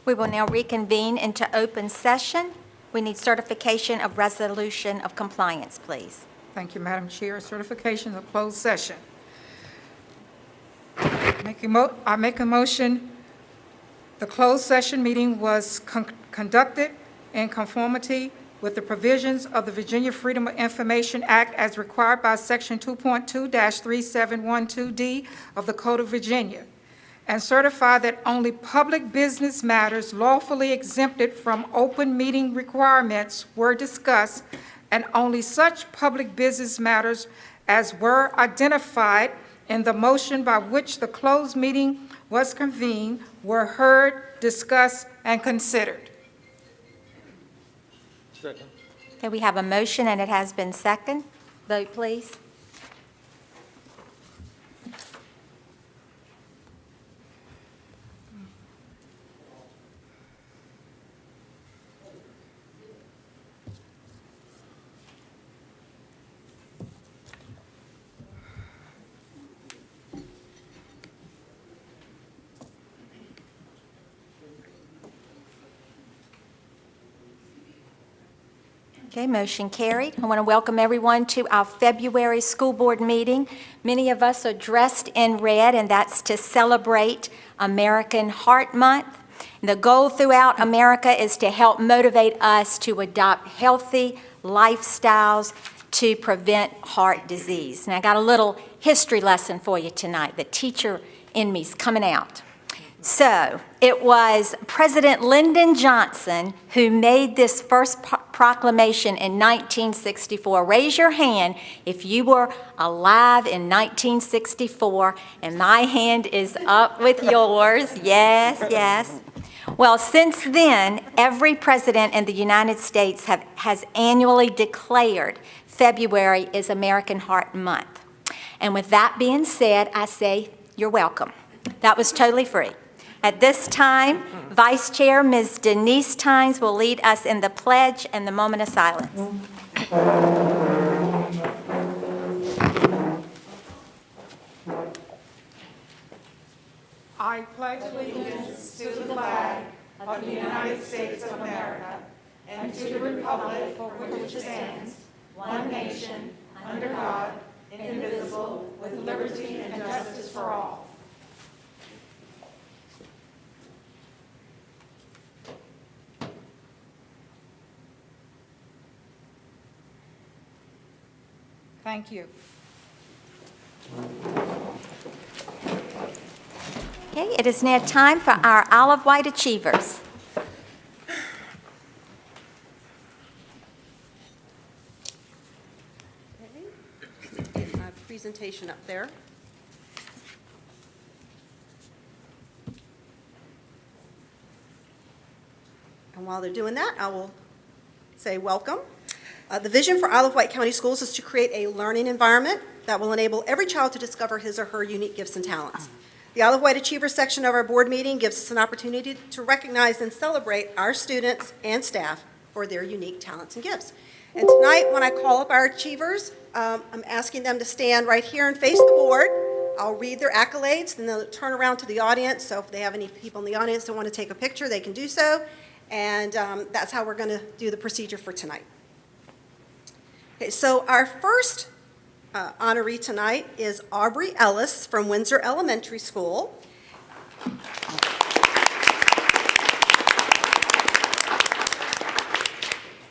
We will now reconvene into open session. We need certification of resolution of compliance, please. Thank you, Madam Chair. Certification of closed session. I make a motion, the closed session meeting was conducted in conformity with the provisions of the Virginia Freedom of Information Act as required by Section 2.2-3712D of the Code of Virginia, and certify that only public business matters lawfully exempted from open meeting requirements were discussed, and only such public business matters as were identified in the motion by which the closed meeting was convened were heard, discussed, and considered. Second. Okay, we have a motion and it has been seconded. Vote, please. Okay, motion carried. I want to welcome everyone to our February school board meeting. Many of us are dressed in red, and that's to celebrate American Heart Month. And the goal throughout America is to help motivate us to adopt healthy lifestyles to prevent heart disease. And I got a little history lesson for you tonight. The teacher in me's coming out. So it was President Lyndon Johnson who made this first proclamation in 1964. Raise your hand if you were alive in 1964, and my hand is up with yours. Yes, yes. Well, since then, every president in the United States has annually declared February is American Heart Month. And with that being said, I say you're welcome. That was totally free. At this time, Vice Chair Ms. Denise Tynes will lead us in the pledge and the moment of silence. I pledge allegiance to the flag of the United States of America and to the republic for which it stands, one nation, under God, indivisible, with liberty and justice for all. Thank you. Okay, it is now time for our Isle of Wight Achievers. Get my presentation up there. And while they're doing that, I will say welcome. The vision for Isle of Wight County Schools is to create a learning environment that will enable every child to discover his or her unique gifts and talents. The Isle of Wight Achievers section of our board meeting gives us an opportunity to recognize and celebrate our students and staff for their unique talents and gifts. And tonight, when I call up our achievers, I'm asking them to stand right here and face the board. I'll read their accolades, and they'll turn around to the audience. So if they have any people in the audience that want to take a picture, they can do so. And that's how we're going to do the procedure for tonight. Okay, so our first honoree tonight is Aubrey Ellis from Windsor Elementary School.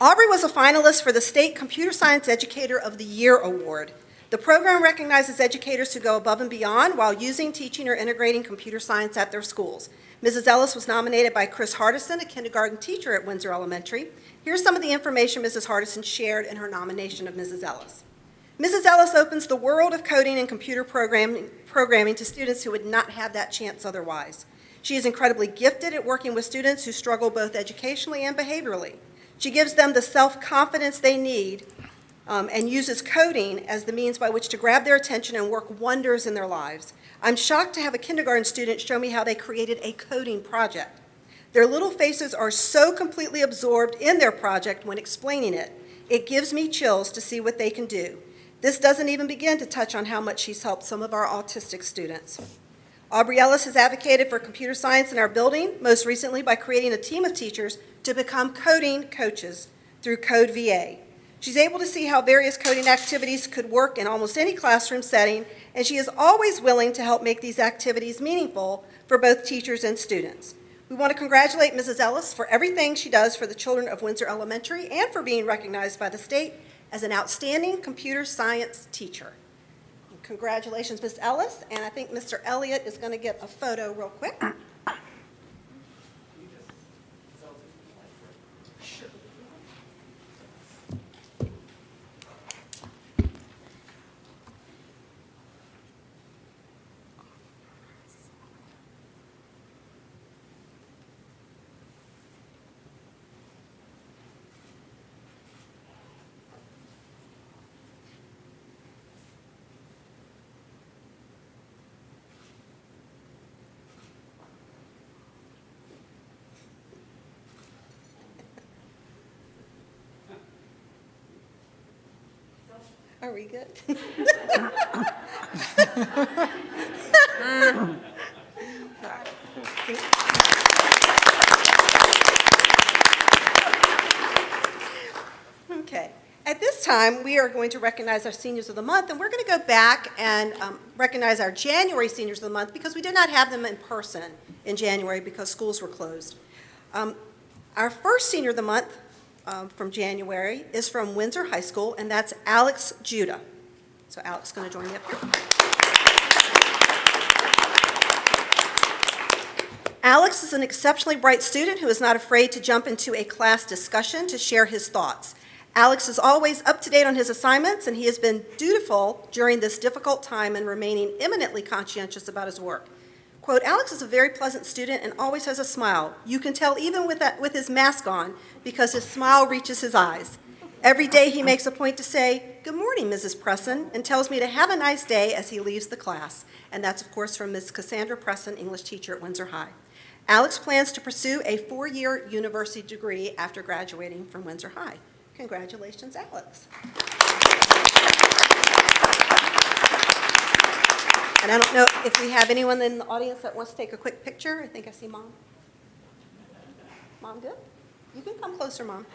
Aubrey was a finalist for the State Computer Science Educator of the Year Award. The program recognizes educators who go above and beyond while using, teaching, or integrating computer science at their schools. Mrs. Ellis was nominated by Chris Hardison, a kindergarten teacher at Windsor Elementary. Here's some of the information Mrs. Hardison shared in her nomination of Mrs. Ellis. Mrs. Ellis opens the world of coding and computer programming to students who would not have that chance otherwise. She is incredibly gifted at working with students who struggle both educationally and behaviorally. She gives them the self-confidence they need and uses coding as the means by which to grab their attention and work wonders in their lives. I'm shocked to have a kindergarten student show me how they created a coding project. Their little faces are so completely absorbed in their project when explaining it. It gives me chills to see what they can do. This doesn't even begin to touch on how much she's helped some of our autistic students. Aubrey Ellis has advocated for computer science in our building, most recently by creating a team of teachers to become coding coaches through Code VA. She's able to see how various coding activities could work in almost any classroom setting, and she is always willing to help make these activities meaningful for both teachers and students. We want to congratulate Mrs. Ellis for everything she does for the children of Windsor Elementary and for being recognized by the state as an outstanding computer science teacher. Congratulations, Ms. Ellis, and I think Mr. Elliott is going to get a photo real quick. Are we good? Okay. At this time, we are going to recognize our seniors of the month, and we're going to go back and recognize our January seniors of the month because we did not have them in person in January because schools were closed. Our first senior of the month from January is from Windsor High School, and that's Alex Judah. So Alex is going to join me up here. Alex is an exceptionally bright student who is not afraid to jump into a class discussion to share his thoughts. Alex is always up to date on his assignments, and he has been dutiful during this difficult time and remaining eminently conscientious about his work. Quote, Alex is a very pleasant student and always has a smile. You can tell even with his mask on because his smile reaches his eyes. Every day he makes a point to say, "Good morning, Mrs. Presson," and tells me to have a nice day as he leaves the class. And that's, of course, from Ms. Cassandra Presson, English teacher at Windsor High. Alex plans to pursue a 4-year university degree after graduating from Windsor High. Congratulations, Alex. And I don't know if we have anyone in the audience that wants to take a quick picture. I think I see Mom. Mom, good? You can come closer, Mom.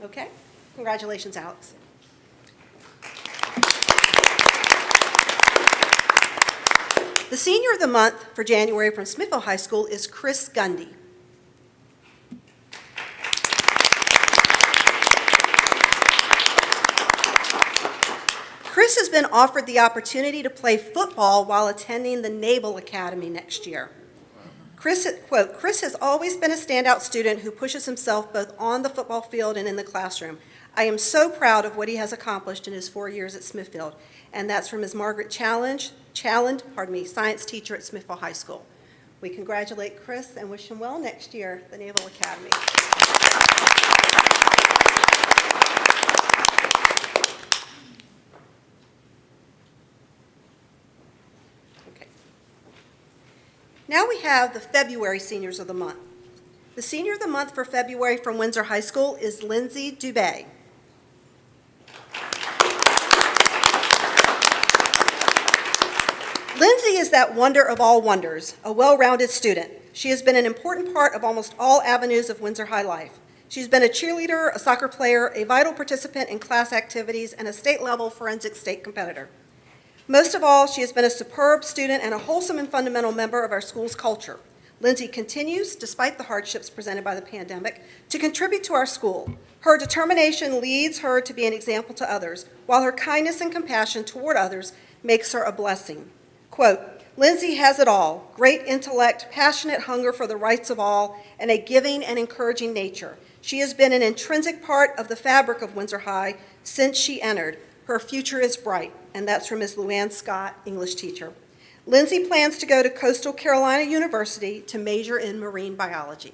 Okay. Congratulations, Alex. The senior of the month for January from Smithfield High School is Chris Gundy. Chris has been offered the opportunity to play football while attending the Naval Academy next year. Chris, quote, Chris has always been a standout student who pushes himself both on the football field and in the classroom. I am so proud of what he has accomplished in his 4 years at Smithfield. And that's from Ms. Margaret Challand, science teacher at Smithfield High School. We congratulate Chris and wish him well next year at the Naval Academy. Now we have the February seniors of the month. The senior of the month for February from Windsor High School is Lindsay Dubé. Lindsay is that wonder of all wonders, a well-rounded student. She has been an important part of almost all avenues of Windsor High life. She's been a cheerleader, a soccer player, a vital participant in class activities, and a state-level forensic state competitor. Most of all, she has been a superb student and a wholesome and fundamental member of our school's culture. Lindsay continues, despite the hardships presented by the pandemic, to contribute to our school. Her determination leads her to be an example to others, while her kindness and compassion toward others makes her a blessing. Quote, Lindsay has it all, great intellect, passionate hunger for the rights of all, and a giving and encouraging nature. She has been an intrinsic part of the fabric of Windsor High since she entered. Her future is bright, and that's from Ms. Luann Scott, English teacher. Lindsay plans to go to Coastal Carolina University to major in marine biology.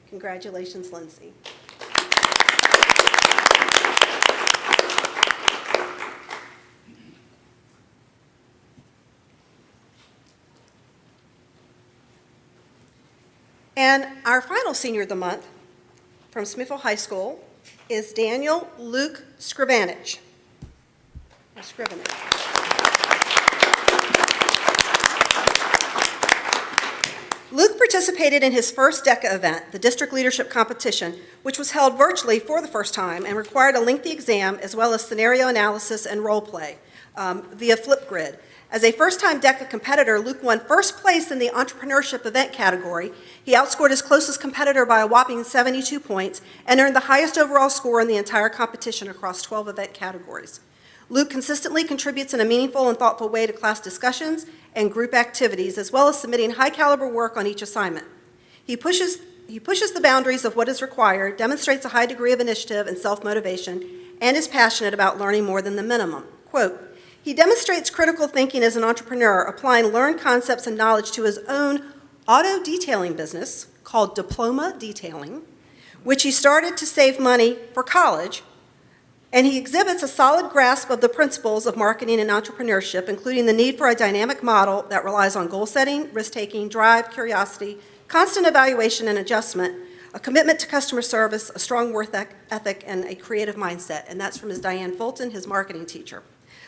Congratulations, Lindsay. And our final senior of the month from Smithfield High School is Daniel Luke Scrivanich. Scrivener. Luke participated in his first DECA event, the District Leadership Competition, which was held virtually for the first time and required a lengthy exam as well as scenario analysis and role play via Flipgrid. As a first-time DECA competitor, Luke won first place in the entrepreneurship event category. He outscored his closest competitor by a whopping 72 points and earned the highest overall score in the entire competition across 12 event categories. Luke consistently contributes in a meaningful and thoughtful way to class discussions and group activities, as well as submitting high-caliber work on each assignment. He pushes the boundaries of what is required, demonstrates a high degree of initiative and self-motivation, and is passionate about learning more than the minimum. Quote, he demonstrates critical thinking as an entrepreneur, applying learned concepts and knowledge to his own auto detailing business called Diploma Detailing, which he started to save money for college, and he exhibits a solid grasp of the principles of marketing and entrepreneurship, including the need for a dynamic model that relies on goal setting, risk-taking, drive, curiosity, constant evaluation and adjustment, a commitment to customer service, a strong work ethic, and a creative mindset. And that's from Ms. Diane Fulton, his marketing teacher.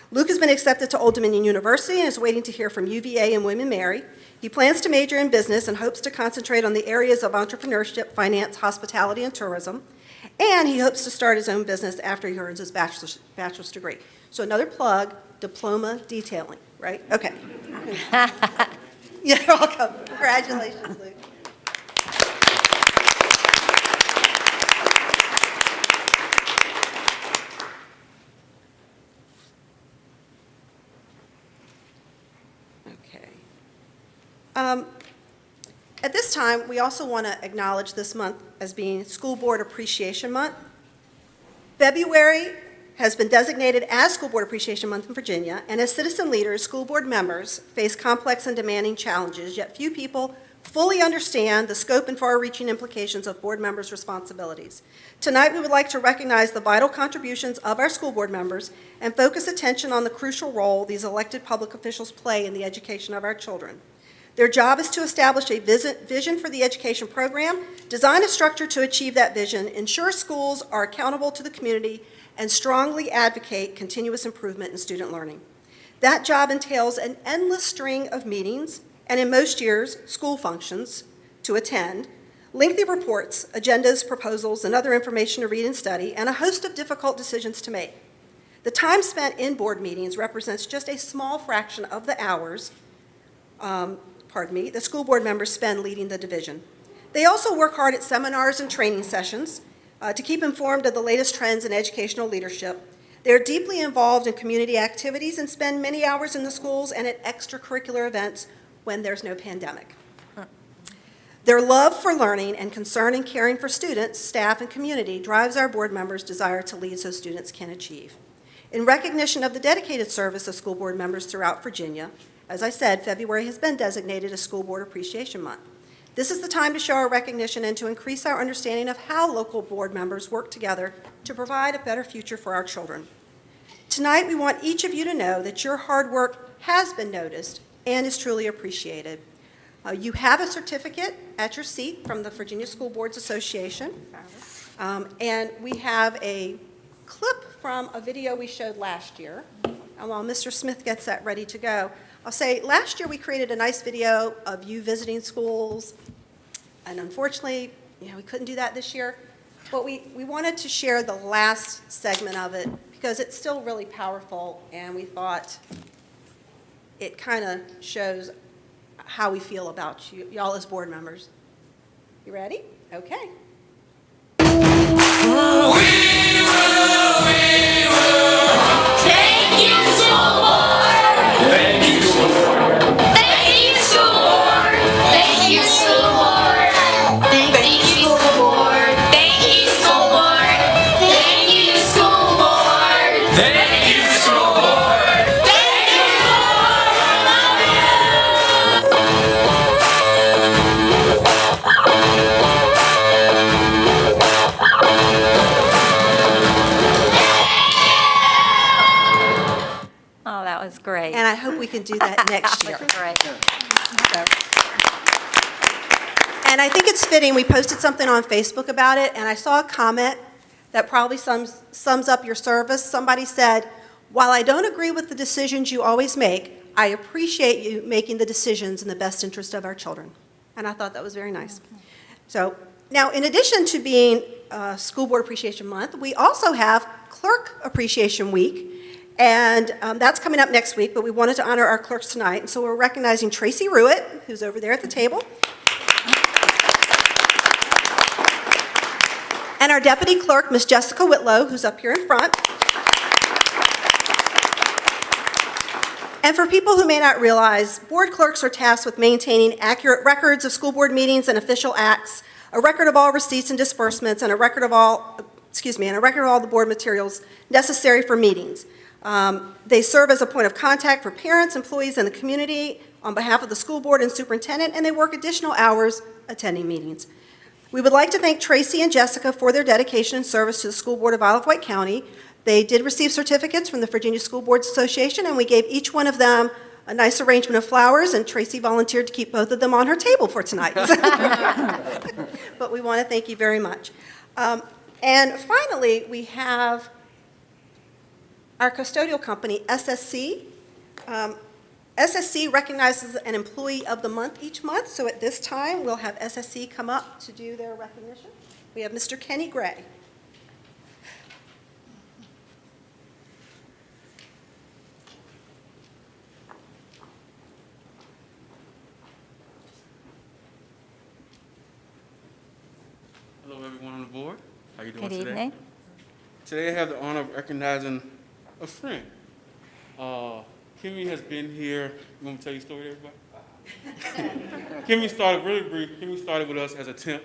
Luke has been accepted to Old Dominion University and is waiting to hear from UVA and William & Mary. He plans to major in business and hopes to concentrate on the areas of entrepreneurship, finance, hospitality, and tourism. And he hopes to start his own business after he earns his bachelor's degree. So another plug, Diploma Detailing, right? Okay. You're welcome. Congratulations, Luke. Okay. At this time, we also want to acknowledge this month as being School Board Appreciation Month. February has been designated as School Board Appreciation Month in Virginia, and as citizen leaders, school board members face complex and demanding challenges, yet few people fully understand the scope and far-reaching implications of board members' responsibilities. Tonight, we would like to recognize the vital contributions of our school board members and focus attention on the crucial role these elected public officials play in the education of our children. Their job is to establish a vision for the education program, design a structure to achieve that vision, ensure schools are accountable to the community, and strongly advocate continuous improvement in student learning. That job entails an endless string of meetings, and in most years, school functions to attend, lengthy reports, agendas, proposals, and other information to read and study, and a host of difficult decisions to make. The time spent in board meetings represents just a small fraction of the hours the school board members spend leading the division. They also work hard at seminars and training sessions to keep informed of the latest trends in educational leadership. They're deeply involved in community activities and spend many hours in the schools and at extracurricular events when there's no pandemic. Their love for learning and concern in caring for students, staff, and community drives our board members' desire to lead so students can achieve. In recognition of the dedicated service of school board members throughout Virginia, as I said, February has been designated as School Board Appreciation Month. This is the time to show our recognition and to increase our understanding of how local board members work together to provide a better future for our children. Tonight, we want each of you to know that your hard work has been noticed and is truly appreciated. You have a certificate at your seat from the Virginia School Boards Association, and we have a clip from a video we showed last year. And while Mr. Smith gets that ready to go, I'll say last year we created a nice video of you visiting schools, and unfortunately, we couldn't do that this year. But we wanted to share the last segment of it because it's still really powerful, and we thought it kind of shows how we feel about y'all as board members. You ready? Okay. Great. And I hope we can do that next year. Great. And I think it's fitting, we posted something on Facebook about it, and I saw a comment that probably sums up your service. Somebody said, While I don't agree with the decisions you always make, I appreciate you making the decisions in the best interest of our children. And I thought that was very nice. So now, in addition to being School Board Appreciation Month, we also have Clerk Appreciation Week. And that's coming up next week, but we wanted to honor our clerks tonight. And so we're recognizing Tracy Ruitt, who's over there at the table, and our deputy clerk, Miss Jessica Whitlow, who's up here in front. And for people who may not realize, board clerks are tasked with maintaining accurate records of school board meetings and official acts, a record of all receipts and disbursements, and a record of all the board materials necessary for meetings. They serve as a point of contact for parents, employees, and the community on behalf of the school board and superintendent, and they work additional hours attending meetings. We would like to thank Tracy and Jessica for their dedication and service to the school board of Isle of Wight County. They did receive certificates from the Virginia School Boards Association, and we gave each one of them a nice arrangement of flowers, and Tracy volunteered to keep both of them on her table for tonight. But we want to thank you very much. And finally, we have our custodial company, SSC. SSC recognizes an employee of the month each month, so at this time, we'll have SSC come up to do their recognition. We have Mr. Kenny Gray. Hello, everyone on the board. How you doing Good today? evening. Today I have the honor of recognizing a friend. Kimmy has been here. You want me to tell you a story, everybody? Kimmy started, really brief, Kimmy started with us as a temp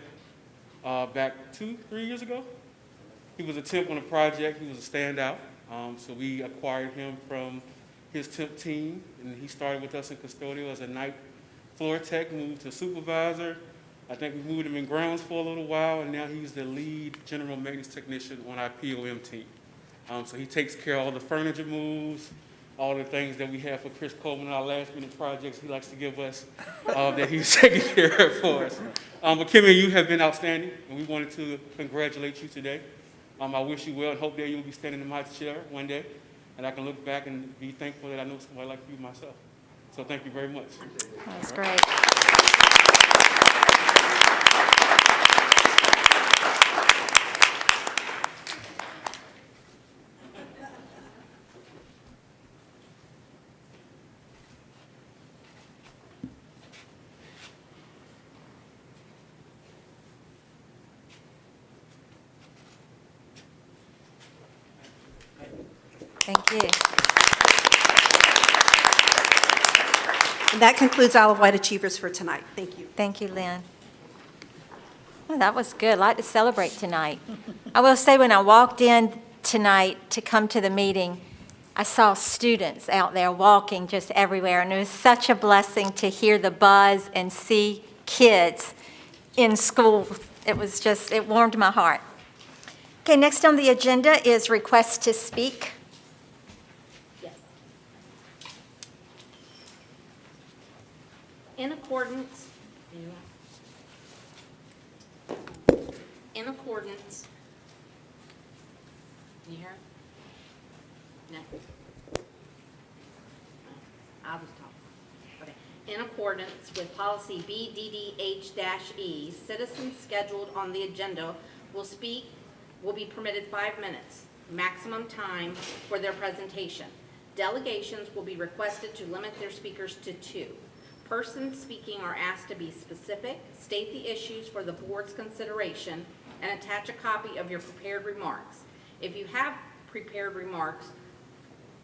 back 2-3 years ago. He was a temp on a project. He was a standout. So we acquired him from his temp team, and he started with us in custodial as a night floor tech, moved to supervisor. I think we moved him in grounds for a little while, and now he's the lead general maintenance technician on our POM team. So he takes care of all the furniture moves, all the things that we have for Chris Coleman, our last minute projects he likes to give us that he's taking care of for us. But Kimmy, you have been outstanding, and we wanted to congratulate you today. I wish you well and hope that you'll be standing in my chair one day, and I can look back and be thankful that I know somebody like you myself. So thank you very much. That's great. Thank you. And that concludes Isle of Wight Achievers for tonight. Thank you. Thank you, Lynn. Well, that was good. I'd like to celebrate tonight. I will say, when I walked in tonight to come to the meeting, I saw students out there walking just everywhere, and it was such a blessing to hear the buzz and see kids in school. It warmed my heart. Okay, next on the agenda is request to speak. Yes. In accordance can you hear it? No. I was talking. Okay. In accordance with policy BDDH-E, citizens scheduled on the agenda will be permitted 5 minutes, maximum time for their presentation. Delegations will be requested to limit their speakers to 2. Persons speaking are asked to be specific, state the issues for the board's consideration, and attach a copy of your prepared remarks. If you have prepared remarks,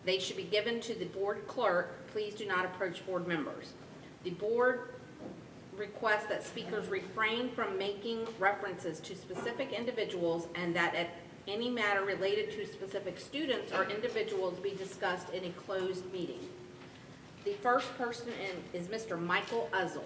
they should be given to the board clerk. Please do not approach board members. The board requests that speakers refrain from making references to specific individuals, and that at any matter related to specific students or individuals be discussed in a closed meeting. The first person is Mr. Michael Uzzle.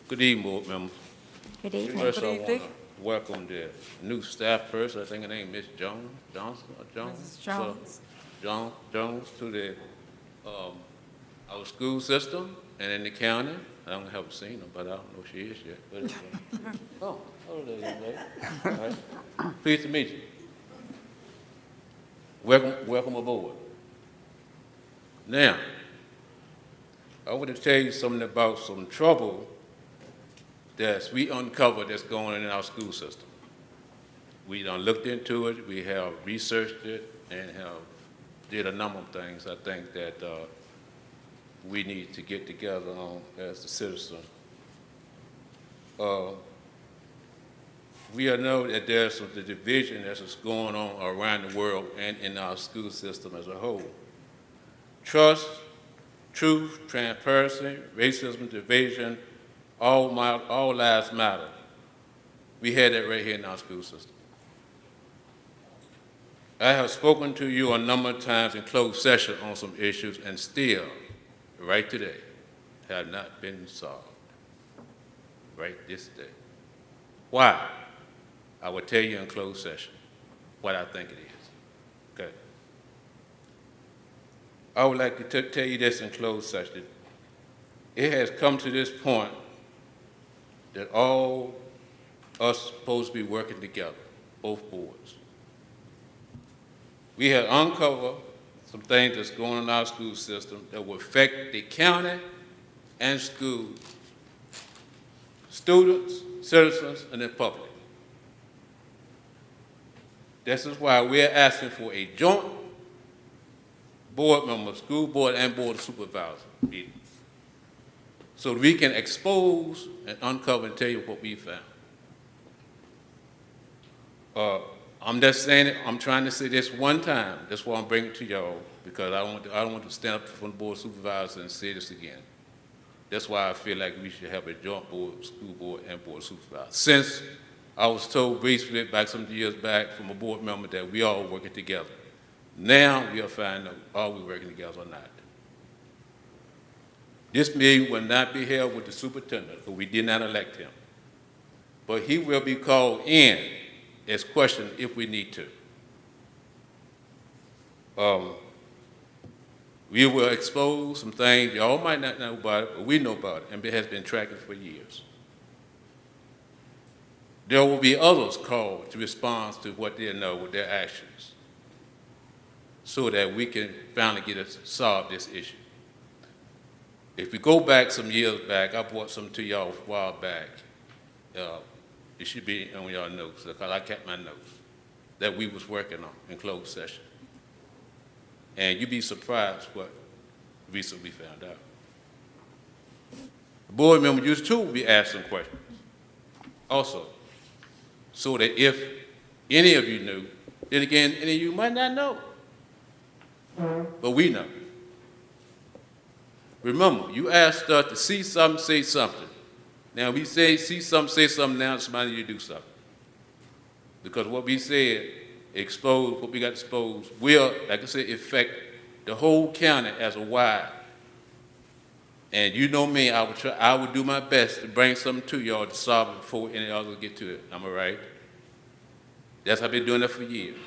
Good evening, board members. Good evening. First, I Good evening. want welcome the new staff person, I think her name is Miss Johnson, or Jones? Mrs. Jones. Jones to the, our school system and in the county. I haven't seen her, but I don't know if she is yet. But, oh, there you go. All right. Pleased to meet you. Welcome aboard. Now, I want to tell you something about some trouble that we uncovered that's going on in our school system. We done looked into it, we have researched it, and have did a number of things I think that we need to get together on as a citizen. We all know that there's some division that's going on around the world and in our school system as a whole. Trust, truth, transparency, racism, division, all lives matter. We had that right here in our school system. I have spoken to you a number of times in closed session on some issues, and still, right today, have not been solved. Right this day. Why? I will tell you in closed session what I think it is. Okay. I would like to tell you this in closed session. It has come to this point that all us supposed to be working together, both boards. We have uncovered some things that's going on in our school system that will affect the county and schools, students, citizens, and the public. This is why we're asking for a joint board member, school board and board of supervisors meeting, so we can expose and uncover and tell you what we found. I'm just saying it, I'm trying to say this one time. That's why I'm bringing it to y'all, because I don't want to stand up from the board of supervisors and say this again. That's why I feel like we should have a joint board, school board and board of supervisors. Since I was told briefly back some years back from a board member that we all working together. Now we are finding out, are we working together or not? This meeting will not be held with the superintendent, but we did not elect him. But he will be called in as questioned if we need to. We will expose some things y'all might not know about it, but we know about it, and it has been tracking for years. There will be others called to respond to what they know with their actions, so that we can finally solve this issue. If we go back some years back, I brought some to y'all a while back. It should be on y'all notes, because I kept my notes, that we was working on in closed session. And you'd be surprised what recently we found out. The board members used to be asking questions also, so that if any of you knew, then again, any of you might not know, but we know. Remember, you asked us to see something, say something. Now we say, see something, say something, now somebody need to do something. Because what we said, exposed, what we got exposed, will, like I said, affect the whole county as a wide. And you know me, I would do my best to bring something to y'all to solve it before any others get to it. Am I right? That's how I've been doing that for years.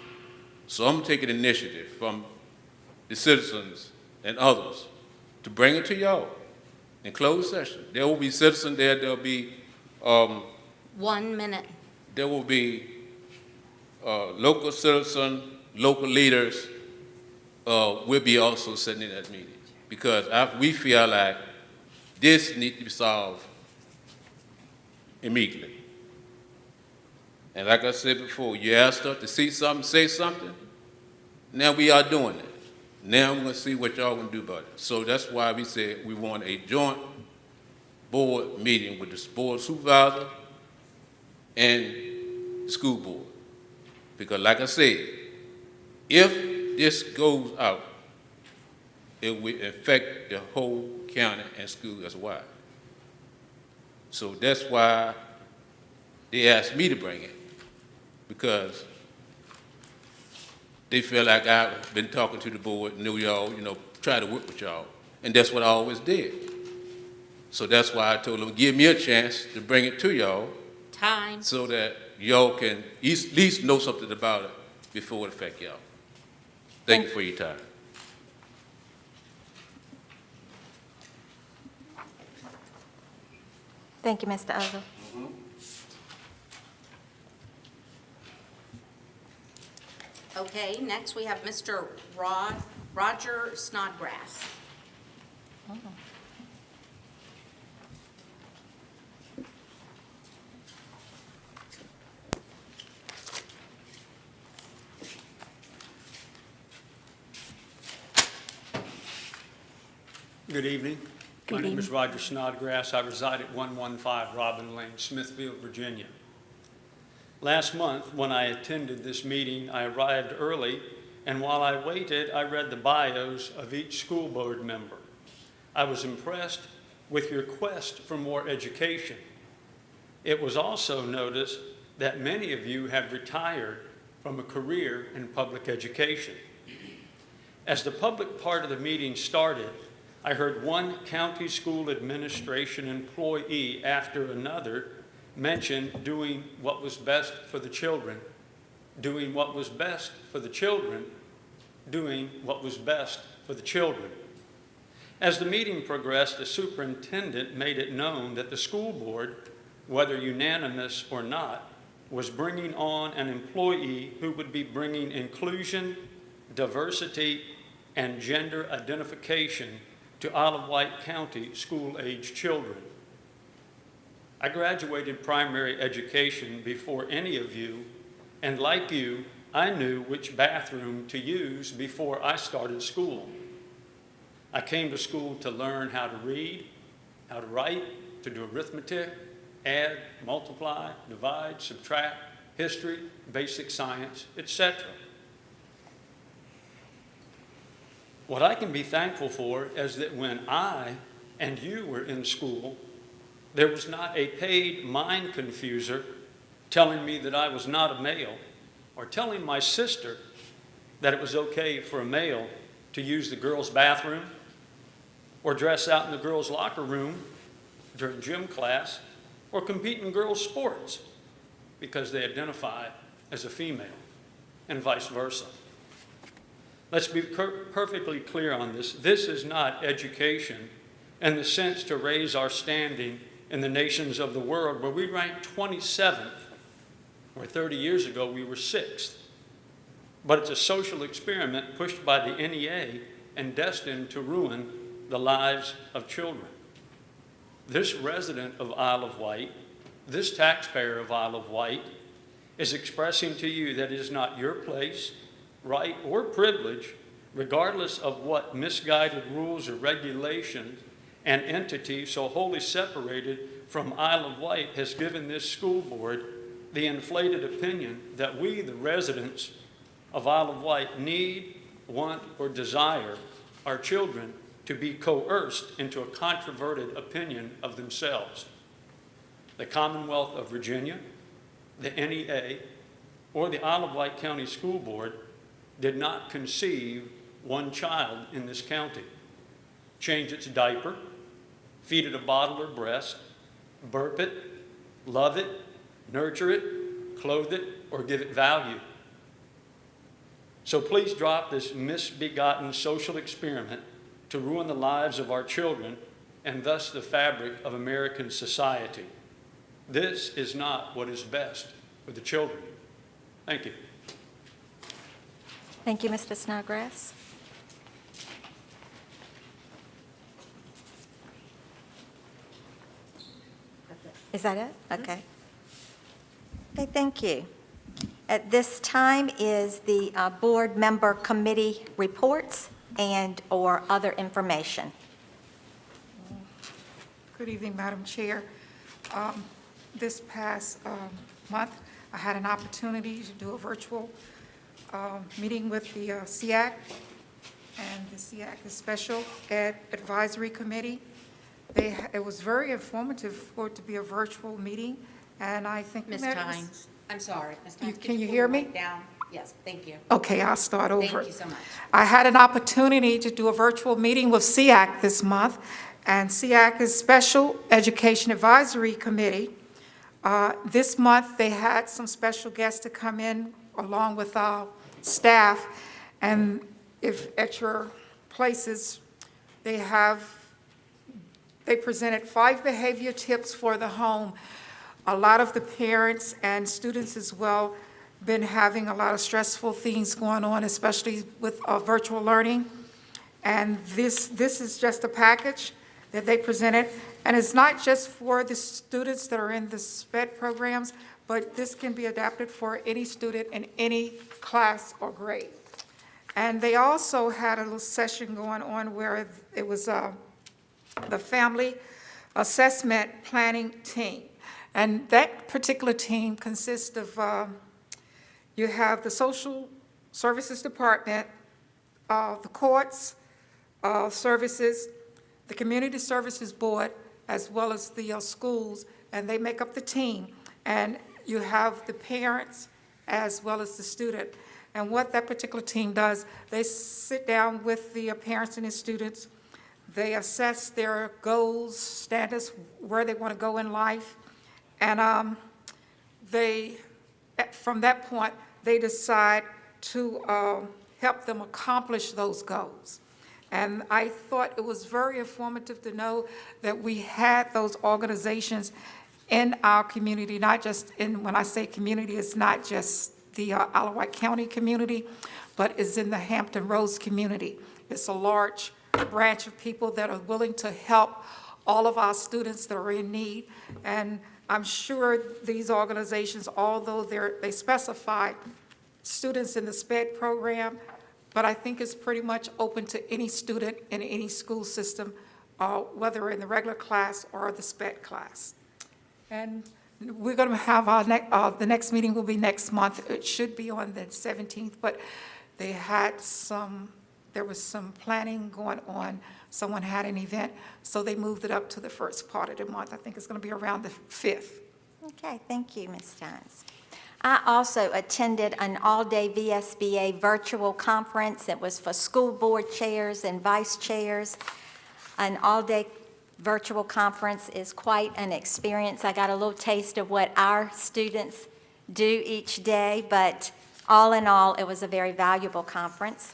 So I'm taking initiative from the citizens and others to bring it to y'all in closed session. There will be citizens there, there'll be 1 minute. there will be local citizens, local leaders will be also sitting in that meeting, because we feel like this needs to be solved immediately. And like I said before, you asked us to see something, say something. Now we are doing it. Now we're going to see what y'all going to do about it. So that's why we said we want a joint board meeting with the board supervisor and the school board. Because like I said, if this goes out, it will affect the whole county and school as well. So that's why they asked me to bring it, because they feel like I've been talking to the board, knew y'all, try to work with y'all. And that's what I always did. So that's why I told them, give me a chance to bring it to y'all. Time. So that y'all can at least know something about it before it affect y'all. Thank you for your time. Thank you, Mr. Ogle. Okay, next we have Mr. Roger Snodgrass. Good evening. My name is Roger Snodgrass. I reside at 115 Robin Lane, Smithfield, Virginia. Last month, when I attended this meeting, I arrived early, and while I waited, I read the bios of each school board member. I was impressed with your quest for more education. It was also noticed that many of you have retired from a career in public education. As the public part of the meeting started, I heard one county school administration employee after another mention doing what was best for the children, doing what was best for the children, doing what was best for the children. As the meeting progressed, the superintendent made it known that the school board, whether unanimous or not, was bringing on an employee who would be bringing inclusion, diversity, and gender identification to Isle of Wight County school-age children. I graduated primary education before any of you, and like you, I knew which bathroom to use before I started school. I came to school to learn how to read, how to write, to do arithmetic, add, multiply, divide, subtract, history, basic science, etc. What I can be thankful for is that when I and you were in school, there was not a paid mind confuser telling me that I was not a male, or telling my sister that it was okay for a male to use the girls' bathroom or dress out in the girls' locker room during gym class or compete in girls' sports because they identify as a female, and vice versa. Let's be perfectly clear on this. This is not education in the sense to raise our standing in the nations of the world, where we ranked 27th, where 30 years ago we were 6th. But it's a social experiment pushed by the NEA and destined to ruin the lives of children. This resident of Isle of Wight, this taxpayer of Isle of Wight, is expressing to you that it is not your place, right, or privilege, regardless of what misguided rules or regulations an entity so wholly separated from Isle of Wight has given this school board the inflated opinion that we, the residents of Isle of Wight, need, want, or desire our children to be coerced into a controverted opinion of themselves. The Commonwealth of Virginia, the NEA, or the Isle of Wight County School Board did not conceive one child in this county, change its diaper, feed it a bottle or breast, burp it, love it, nurture it, clothe it, or give it value. So please drop this misbegotten social experiment to ruin the lives of our children and thus the fabric of American society. This is not what is best for the children. Thank you. Thank you, Mr. Snodgrass. Is that it? Okay. Okay, thank you. At this time is the board member committee reports and/or other information. Good evening, Madam Chair. This past month, I had an opportunity to do a virtual meeting with the SEAC and the SEAC, the Special Ed Advisory Committee. It was very informative for it to be a virtual meeting, and I think Ms. Tynes, I'm sorry. Ms. Tynes, Can you pull hear your me? mic down? Yes, thank you. Okay, I'll start over. Thank you so much. I had an opportunity to do a virtual meeting with SEAC this month, and SEAC is Special Education Advisory Committee This month, they had some special guests to come in along with our staff, and if at your places, they presented 5 behavior tips for the home. A lot of the parents and students as well been having a lot of stressful things going on, especially with virtual learning. And this is just a package that they presented. And it's not just for the students that are in the SPED programs, but this can be adapted for any student in any class or grade. And they also had a little session going on where it was the family assessment planning team. And that particular team consists of, you have the social services department, the courts, services, the community services board, as well as the schools, and they make up the team. And you have the parents as well as the student. And what that particular team does, they sit down with the parents and the students, they assess their goals, standards, where they want to go in life, and from that point, they decide to help them accomplish those goals. And I thought it was very informative to know that we had those organizations in our community, not just in, when I say community, it's not just the Wight County community, but it's in the Hampton Roads community. It's a large branch of people that are willing to help all of our students that are in need. And I'm sure these organizations, although they specify students in the SPED program, but I think it's pretty much open to any student in any school system, whether in the regular class or the SPED class. And we're going to have the next meeting will be next month. It should be on the 17th, but they had there was some planning going on. Someone had an event, so they moved it up to the first part of the month. I think it's going to be around the 5th. Okay, thank you, Ms. Steins. I also attended an all-day VSBA virtual conference. It was for school board chairs and vice chairs. An all-day virtual conference is quite an experience. I got a little taste of what our students do each day, but all in all, it was a very valuable conference.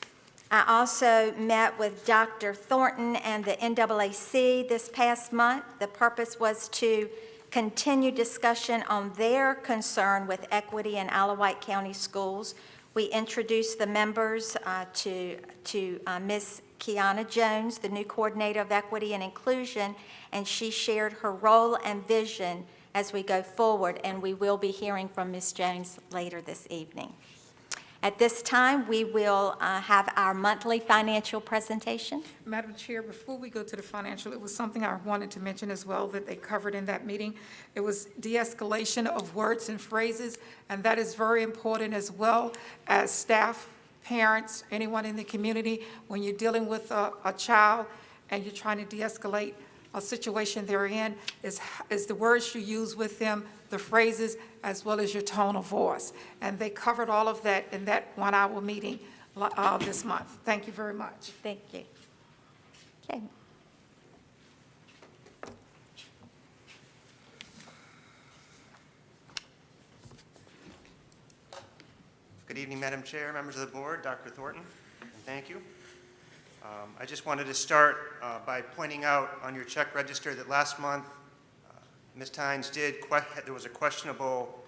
I also met with Dr. Thornton and the NAAC this past month. The purpose was to continue discussion on their concern with equity in Wight County Schools. We introduced the members to Ms. Kiana Jones, the new coordinator of equity and inclusion, and she shared her role and vision as we go forward, and we will be hearing from Ms. Jones later this evening. At this time, we will have our monthly financial presentation. Madam Chair, before we go to the financial, it was something I wanted to mention as well that they covered in that meeting. It was de-escalation of words and phrases, and that is very important as well as staff, parents, anyone in the community. When you're dealing with a child and you're trying to de-escalate a situation they're in, is the words you use with them, the phrases, as well as your tone of voice. And they covered all of that in that one-hour meeting this month. Thank you very much. Thank you. Okay. Good evening, Madam Chair, members of the board, Dr. Thornton, and thank you. I just wanted to start by pointing out on your check register that last month, Ms. Tynes there was a questionable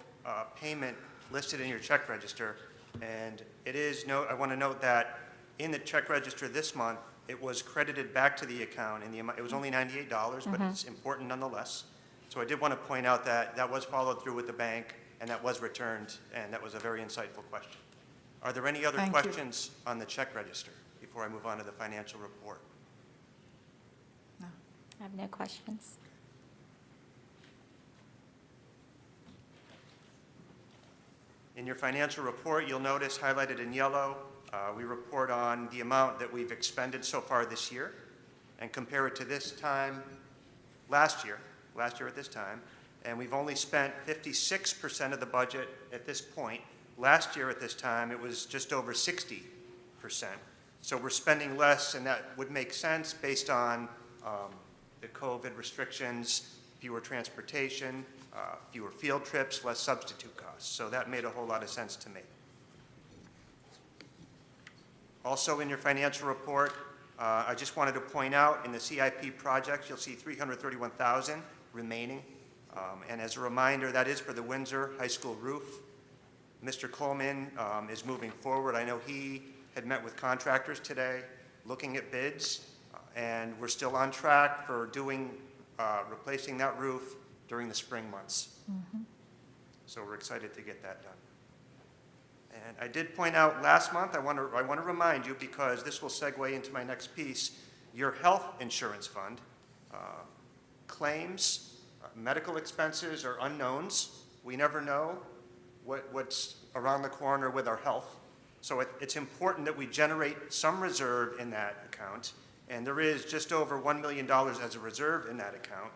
payment listed in your check register, and I want to note that in the check register this month, it was credited back to the account in the amount, it was only $98, but it's important nonetheless. So I did want to point out that that was followed through with the bank, and that was returned, and that was a very insightful question. Are there any other questions on the check register before I move on to the financial report? No, I have no questions. In your financial report, you'll notice highlighted in yellow, we report on the amount that we've expended so far this year and compare it to this time last year at this time, and we've only spent 56% of the budget at this point. Last year at this time, it was just over 60%. So we're spending less, and that would make sense based on the COVID restrictions, fewer transportation, fewer field trips, less substitute costs. So that made a whole lot of sense to me. Also in your financial report, I just wanted to point out in the CIP projects, you'll see $331,000 remaining. And as a reminder, that is for the Windsor High School roof. Mr. Coleman is moving forward. I know he had met with contractors today, looking at bids, and we're still on track for doing, replacing that roof during the spring months. So we're excited to get that done. And I did point out last month, I want to remind you, because this will segue into my next piece, your health insurance fund, claims, medical expenses are unknowns. We never know what's around the corner with our health. So it's important that we generate some reserve in that account, and there is just over $1 million as a reserve in that account.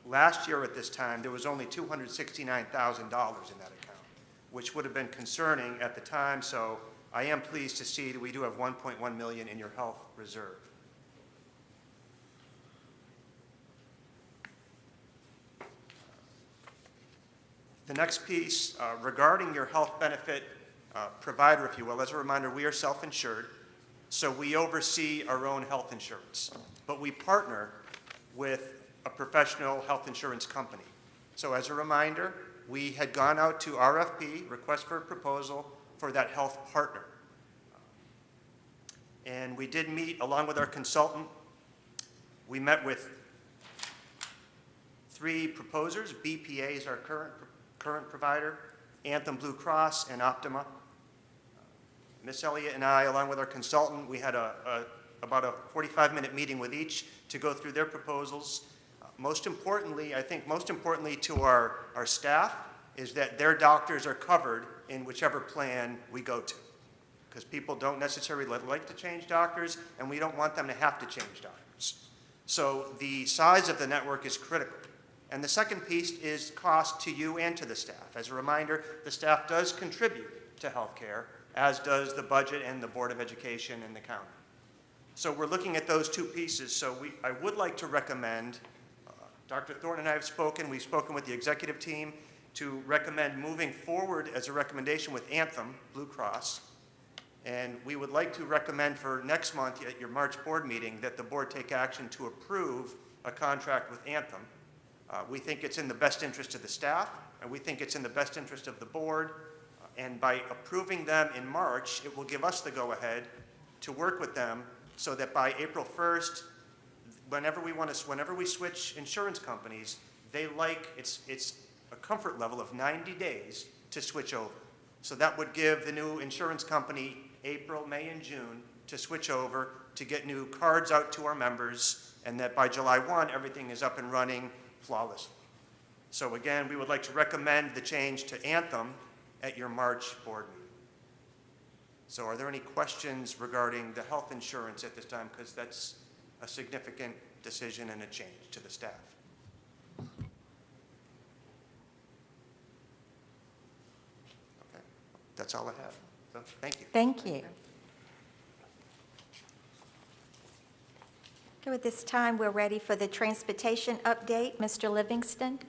Last year at this time, there was only $269,000 in that account, which would have been concerning at the time, so I am pleased to see that we do have $1.1 million in your health reserve. The next piece, regarding your health benefit provider, if you will, as a reminder, we are self-insured, so we oversee our own health insurance, but we partner with a professional health insurance company. So as a reminder, we had gone out to RFP, request for a proposal, for that health partner. And we did meet, along with our consultant, we met with 3 proposers. BPA is our current provider, Anthem Blue Cross, and Optima. Miss Elliott and I, along with our consultant, we had about a 45-minute meeting with each to go through their proposals. Most importantly, I think most importantly to our staff, is that their doctors are covered in whichever plan we go to. Because people don't necessarily like to change doctors, and we don't want them to have to change doctors. So the size of the network is critical. And the second piece is cost to you and to the staff. As a reminder, the staff does contribute to healthcare, as does the budget and the Board of Education and the county. So we're looking at those two pieces. So I would like to recommend, Dr. Thornton and I have spoken, we've spoken with the executive team to recommend moving forward as a recommendation with Anthem Blue Cross. And we would like to recommend for next month at your March board meeting that the board take action to approve a contract with Anthem. We think it's in the best interest of the staff, and we think it's in the best interest of the board. And by approving them in March, it will give us the go-ahead to work with them so that by April 1st, whenever we switch insurance companies, it's a comfort level of 90 days to switch over. So that would give the new insurance company April, May, and June to switch over, to get new cards out to our members, and that by July 1, everything is up and running flawlessly. So again, we would like to recommend the change to Anthem at your March board meeting. So are there any questions regarding the health insurance at this time? Because that's a significant decision and a change to the staff. Okay, that's all I have. So thank you. Thank you. Okay, at this time, we're ready for the transportation update. Mr. Livingston?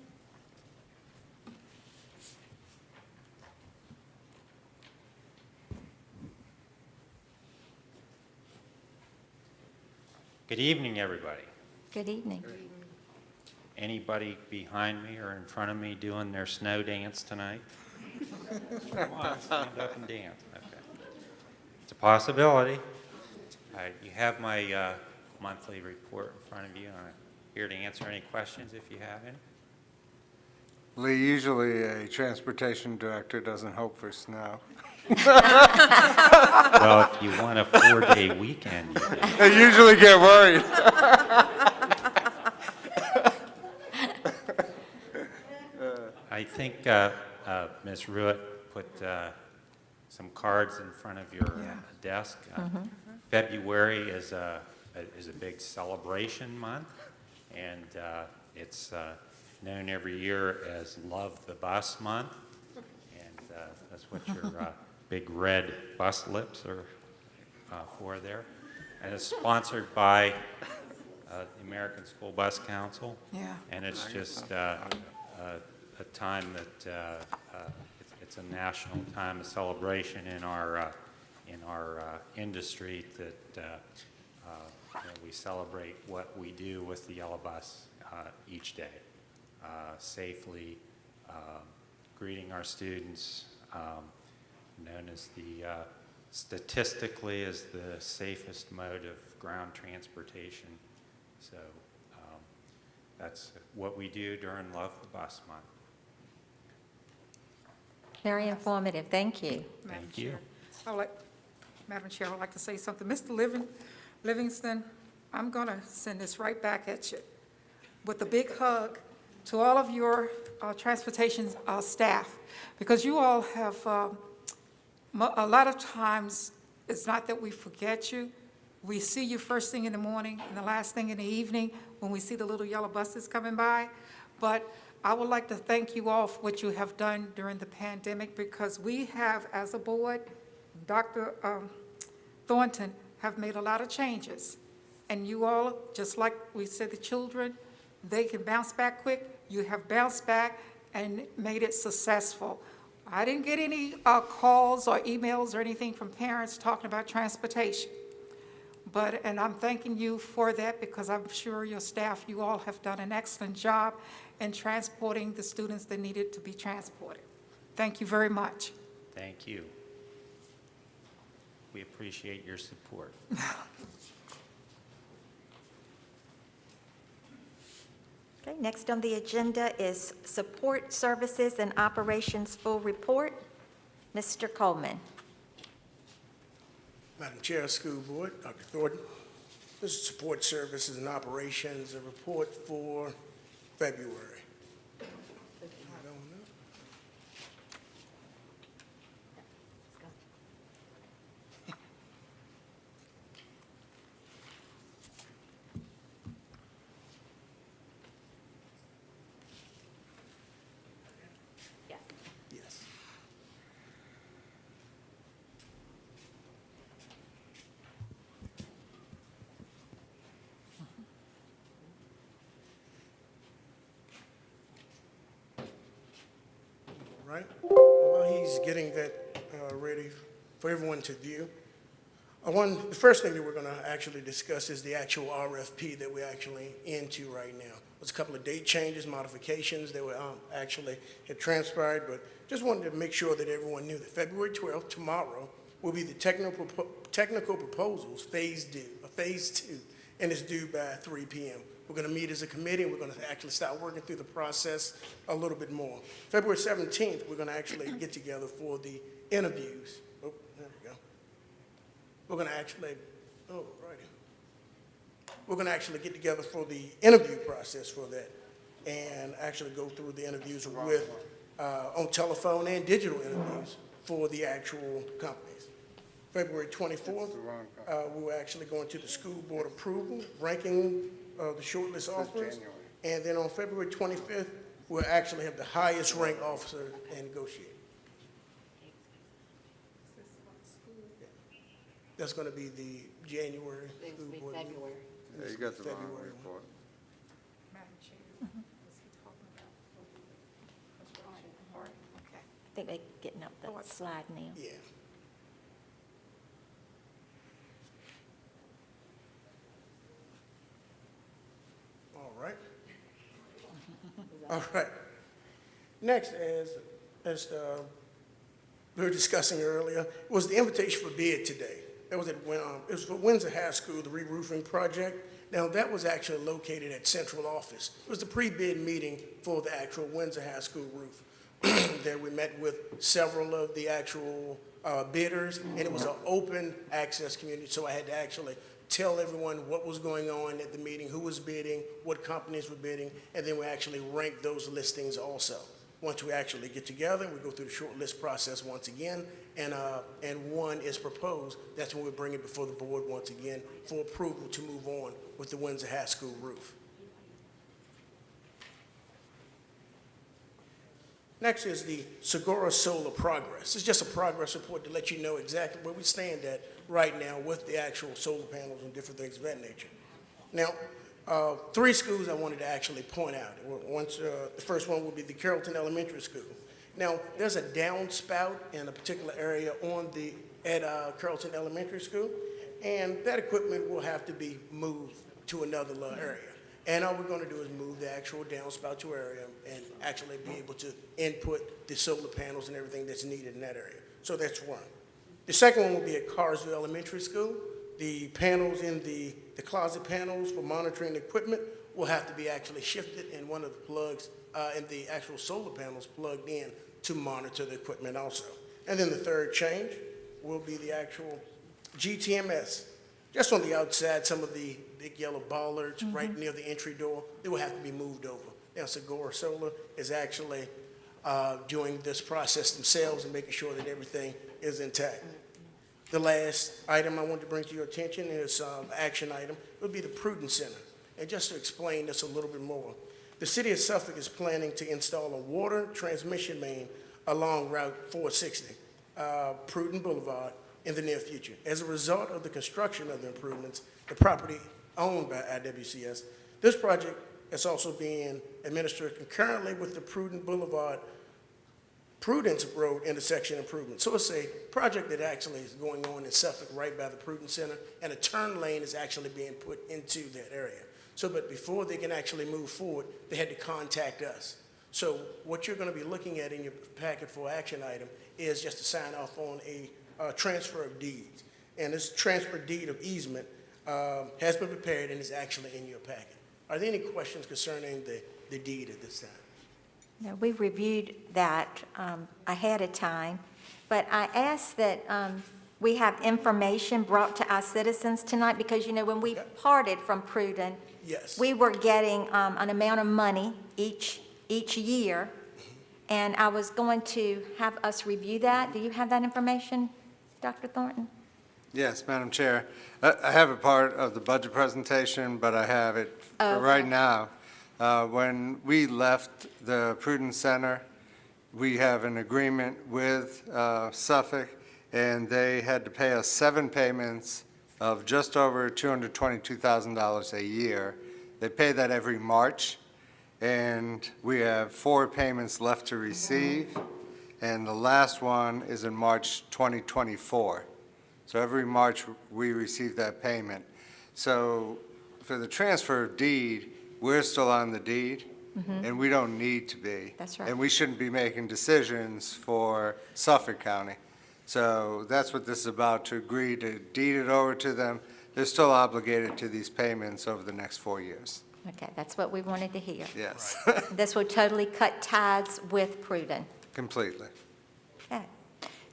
Good evening, everybody. Good evening. Anybody behind me or in front of me doing their snow dance tonight? Come on, stand up and dance. Okay. It's a possibility. You have my monthly report in front of you. I'm here to answer any questions if you have any. Lee, usually a transportation director doesn't hope for snow. Well, if you want a 4-day weekend, you do. They usually get worried. I think Ms. Ruitt put some cards in front of your desk. February is a big celebration month, and it's known every year as Love the Bus Month, and that's what your big red bus lips are for there. And it's sponsored by the American School Bus Council. Yeah. And it's just a time that it's a national time of celebration in our industry, that we celebrate what we do with the yellow bus each day, safely greeting our students, known as the statistically as the safest mode of ground transportation. So that's what we do during Love the Bus Month. Very informative, thank you. Madam Thank you. Chair. Madam Chair, I'd like to say something. Mr. Livingston, I'm going to send this right back at you with a big hug to all of your transportation staff, because you all have, a lot of times, it's not that we forget you. We see you first thing in the morning and the last thing in the evening when we see the little yellow buses coming by. But I would like to thank you all for what you have done during the pandemic, because we have, as a board, Dr. Thornton, have made a lot of changes. And you all, just like we said, the children, they can bounce back quick. You have bounced back and made it successful. I didn't get any calls or emails or anything from parents talking about transportation. And I'm thanking you for that, because I'm sure your staff, you all have done an excellent job in transporting the students that needed to be transported. Thank you very much. Thank you. We appreciate your support. Okay, next on the agenda is Support Services and Operations Full Report. Mr. Coleman. Madam Chair, School Board, Dr. Thornton. This is Support Services and Operations, a report for February. I don't know. Yes. Yes. All right. While he's getting that ready for everyone to view, the first thing that we're going to actually discuss is the actual RFP that we're actually into right now. There's a couple of date changes, modifications that were actually had transpired, but just wanted to make sure that everyone knew that February 12th, tomorrow, will be the technical proposals phase 2, and it's due by 3 p.m. We're going to meet as a committee, and we're going to actually start working through the process a little bit more. February 17th, we're going to actually get together for the interviews. Oh, there we go. We're going to actually, we're going to actually get together for the interview process for that, and actually go through the interviews with, on telephone and digital interviews for the actual companies. February 24th, we're actually going to the school board approval, ranking the shortlist offers. And then on February 25th, we'll actually have the highest ranked officer and negotiate. That's going to be the January school board meeting. February. Yeah, you got the wrong February. report. Madam Chair, is he talking about? Okay. I think they're getting up the slide now. Yeah. All right. All right. Next, as we were discussing earlier, was the invitation for bid today. That was it was for Windsor High School, the re-roofing project. Now, that was actually located at central office. It was the pre-bid meeting for the actual Windsor High School roof. There we met with several of the actual bidders, and it was an open access community, so I had to actually tell everyone what was going on at the meeting, who was bidding, what companies were bidding, and then we actually ranked those listings also. Once we actually get together, we go through the short list process once again, and one is proposed. That's when we bring it before the board once again for approval to move on with the Windsor High School roof. Next is the Saguaro Solar Progress. It's just a progress report to let you know exactly where we stand at right now with the actual solar panels and different things of that nature. Now, Three schools I wanted to actually point out. The first one will be the Carrollton Elementary School. Now, there's a downspout in a particular area at Carrollton Elementary School, and that equipment will have to be moved to another area. And all we're going to do is move the actual downspout to area and actually be able to input the solar panels and everything that's needed in that area. So that's one. The second one will be at Carsville Elementary School. The panels in the closet panels for monitoring equipment will have to be actually shifted, and one of the plugs and the actual solar panels plugged in to monitor the equipment also. And then the third change will be the actual GTMS. Just on the outside, some of the big yellow bollards right near the entry door, they will have to be moved over. Now, Saguaro Solar is actually doing this process themselves and making sure that everything is intact. The last item I want to bring to your attention is action item. It would be the Prudence Center. And just to explain this a little bit more, the city of Suffolk is planning to install a water transmission main along Route 460, Prudence Boulevard, in the near future. As a result of the construction of the improvements, the property owned by IWCS, this project is also being administered concurrently with the Prudence Road intersection improvement. So it's a project that actually is going on in Suffolk right by the Prudence Center, and a turn lane is actually being put into that area. So, but before they can actually move forward, they had to contact us. So what you're going to be looking at in your packet for action item is just to sign off on a transfer of deeds. And this transfer deed of easement has been prepared and is actually in your packet. Are there any questions concerning the deed at this time? No, we reviewed that ahead of time, but I asked that we have information brought to our citizens tonight because, you know, when we parted from Prudence, Yes. we were getting an amount of money each year, and I was going to have us review that. Do you have that information, Dr. Thornton? Yes, Madam Chair. I have a part of the budget presentation, but I have it for right now. When we left the Prudence Center, we have an agreement with Suffolk, and they had to pay us 7 payments of just over $222,000 a year. They pay that every March, and we have 4 payments left to receive, and the last one is in March 2024. So every March, we receive that payment. So for the transfer of deed, we're still on the deed, and we don't need to be. That's right. And we shouldn't be making decisions for Suffolk County. So that's what this is about, to agree to deed it over to them. They're still obligated to these payments over the next 4 years. Okay, that's what we wanted to hear. Yes, This will totally cut ties with Prudence. completely. Okay,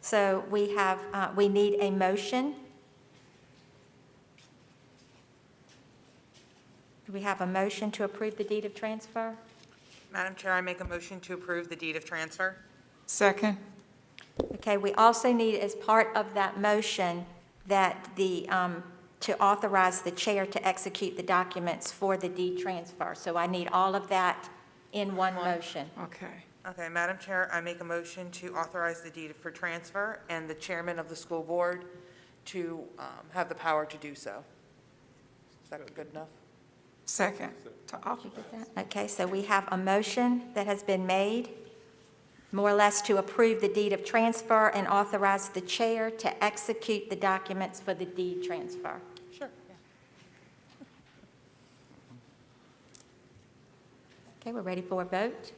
so we need a motion. Do we have a motion to approve the deed of transfer? Madam Chair, I make a motion to approve the deed of transfer. Second. Okay, we also need, as part of that motion, that to authorize the chair to execute the documents for the deed transfer. So I need all of that in one motion. Okay. Okay, Madam Chair, I make a motion to authorize the deed for transfer and the chairman of the school board to have the power to do so. Is that good enough? Second. To Did you get that? Okay, so we have a motion that has been made, more or less to approve the deed of transfer and authorize the chair to execute the documents for the deed transfer. Sure. Yeah. Okay, we're ready for a vote.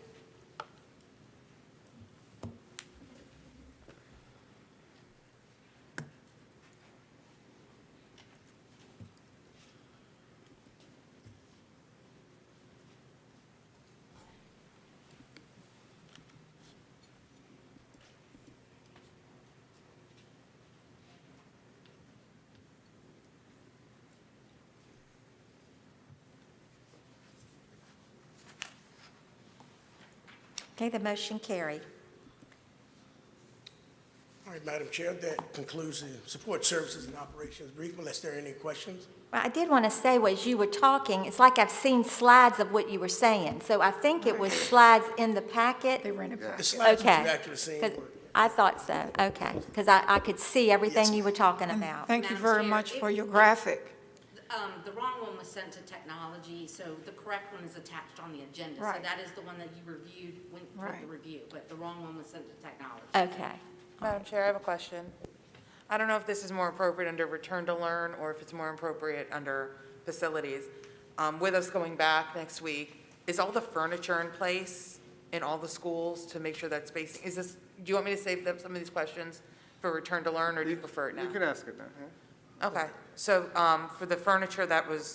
Okay, the motion carried. All right, Madam Chair, that concludes the support services and operations brief, unless there are any questions. Well, I did want to say, as you were talking, it's like I've seen slides of what you were saying. So I think it was slides in the packet. They ran it back. The slides that Okay. you actually seen 'Cause were. I thought so, okay. Because I could see everything Yes. you were talking about. Thank you Madam very Chair, much if- for your graphic. The wrong one was sent to technology, so the correct one is attached on the agenda. So Right. that is the one that you reviewed, went for Right. the review, but the wrong one was sent to technology. Okay. Madam Chair, I have a question. I don't know if this is more appropriate under return to learn or if it's more appropriate under facilities. With us going back next week, is all the furniture in place in all the schools to make sure that spacing, do you want me to save some of these questions for return to learn, or do you prefer it now? You can ask it now, yeah. Okay, so for the furniture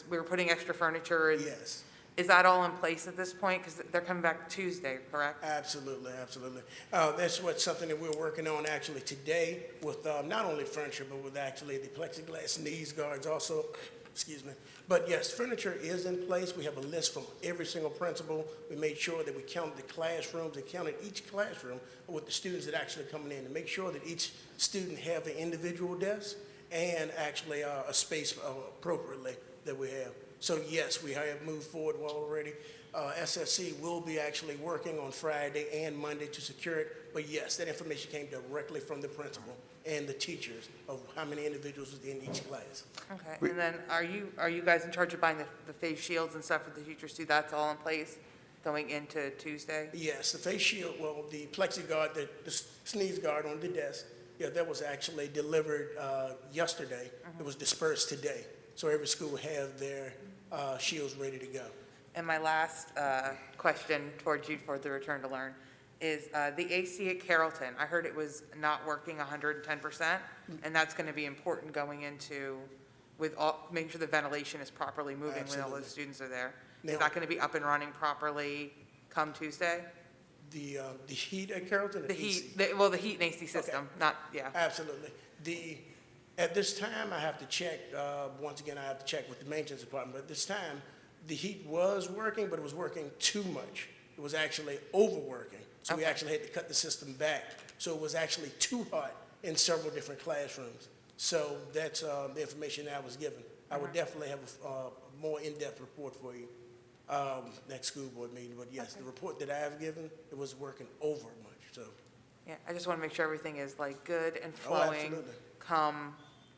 we were putting extra furniture in. Yes. Is that all in place at this point? Because they're coming back Tuesday, correct? Absolutely, absolutely. That's something that we're working on actually today with not only furniture, but with actually the plexiglass knees guards also, excuse me. But yes, furniture is in place. We have a list from every single principal. We made sure that we counted the classrooms and counted each classroom with the students that actually coming in to make sure that each student have an individual desk and actually a space appropriately that we have. So yes, we have moved forward well already. SSC will be actually working on Friday and Monday to secure it. But yes, that information came directly from the principal and the teachers of how many individuals within each class. Okay, and then are you guys in charge of buying the face shields and stuff for the teachers too? That's all in place going into Tuesday? Yes, the face shield, well, the plexi guard, the sneeze guard on the desk, yeah, that was actually delivered yesterday. It was dispersed today. So every school will have their shields ready to go. And my last question towards you for the return to learn is the AC at Carrollton. I heard it was not working 110%, and that's going to be important going into making sure the ventilation is properly moving when all Absolutely. those students are there. Now- Is that going to be up and running properly come Tuesday? The heat at Carrollton? or The AC? heat, the heat and AC system, yeah. Absolutely. At this time, I have to check, once again, I have to check with the maintenance department, but at this time, the heat was working, but it was working too much. It was actually overworking. So we Okay. actually had to cut the system back. So it was actually too hot in several different classrooms. So that's the information that I was given. I would definitely have a more in-depth report for you next school board meeting. But yes, the report that I have given, it was working over much, so. Yeah, I just want to make sure everything is like good and Oh, flowing absolutely. come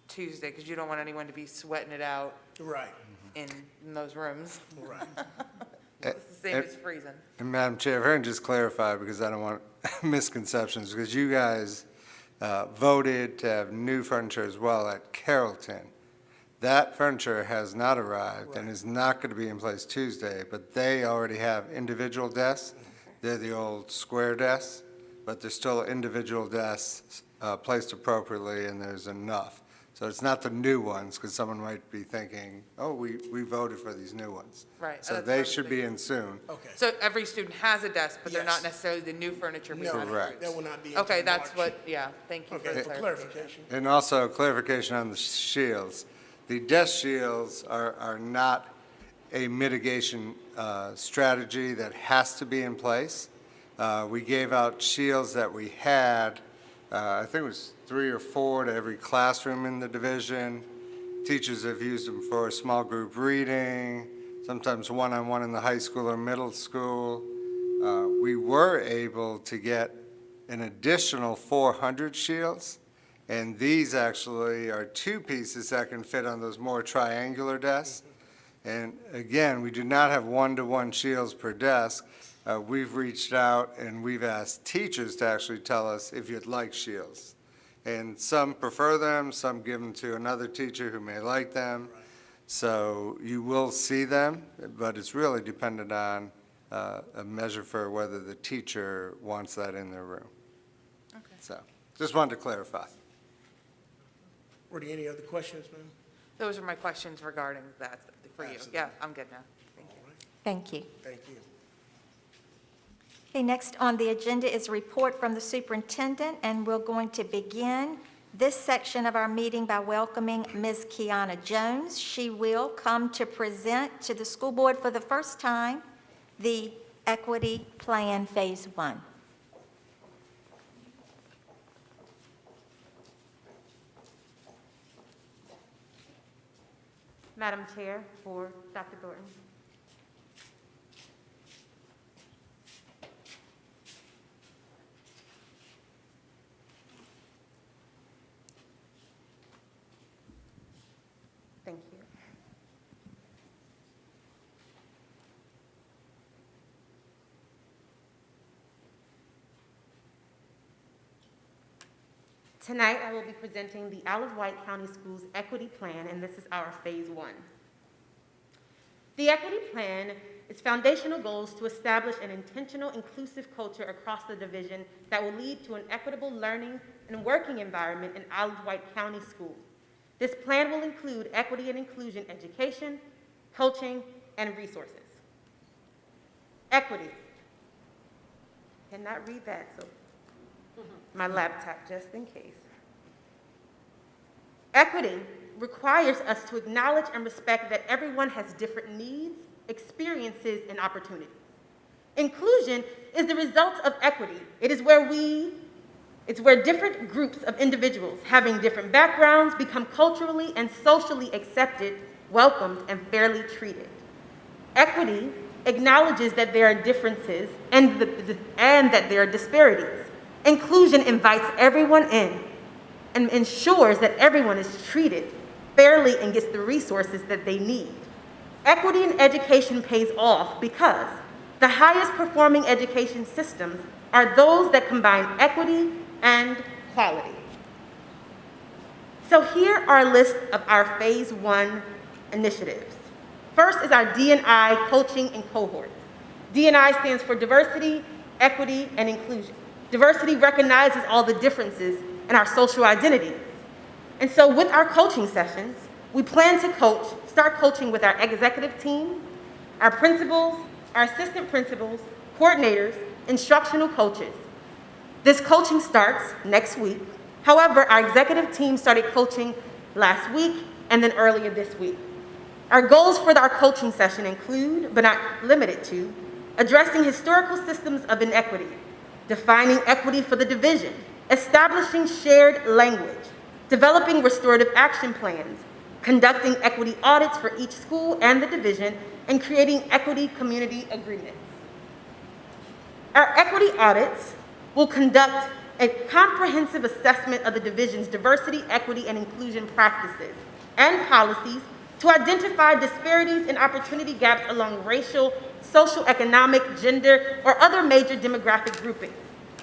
Tuesday, because you don't want anyone to be sweating it out Right, in those rooms. right. It's the same as freezing. And Madam Chair, if I can just clarify, because I don't want misconceptions, because you guys voted to have new furniture as well at Carrollton. That furniture has not arrived and is not going to be in place Tuesday, but they already have individual desks. They're the old square desks, but they're still individual desks placed appropriately, and there's enough. So it's not the new ones, because someone might be thinking, oh, we voted for these new ones. Right, So that's they what I'm should be in soon. Okay. So every student has a desk, but they're not Yes. necessarily the new furniture we No, got. Correct. that will not be Okay, until that's March. what, yeah, thank you for Okay, the for clarification. clarification. And also clarification on the shields. The desk shields are not a mitigation strategy that has to be in place. We gave out shields that we had, I think it was 3 or 4 to every classroom in the division. Teachers have used them for small group reading, sometimes one-on-one in the high school or middle school. We were able to get an additional 400 shields. And these actually are 2 pieces that can fit on those more triangular desks. And again, we do not have one-to-one shields per desk. We've reached out and we've asked teachers to actually tell us if you'd like shields. And some prefer them, some give them to another teacher who may like them. So you will see them, but it's really dependent on a measure for whether the teacher wants that in their room. Okay. So, just wanted to clarify. Were there any other questions, ma'am? Those are my questions regarding that for you. Absolutely. Yeah, I'm good now. Thank you. Thank you. Thank you. Okay, next on the agenda is a report from the superintendent, and we're going to begin this section of our meeting by welcoming Ms. Kiana Jones. She will come to present to the school board for the first time the Equity Plan Phase 1. Madam Chair, for Dr. Thornton. Thank you. Tonight, I will be presenting the Isle of Wight County Schools Equity Plan, and this is our Phase 1. The Equity Plan is foundational goals to establish an intentional, inclusive culture across the division that will lead to an equitable learning and working environment in Isle of Wight County Schools. This plan will include equity and inclusion education, coaching, and resources. Equity. Cannot read that, so my laptop just in case. Equity requires us to acknowledge and respect that everyone has different needs, experiences, and opportunities. Inclusion is the result of equity. It's where different groups of individuals having different backgrounds become culturally and socially accepted, welcomed, and fairly treated. Equity acknowledges that there are differences and that there are disparities. Inclusion invites everyone in and ensures that everyone is treated fairly and gets the resources that they need. Equity in education pays off because the highest performing education systems are those that combine equity and quality. So here are a list of our Phase 1 initiatives. First is our Dni Coaching and Cohorts. Dni stands for diversity, equity, and inclusion. Diversity recognizes all the differences in our social identities. And so with our coaching sessions, we plan to start coaching with our executive team, our principals, our assistant principals, coordinators, instructional coaches. This coaching starts next week. However, our executive team started coaching last week and then earlier this week. Our goals for our coaching session include, but not limited to, addressing historical systems of inequity, defining equity for the division, establishing shared language, developing restorative action plans, conducting equity audits for each school and the division, and creating equity community agreements. Our equity audits will conduct a comprehensive assessment of the division's diversity, equity, and inclusion practices and policies to identify disparities and opportunity gaps along racial, social, economic, gender, or other major demographic groupings.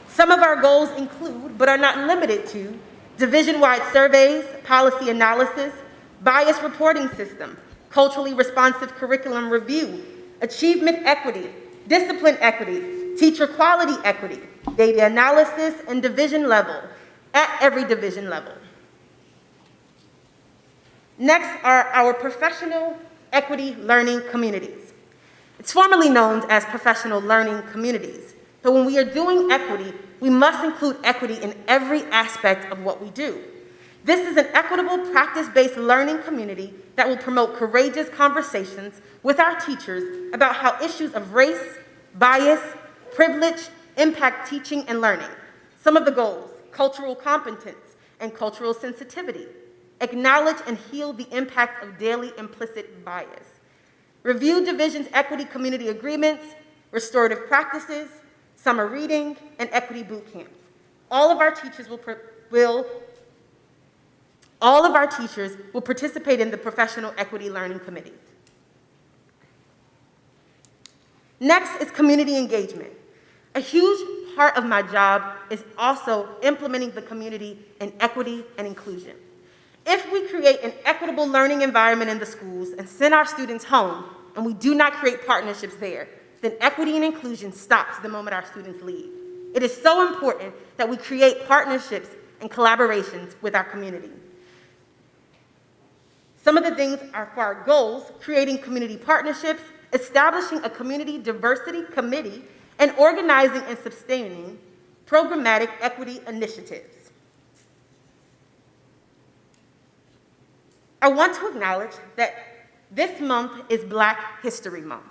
Some of our goals include, but are not limited to, division-wide surveys, policy analysis, bias reporting system, culturally responsive curriculum review, achievement equity, discipline equity, teacher quality equity, data analysis, and division level, at every division level. Next are our professional equity learning communities. It's formerly known as professional learning communities. So when we are doing equity, we must include equity in every aspect of what we do. This is an equitable, practice-based learning community that will promote courageous conversations with our teachers about how issues of race, bias, privilege impact teaching and learning. Some of the goals: cultural competence and cultural sensitivity, acknowledge and heal the impact of daily implicit bias, review division's equity community agreements, restorative practices, summer reading, and equity boot camps. All of our teachers will participate in the professional equity learning committees. Next is community engagement. A huge part of my job is also implementing the community in equity and inclusion. If we create an equitable learning environment in the schools and send our students home, and we do not create partnerships there, then equity and inclusion stops the moment our students leave. It is so important that we create partnerships and collaborations with our community. Some of the things are for our goals: creating community partnerships, establishing a community diversity committee, and organizing and sustaining programmatic equity initiatives. I want to acknowledge that this month is Black History Month.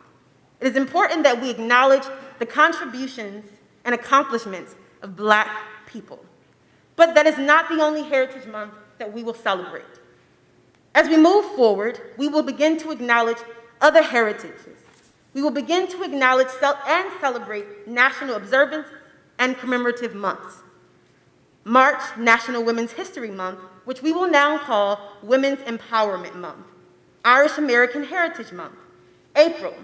It is important that we acknowledge the contributions and accomplishments of Black people. But that is not the only Heritage Month that we will celebrate. As we move forward, we will begin to acknowledge other heritages. We will begin to acknowledge and celebrate national observance and commemorative months. March, National Women's History Month, which we will now call Women's Empowerment Month. Irish American Heritage Month. April,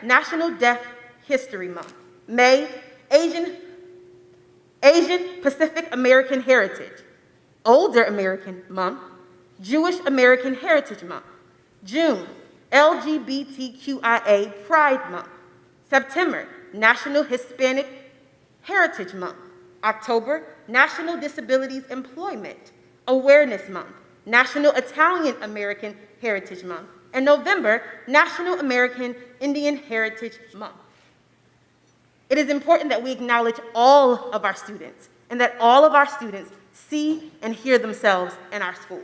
National Deaf History Month. May, Asian Asian Pacific American Heritage, Older American Month, Jewish American Heritage Month. June, LGBTQIA Pride Month. September, National Hispanic Heritage Month. October, National Disabilities Employment Awareness Month, National Italian American Heritage Month, and November, National American Indian Heritage Month. It is important that we acknowledge all of our students and that all of our students see and hear themselves in our schools.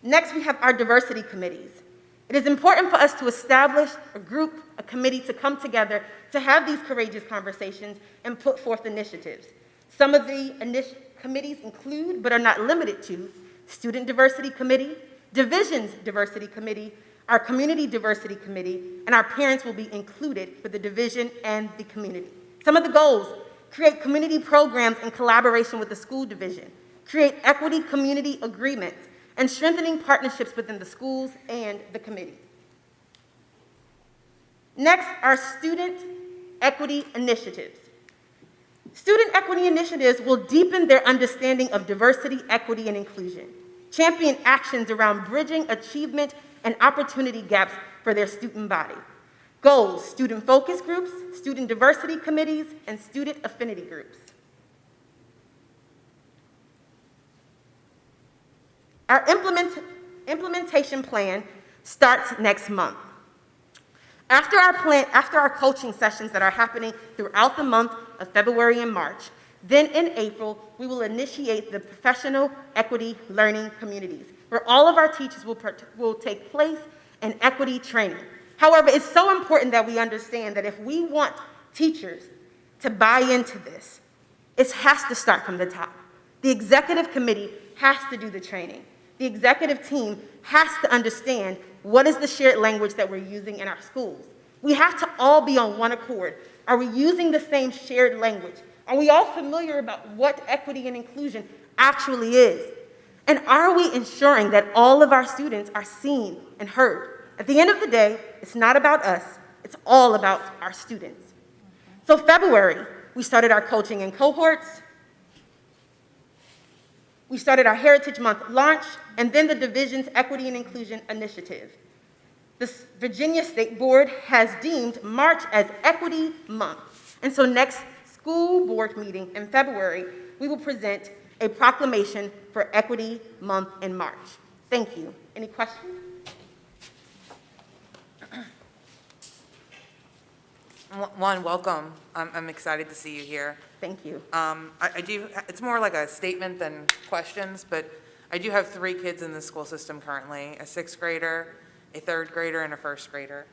Next, we have our diversity committees. It is important for us to establish a group, a committee to come together to have these courageous conversations and put forth initiatives. Some of the committees include, but are not limited to, Student Diversity Committee, Divisions Diversity Committee, our Community Diversity Committee, and our parents will be included for the division and the community. Some of the goals: create community programs in collaboration with the school division, create equity community agreements, and strengthening partnerships within the schools and the committee. Next, our student equity initiatives. Student equity initiatives will deepen their understanding of diversity, equity, and inclusion, champion actions around bridging achievement and opportunity gaps for their student body. Goals: student focus groups, student diversity committees, and student affinity groups. Our implementation plan starts next month. After our coaching sessions that are happening throughout the month of February and March, then in April, we will initiate the professional equity learning communities, where all of our teachers will take place in equity training. However, it's so important that we understand that if we want teachers to buy into this, it has to start from the top. The executive committee has to do the training. The executive team has to understand what is the shared language that we're using in our schools. We have to all be on one accord. Are we using the same shared language? Are we all familiar about what equity and inclusion actually is? And are we ensuring that all of our students are seen and heard? At the end of the day, it's not about us, it's all about our students. So February, we started our coaching and cohorts. We started our Heritage Month launch, and then the division's Equity and Inclusion Initiative. The Virginia State Board has deemed March as Equity Month. And so next school board meeting in February, we will present a proclamation for Equity Month in March. Thank you. Any questions? One, welcome. I'm excited to see you here. Thank you. I do, it's more like a statement than questions, but I do have 3 kids in the school system currently, a 6th grader, a 3rd grader, and a 1st grader.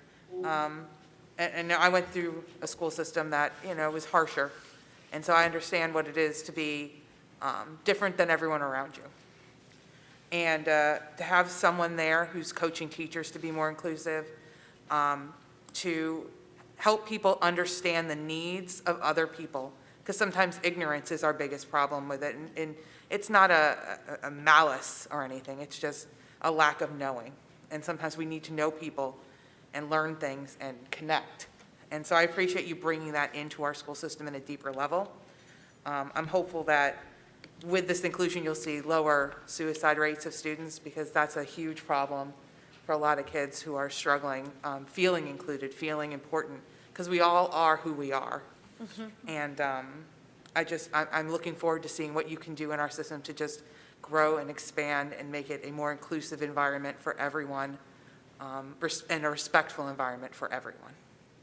And I went through a school system that, was harsher. And so I understand what it is to be different than everyone around you. And to have someone there who's coaching teachers to be more inclusive, to help people understand the needs of other people, because sometimes ignorance is our biggest problem with it. And it's not a malice or anything, it's just a lack of knowing. And sometimes we need to know people and learn things and connect. And so I appreciate you bringing that into our school system in a deeper level. I'm hopeful that with this inclusion, you'll see lower suicide rates of students, because that's a huge problem for a lot of kids who are struggling, feeling included, feeling important, because we all are who we are. Mm-hmm. And I'm looking forward to seeing what you can do in our system to just grow and expand and make it a more inclusive environment for everyone, and a respectful environment for everyone.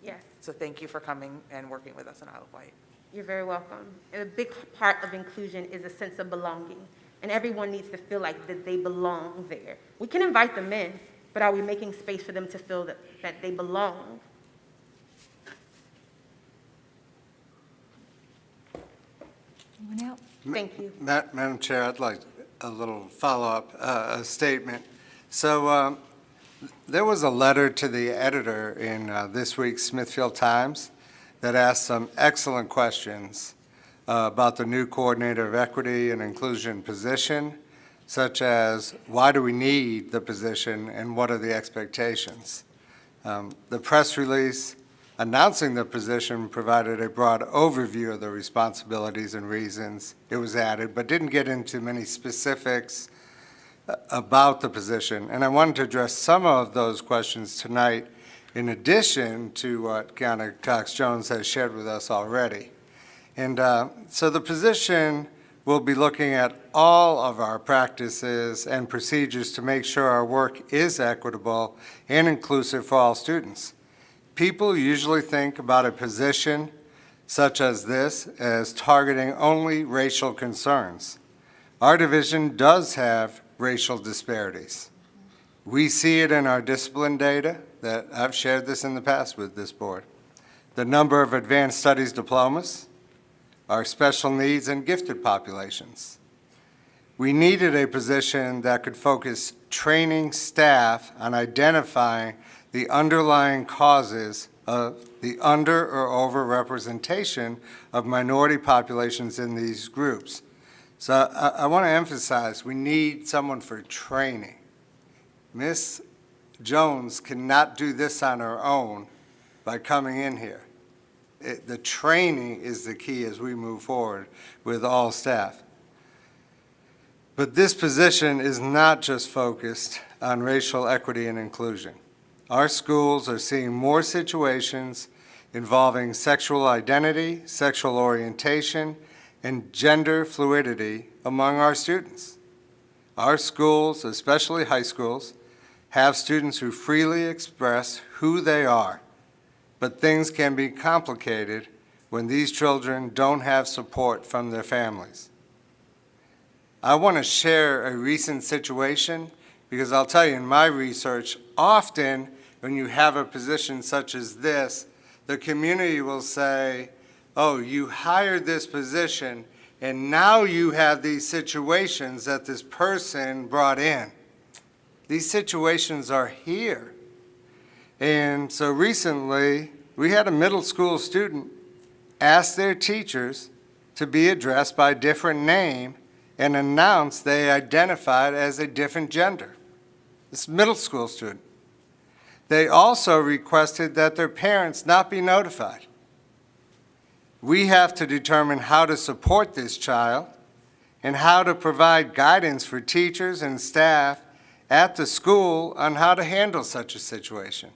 Yes. So thank you for coming and working with us in Isle of Wight. You're very welcome. And a big part of inclusion is a sense of belonging, and everyone needs to feel like that they belong there. We can invite them in, but are we making space for them to feel that they belong? Anyone else? Thank you. Madam Chair, I'd like a little follow-up statement. So there was a letter to the editor in this week's Smithfield Times that asked some excellent questions about the new coordinator of equity and inclusion position, such as why do we need the position and what are the expectations? The press release announcing the position provided a broad overview of the responsibilities and reasons it was added, but didn't get into many specifics about the position. And I wanted to address some of those questions tonight in addition to what Kiana Cox-Jones has shared with us already. And so the position will be looking at all of our practices and procedures to make sure our work is equitable and inclusive for all students. People usually think about a position such as this as targeting only racial concerns. Our division does have racial disparities. We see it in our discipline data that I've shared this in the past with this board. The number of advanced studies diplomas, our special needs and gifted populations. We needed a position that could focus training staff on identifying the underlying causes of the under or over-representation of minority populations in these groups. So I want to emphasize, we need someone for training. Ms. Jones cannot do this on her own by coming in here. The training is the key as we move forward with all staff. But this position is not just focused on racial equity and inclusion. Our schools are seeing more situations involving sexual identity, sexual orientation, and gender fluidity among our students. Our schools, especially high schools, have students who freely express who they are. But things can be complicated when these children don't have support from their families. I want to share a recent situation because I'll tell you in my research, often when you have a position such as this, the community will say, oh, you hired this position and now you have these situations that this person brought in. These situations are here. And so recently, we had a middle school student ask their teachers to be addressed by a different name and announce they identified as a different gender. This middle school student. They also requested that their parents not be notified. We have to determine how to support this child and how to provide guidance for teachers and staff at the school on how to handle such a situation.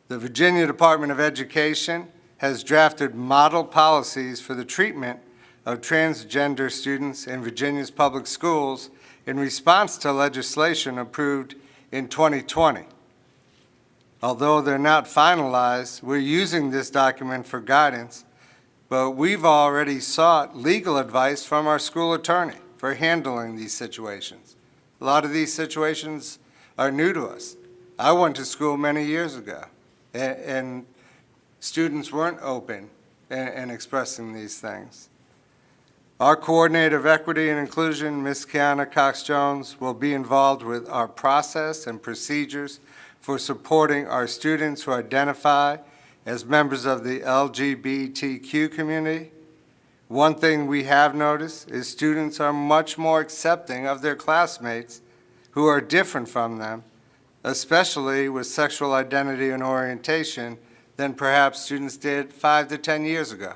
The Virginia Department of Education has drafted model policies for the treatment of transgender students in Virginia's public schools in response to legislation approved in 2020. Although they're not finalized, we're using this document for guidance, but we've already sought legal advice from our school attorney for handling these situations. A lot of these situations are new to us. I went to school many years ago, and students weren't open in expressing these things. Our coordinator of equity and inclusion, Ms. Kiana Cox-Jones, will be involved with our process and procedures for supporting our students who identify as members of the LGBTQ community. One thing we have noticed is students are much more accepting of their classmates who are different from them, especially with sexual identity and orientation, than perhaps students did 5 to 10 years ago.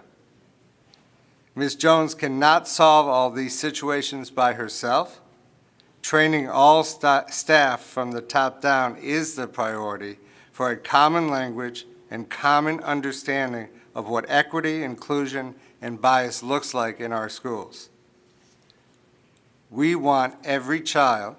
Ms. Jones cannot solve all these situations by herself. Training all staff from the top down is the priority for a common language and common understanding of what equity, inclusion, and bias looks like in our schools. We want every child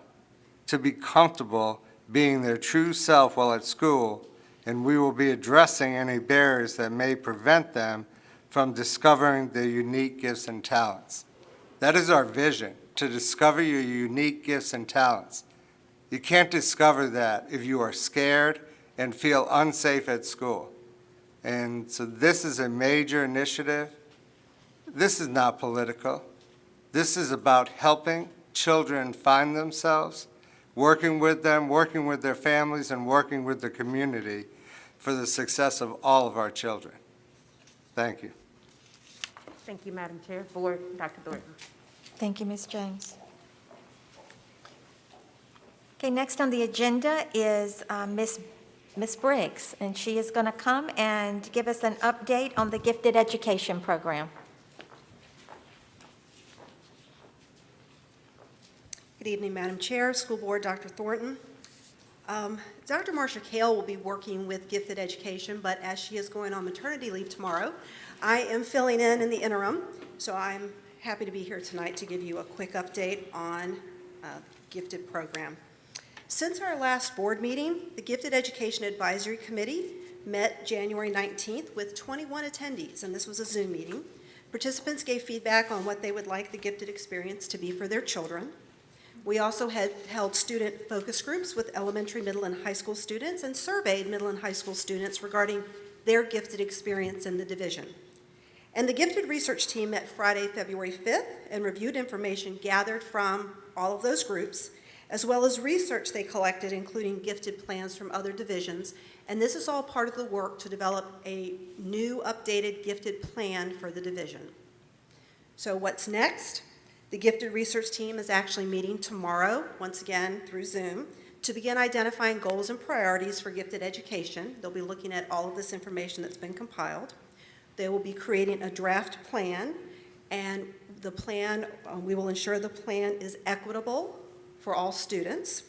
to be comfortable being their true self while at school, and we will be addressing any barriers that may prevent them from discovering their unique gifts and talents. That is our vision, to discover your unique gifts and talents. You can't discover that if you are scared and feel unsafe at school. And so this is a major initiative. This is not political. This is about helping children find themselves, working with them, working with their families, and working with the community for the success of all of our children. Thank you. Thank you, Madam Chair. Board, Dr. Thornton. Thank you, Ms. Jones. Okay, next on the agenda is Ms. Ms. Briggs, and she is going to come and give us an update on the gifted education program. Good evening, Madam Chair, School Board, Dr. Thornton. Dr. Marcia Kale will be working with gifted education, but as she is going on maternity leave tomorrow, I am filling in the interim, so I'm happy to be here tonight to give you a quick update on gifted program. Since our last board meeting, the Gifted Education Advisory Committee met January 19th with 21 attendees, and this was a Zoom meeting. Participants gave feedback on what they would like the gifted experience to be for their children. We also had held student focus groups with elementary, middle, and high school students and surveyed middle and high school students regarding their gifted experience in the division. And the gifted research team met Friday, February 5th and reviewed information gathered from all of those groups, as well as research they collected, including gifted plans from other divisions. And this is all part of the work to develop a new updated gifted plan for the division. So what's next? The gifted research team is actually meeting tomorrow, once again through Zoom, to begin identifying goals and priorities for gifted education. They'll be looking at all of this information that's been compiled. They will be creating a draft plan, and the plan, we will ensure the plan is equitable for all students.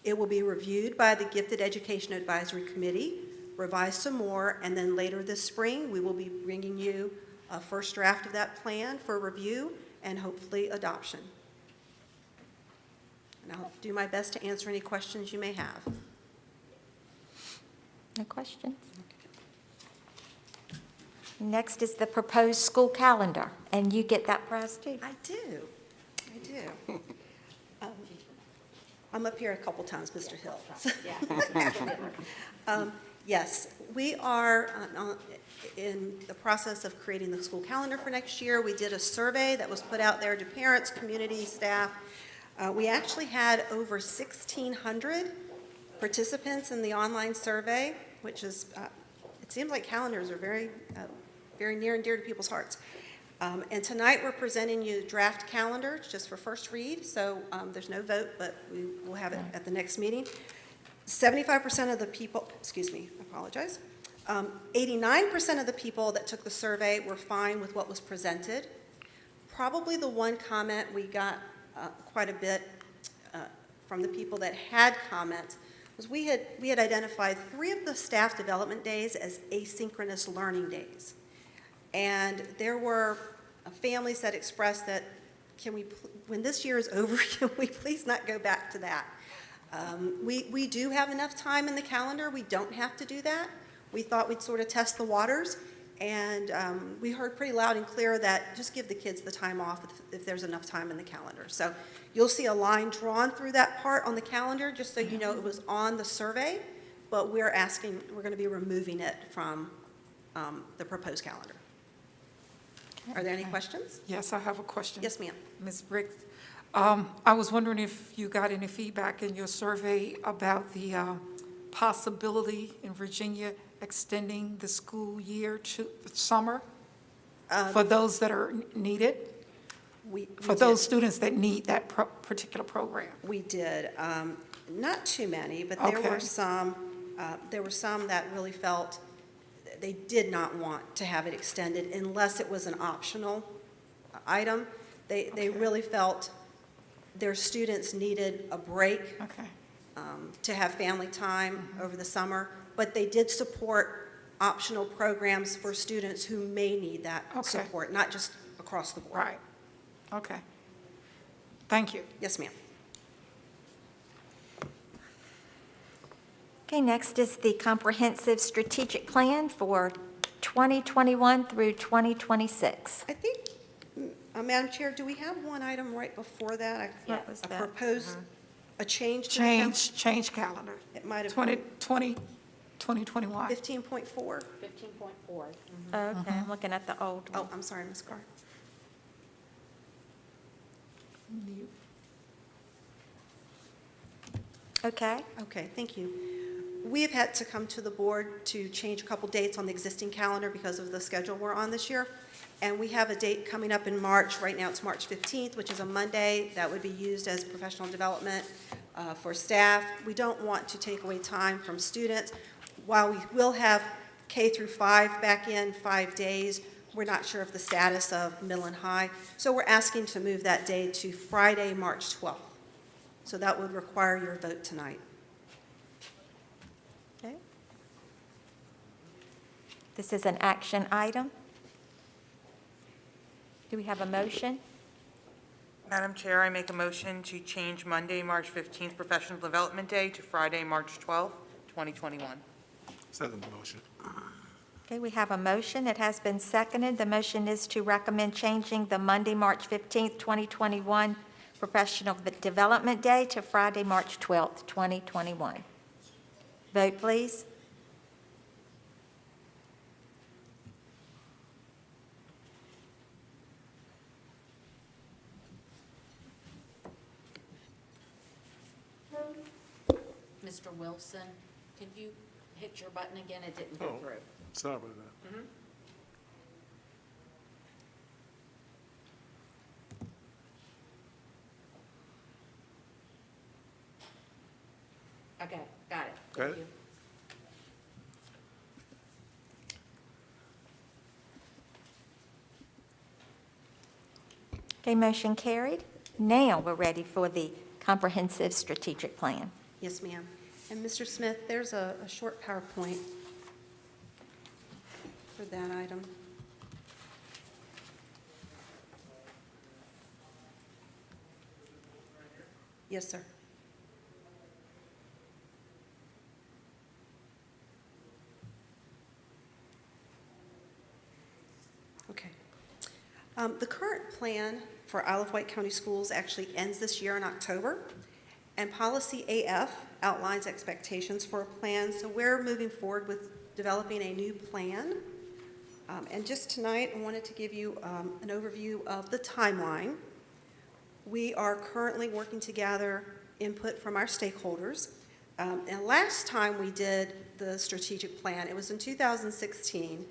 It will be reviewed by the Gifted Education Advisory Committee, revised some more, and then later this spring, we will be bringing you a first draft of that plan for review and hopefully adoption. And I'll do my best to answer any questions you may have. No questions? Next is the proposed school calendar, and you get that prize too. I do. I'm up here a couple times, Mr. Hill. Yes, we are in the process of creating the school calendar for next year. We did a survey that was put out there to parents, community, staff. We actually had over 1,600 participants in the online survey, which is, it seems like calendars are very near and dear to people's hearts. And tonight we're presenting you draft calendar just for first read, so there's no vote, but we will have it at the next meeting. 75% of the people, excuse me, I apologize. 89% of the people that took the survey were fine with what was presented. Probably the one comment we got quite a bit from the people that had comments was we had identified 3 of the staff development days as asynchronous learning days. And there were families that expressed that, when this year is over, can we please not go back to that? We do have enough time in the calendar. We don't have to do that. We thought we'd sort of test the waters, and we heard pretty loud and clear that just give the kids the time off if there's enough time in the calendar. So you'll see a line drawn through that part on the calendar, just so you know it was on the survey, but we're going to be removing it from the proposed calendar. Are there any questions? Yes, I have a question. Yes, ma'am. Ms. Briggs, I was wondering if you got any feedback in your survey about the possibility in Virginia extending the school year to summer for those that are needed, for those students that need that particular program. We did. Not too many, but there were some that really felt they did not want to have it extended unless it was an optional item. They really felt their students needed a break to have family time over the summer, but they did support optional programs for students who may need that support, not just across the board. Right. Okay. Thank you. Yes, ma'am. Okay, next is the comprehensive strategic plan for 2021 through 2026. I think, Madam Chair, do we have one item right before that? Yeah, it was a that. proposed, a change to the calendar? Change calendar. It might have 2021. 15.4. 15.4. Okay, I'm looking at the old one. Oh, I'm sorry, Ms. Carr. Okay. Okay, thank you. We have had to come to the board to change a couple dates on the existing calendar because of the schedule we're on this year. And we have a date coming up in March. Right now it's March 15th, which is a Monday. That would be used as professional development for staff. We don't want to take away time from students. while we will have K through 5 back in 5 days, we're not sure of the status of middle and high. So we're asking to move that day to Friday, March 12th. So that would require your vote tonight. Okay. This is an action item. Do we have a motion? Madam Chair, I make a motion to change Monday, March 15th, Professional Development Day to Friday, March 12th, 2021. Second motion. Okay, we have a motion. It has been seconded. The motion is to recommend changing the Monday, March 15th, 2021 Professional Development Day to Friday, March 12th, 2021. Vote, please. Mr. Wilson, could you hit your button again? It didn't go through. Sorry about that. Okay, got it. Got Thank it? you. Okay, motion carried. Now we're ready for the comprehensive strategic plan. Yes, ma'am. And Mr. Smith, there's a short PowerPoint for that item. Yes, sir. Okay. The current plan for Isle of Wight County Schools actually ends this year in October, and Policy AF outlines expectations for a plan, so we're moving forward with developing a new plan. And just tonight, I wanted to give you an overview of the timeline. We are currently working to gather input from our stakeholders. And last time we did the strategic plan, it was in 2016.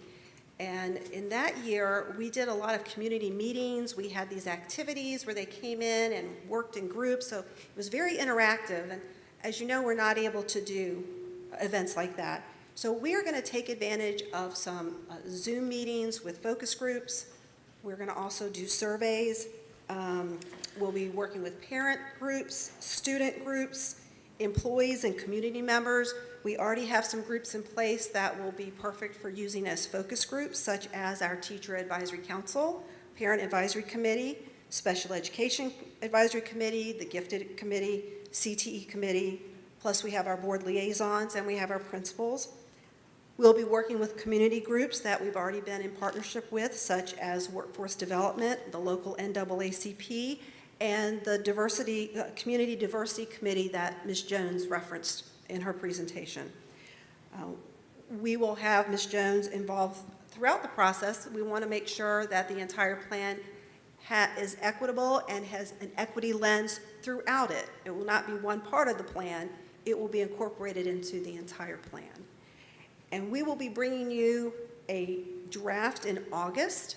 And in that year, we did a lot of community meetings. We had these activities where they came in and worked in groups, so it was very interactive. And as you know, we're not able to do events like that. So we are going to take advantage of some Zoom meetings with focus groups. We're going to also do surveys. We'll be working with parent groups, student groups, employees and community members. We already have some groups in place that will be perfect for using as focus groups, such as our Teacher Advisory Council, Parent Advisory Committee, Special Education Advisory Committee, the Gifted Committee, CTE Committee, plus we have our board liaisons and we have our principals. We'll be working with community groups that we've already been in partnership with, such as Workforce Development, the local NAACP, and the Community Diversity Committee that Ms. Jones referenced in her presentation. We will have Ms. Jones involved throughout the process. We want to make sure that the entire plan is equitable and has an equity lens throughout it. It will not be one part of the plan. It will be incorporated into the entire plan. And we will be bringing you a draft in August.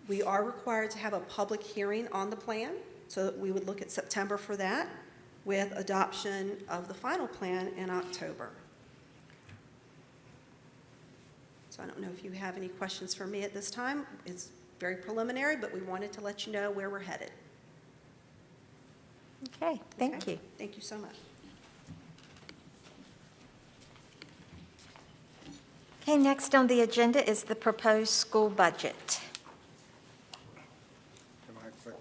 We are required to have a public hearing on the plan, so we would look at September for that, with adoption of the final plan in October. So I don't know if you have any questions for me at this time. It's very preliminary, but we wanted to let you know where we're headed. Okay, thank you. Thank you so much. Okay, next on the agenda is the proposed school budget. Am I quick?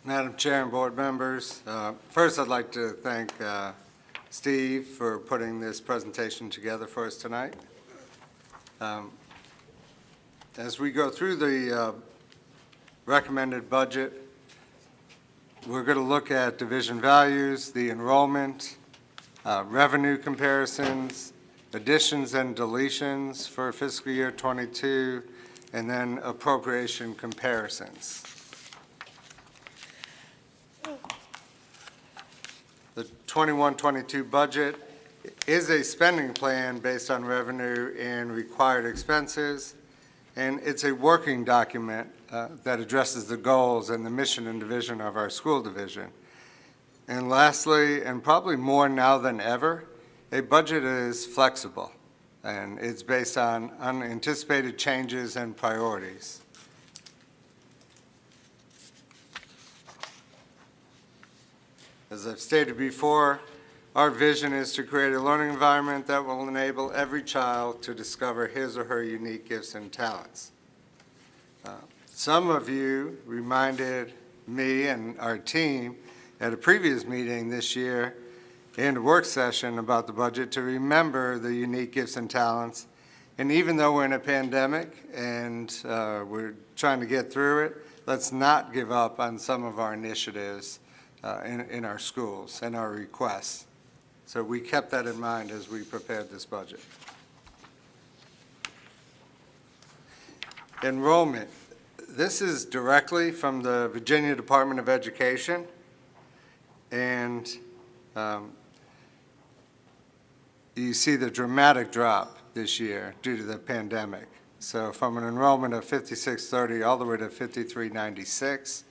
Madam Chair and board members, first I'd like to thank Steve for putting this presentation together for us tonight. As we go through the recommended budget, we're going to look at division values, the enrollment, revenue comparisons, additions and deletions for fiscal year '22, and then appropriation comparisons. The 21-22 budget is a spending plan based on revenue and required expenses, and it's a working document that addresses the goals and the mission and vision of our school division. And lastly, and probably more now than ever, a budget is flexible, and it's based on unanticipated changes and priorities. As I've stated before, our vision is to create a learning environment that will enable every child to discover his or her unique gifts and talents. Some of you reminded me and our team at a previous meeting this year and a work session about the budget to remember the unique gifts and talents. And even though we're in a pandemic and we're trying to get through it, let's not give up on some of our initiatives in our schools and our requests. So we kept that in mind as we prepared this budget. Enrollment. This is directly from the Virginia Department of Education, and you see the dramatic drop this year due to the pandemic. So from an enrollment of 5630 all the way to 5396.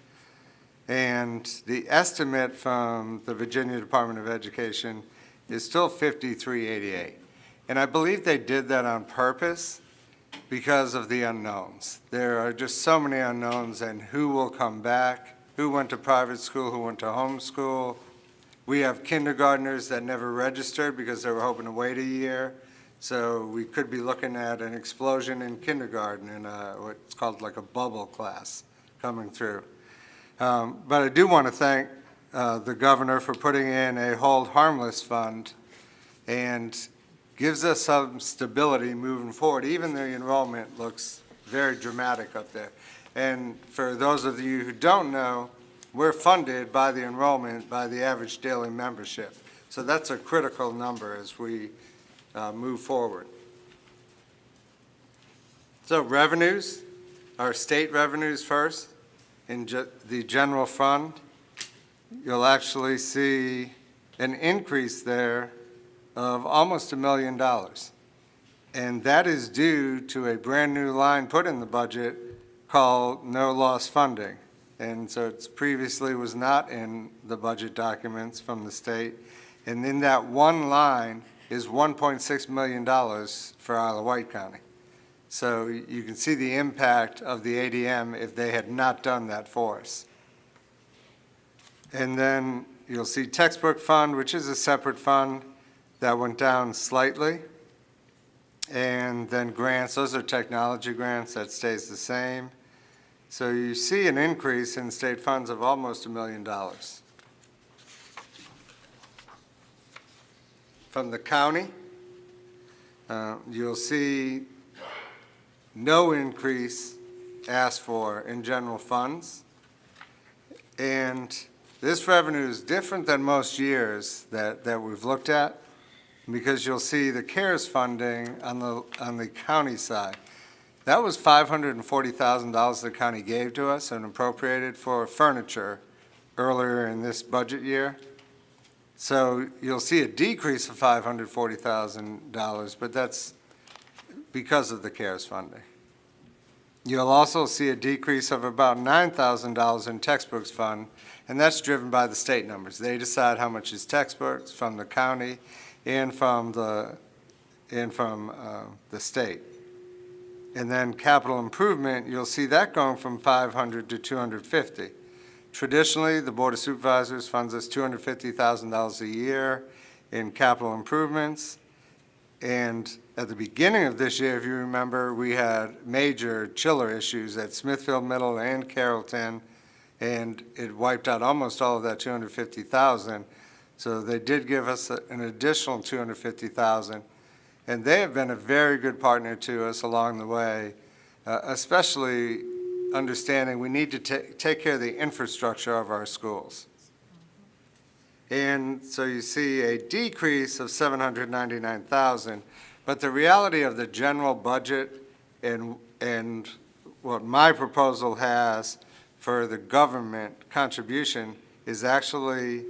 And the estimate from the Virginia Department of Education is still 5388. And I believe they did that on purpose because of the unknowns. There are just so many unknowns, and who will come back, who went to private school, who went to homeschool. We have kindergartners that never registered because they were hoping to wait a year. So we could be looking at an explosion in kindergarten in what's called like a bubble class coming through. But I do want to thank the governor for putting in a hold harmless fund and gives us some stability moving forward. Even the enrollment looks very dramatic up there. And for those of you who don't know, we're funded by the enrollment by the average daily membership. So that's a critical number as we move forward. So revenues, our state revenues first. In the general fund, you'll actually see an increase there of almost $1 million. And that is due to a brand new line put in the budget called no loss funding. And so it previously was not in the budget documents from the state. And in that one line is $1.6 million for Isle of Wight County. So you can see the impact of the ADM if they had not done that for us. And then you'll see textbook fund, which is a separate fund that went down slightly. And then grants, those are technology grants, that stays the same. So you see an increase in state funds of almost $1 million. From the county, you'll see no increase asked for in general funds. And this revenue is different than most years that we've looked at, because you'll see the CARES funding on the county side. That was $540,000 the county gave to us and appropriated for furniture earlier in this budget year. So you'll see a decrease of $540,000, but that's because of the CARES funding. You'll also see a decrease of about $9,000 in textbooks fund, and that's driven by the state numbers. They decide how much is textbooks from the county and from the state. And then capital improvement, you'll see that going from $500 to $250. Traditionally, the Board of Supervisors funds us $250,000 a year in capital improvements. And at the beginning of this year, if you remember, we had major chiller issues at Smithfield Middle and Carrollton, and it wiped out almost all of that 250,000. So they did give us an additional 250,000, and they have been a very good partner to us along the way, especially understanding we need to take care of the infrastructure of our schools. And so you see a decrease of 799,000, but the reality of the general budget and what my proposal has for the government contribution is actually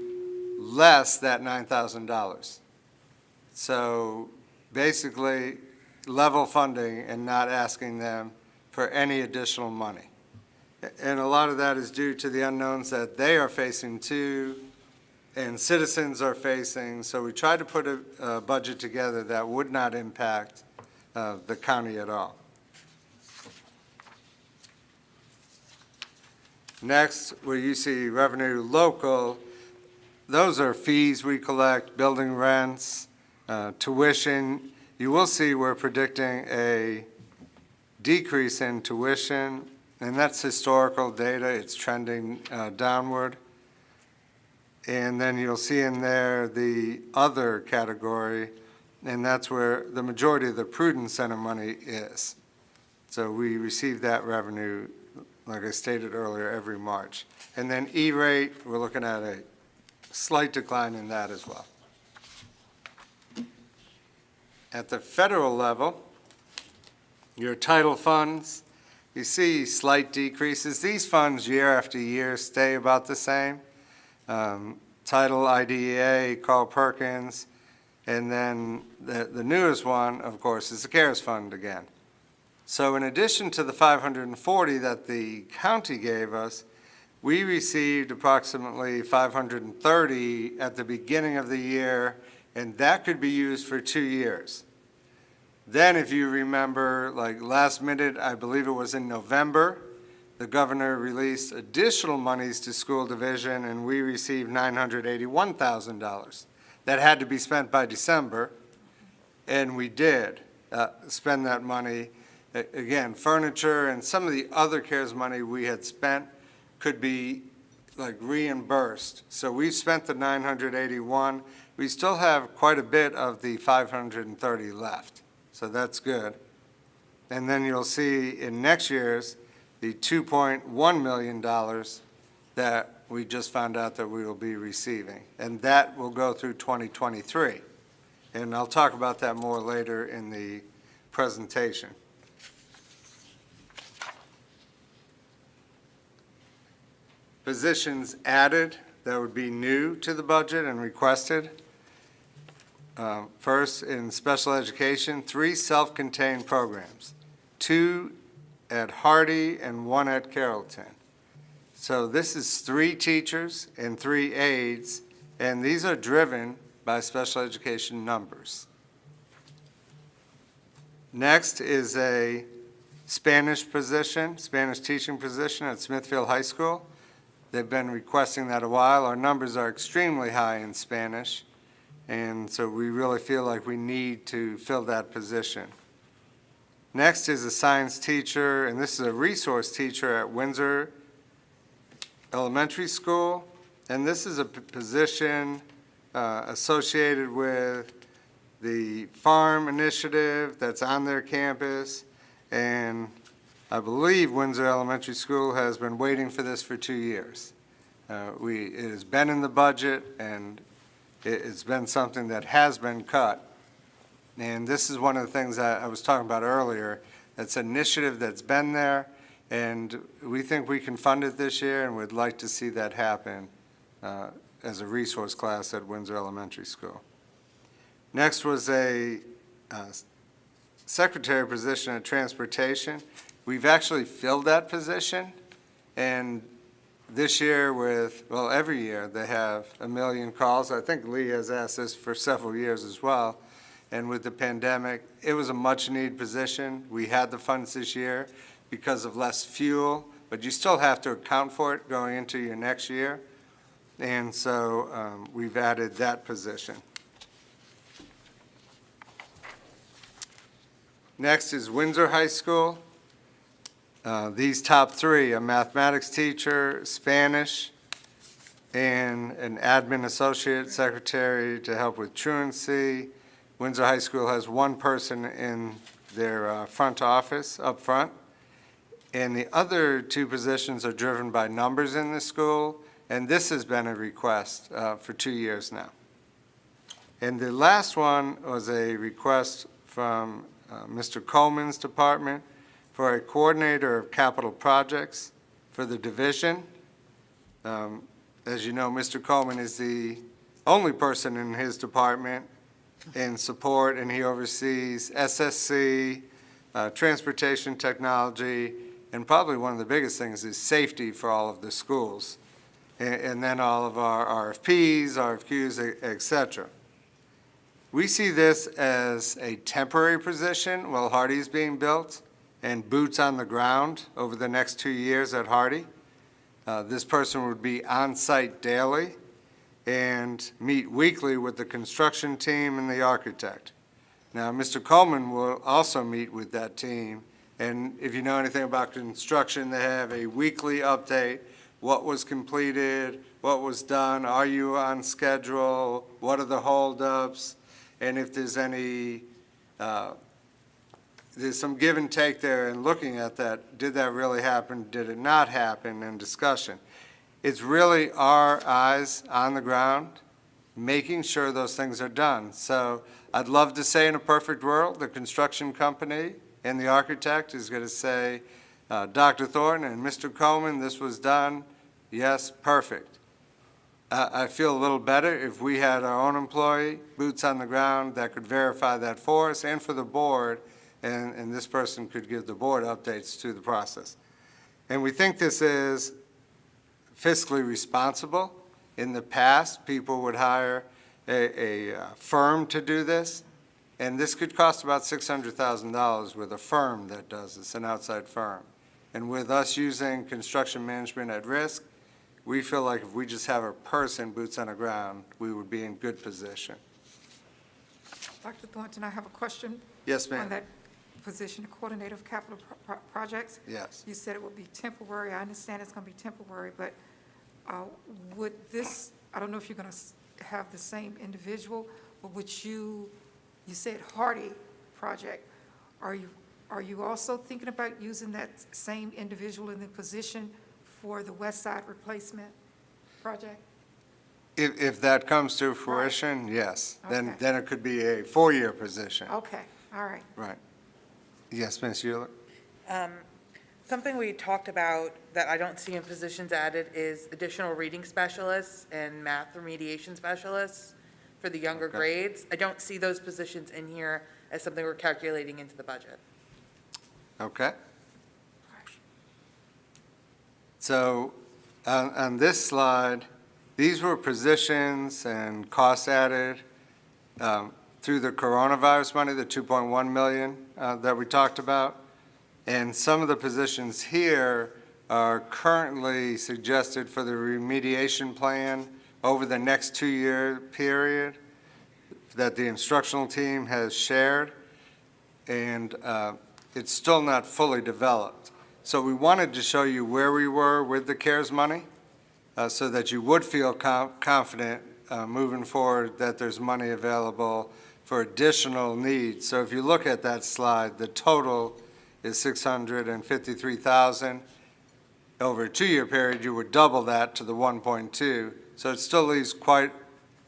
less that $9,000. So basically level funding and not asking them for any additional money. And a lot of that is due to the unknowns that they are facing too, and citizens are facing. So we tried to put a budget together that would not impact the county at all. Next, where you see revenue local, those are fees we collect, building rents, tuition. You will see we're predicting a decrease in tuition, and that's historical data. It's trending downward. And then you'll see in there the other category, and that's where the majority of the Prudence Center money is. So we receive that revenue, like I stated earlier, every March. And then E-rate, we're looking at a slight decline in that as well. At the federal level, your title funds, you see slight decreases. These funds year after year stay about the same. Title, IDEA, Carl Perkins, and then the newest one, of course, is the CARES Fund again. So in addition to the 540 that the county gave us, we received approximately 530 at the beginning of the year, and that could be used for 2 years. Then, if you remember, like last minute, I believe it was in November, the governor released additional monies to school division, and we received $981,000. That had to be spent by December, and we did spend that money. Again, furniture and some of the other CARES money we had spent could be like reimbursed. So we spent the 981. We still have quite a bit of the 530 left. So that's good. And then you'll see in next year's the $2.1 million that we just found out that we will be receiving. And that will go through 2023. And I'll talk about that more later in the presentation. Positions added that would be new to the budget and requested. First, in special education, 3 self-contained programs, 2 at Hardy and 1 at Carrollton. So this is 3 teachers and 3 aides, and these are driven by special education numbers. Next is a Spanish position, Spanish teaching position at Smithfield High School. They've been requesting that a while. Our numbers are extremely high in Spanish, and so we really feel like we need to fill that position. Next is a science teacher, and this is a resource teacher at Windsor Elementary School, and this is a position associated with the farm initiative that's on their campus, and I believe Windsor Elementary School has been waiting for this for 2 years. It has been in the budget, and it's been something that has been cut. And this is one of the things I was talking about earlier. It's an initiative that's been there, and we think we can fund it this year, and we'd like to see that happen as a resource class at Windsor Elementary School. Next was a secretary position at Transportation. We've actually filled that position, and this year well, every year they have 1 million calls. I think Lee has asked this for several years as well. And with the pandemic, it was a much-needed position. We had the funds this year because of less fuel, but you still have to account for it going into your next year. And so we've added that position. Next is Windsor High School. These top three, a mathematics teacher, Spanish, and an admin associate secretary to help with truancy. Windsor High School has one person in their front office up front. And the other two positions are driven by numbers in the school, and this has been a request for 2 years now. And the last one was a request from Mr. Coleman's department for a coordinator of capital projects for the division. As you know, Mr. Coleman is the only person in his department in support, and he oversees SSC, transportation technology, and probably one of the biggest things is safety for all of the schools. And then all of our RFPs, RFQs, et cetera. We see this as a temporary position while Hardy's being built and boots on the ground over the next 2 years at Hardy. This person would be on site daily and meet weekly with the construction team and the architect. Now, Mr. Coleman will also meet with that team, and if you know anything about construction, they have a weekly update. What was completed, what was done, are you on schedule, what are the holdups, and if there's any, there's some give and take there in looking at that. Did that really happen? Did it not happen? And discussion. It's really our eyes on the ground, making sure those things are done. So I'd love to say in a perfect world, the construction company and the architect is going to say, Dr. Thornton and Mr. Coleman, this was done. Yes, perfect. I feel a little better if we had our own employee, boots on the ground, that could verify that for us and for the board, and this person could give the board updates to the process. And we think this is fiscally responsible. In the past, people would hire a firm to do this, and this could cost about $600,000 with a firm that does this, an outside firm. And with us using construction management at risk, we feel like if we just have a person, boots on the ground, we would be in good position. Dr. Thornton, I have a question. Yes, ma'am. On that position, coordinator of capital projects. Yes. You said it would be temporary. I understand it's going to be temporary, but would this, I don't know if you're going to have the same individual, but would you said Hardy project, are you also thinking about using that same individual in the position for the West Side replacement project? If that comes to fruition, yes. Then Okay. it could be a 4-year position. Okay, all right. Right. Yes, Ms. Euler? Something we talked about that I don't see in positions added is additional reading specialists and math remediation specialists for the younger Okay. grades. I don't see those positions in here as something we're calculating into the budget. Okay. So on this slide, these were positions and costs added through the coronavirus money, the $2.1 million that we talked about. And some of the positions here are currently suggested for the remediation plan over the next 2-year period that the instructional team has shared, and it's still not fully developed. So we wanted to show you where we were with the CARES money so that you would feel confident moving forward that there's money available for additional needs. So if you look at that slide, the total is $653,000. Over a 2-year period, you would double that to the 1.2. So it still leaves quite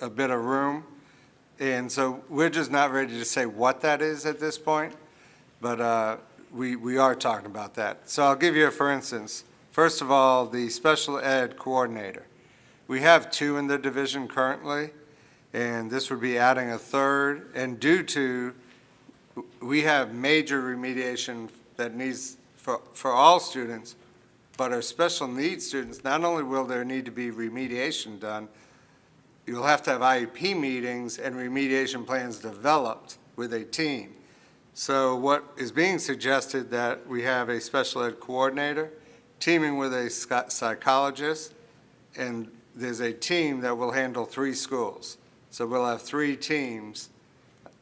a bit of room. And so we're just not ready to say what that is at this point, but we are talking about that. So I'll give you a for instance. First of all, the special ed coordinator. We have 2 in the division currently, and this would be adding a 3rd. And due to, we have major remediation that needs for all students, but our special needs students, not only will there need to be remediation done, you'll have to have IEP meetings and remediation plans developed with a team. So what is being suggested that we have a special ed coordinator teaming with a psychologist, and there's a team that will handle 3 schools. So we'll have 3 teams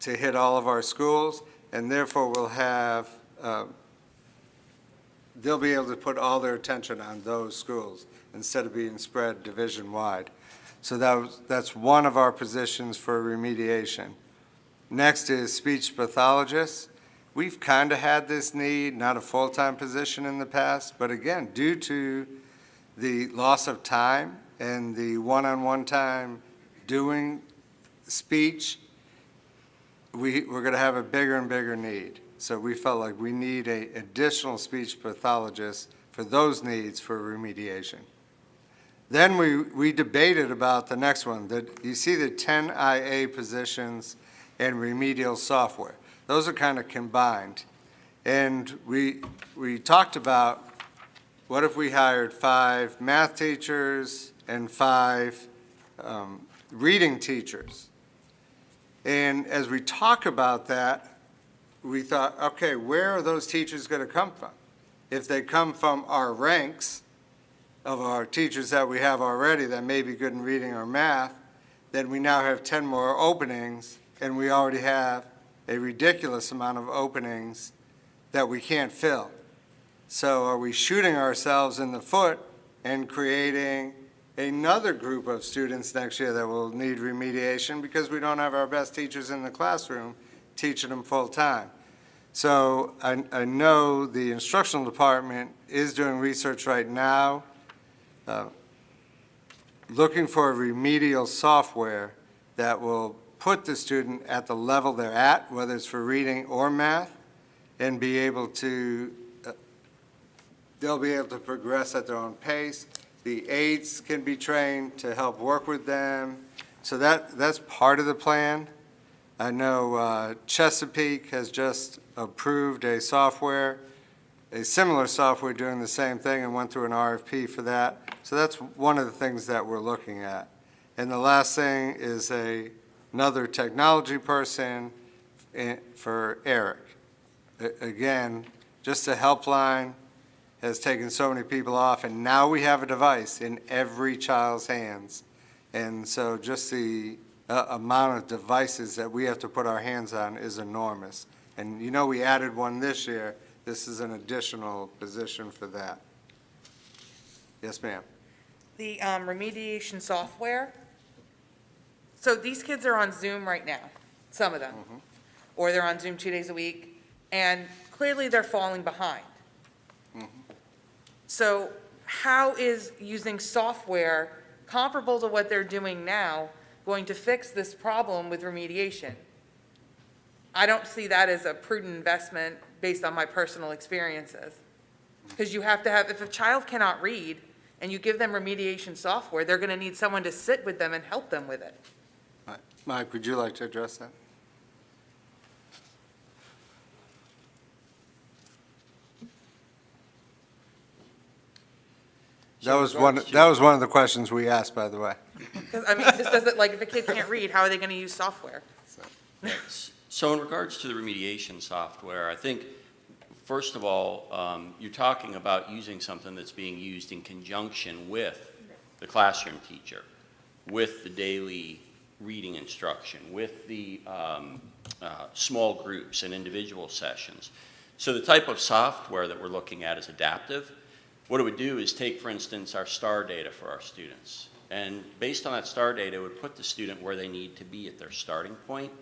to hit all of our schools, and therefore we'll have they'll be able to put all their attention on those schools instead of being spread division-wide. So that's one of our positions for remediation. Next is speech pathologists. We've kind of had this need, not a full-time position in the past, but again, due to the loss of time and the one-on-one time doing speech, we're going to have a bigger and bigger need. So we felt like we need an additional speech pathologist for those needs for remediation. Then we debated about the next one. You see the 10 IA positions and remedial software. Those are kind of combined. And we talked about, what if we hired 5 math teachers and 5 reading teachers? And as we talk about that, we thought, okay, where are those teachers going to come from? If they come from our ranks of our teachers that we have already that may be good in reading or math, then we now have 10 more openings, and we already have a ridiculous amount of openings that we can't fill. So are we shooting ourselves in the foot and creating another group of students next year that will need remediation because we don't have our best teachers in the classroom teaching them full-time? So I know the instructional department is doing research right now, looking for remedial software that will put the student at the level they're at, whether it's for reading or math, and be able to, they'll be able to progress at their own pace. The aides can be trained to help work with them. So that's part of the plan. I know Chesapeake has just approved a software, a similar software doing the same thing, and went through an RFP for that. So that's one of the things that we're looking at. And the last thing is another technology person for Eric. Again, just a helpline has taken so many people off, and now we have a device in every child's hands. And so just the amount of devices that we have to put our hands on is enormous. And you know, we added one this year. This is an additional position for that. Yes, ma'am. The remediation software, so these kids are on Zoom right now, some of them, or they're on Zoom 2 days a week, and clearly they're falling behind. So how is using software comparable to what they're doing now going to fix this problem with remediation? I don't see that as a prudent investment based on my personal experiences. Because you have to have, if a child cannot read and you give them remediation software, they're going to need someone to sit with them and help them with it. Mike, would you like to address that? That was one of the questions we asked, by the way. Because, I mean, this doesn't, like, if a kid can't read, how are they going to use software? So in regards to the remediation software, I think, first of all, you're talking about using something that's being used in conjunction with the classroom teacher, with the daily reading instruction, with the small groups and individual sessions. So the type of software that we're looking at is adaptive. What it would do is take, for instance, our STAR data for our students. And based on that STAR data, it would put the student where they need to be at their starting point.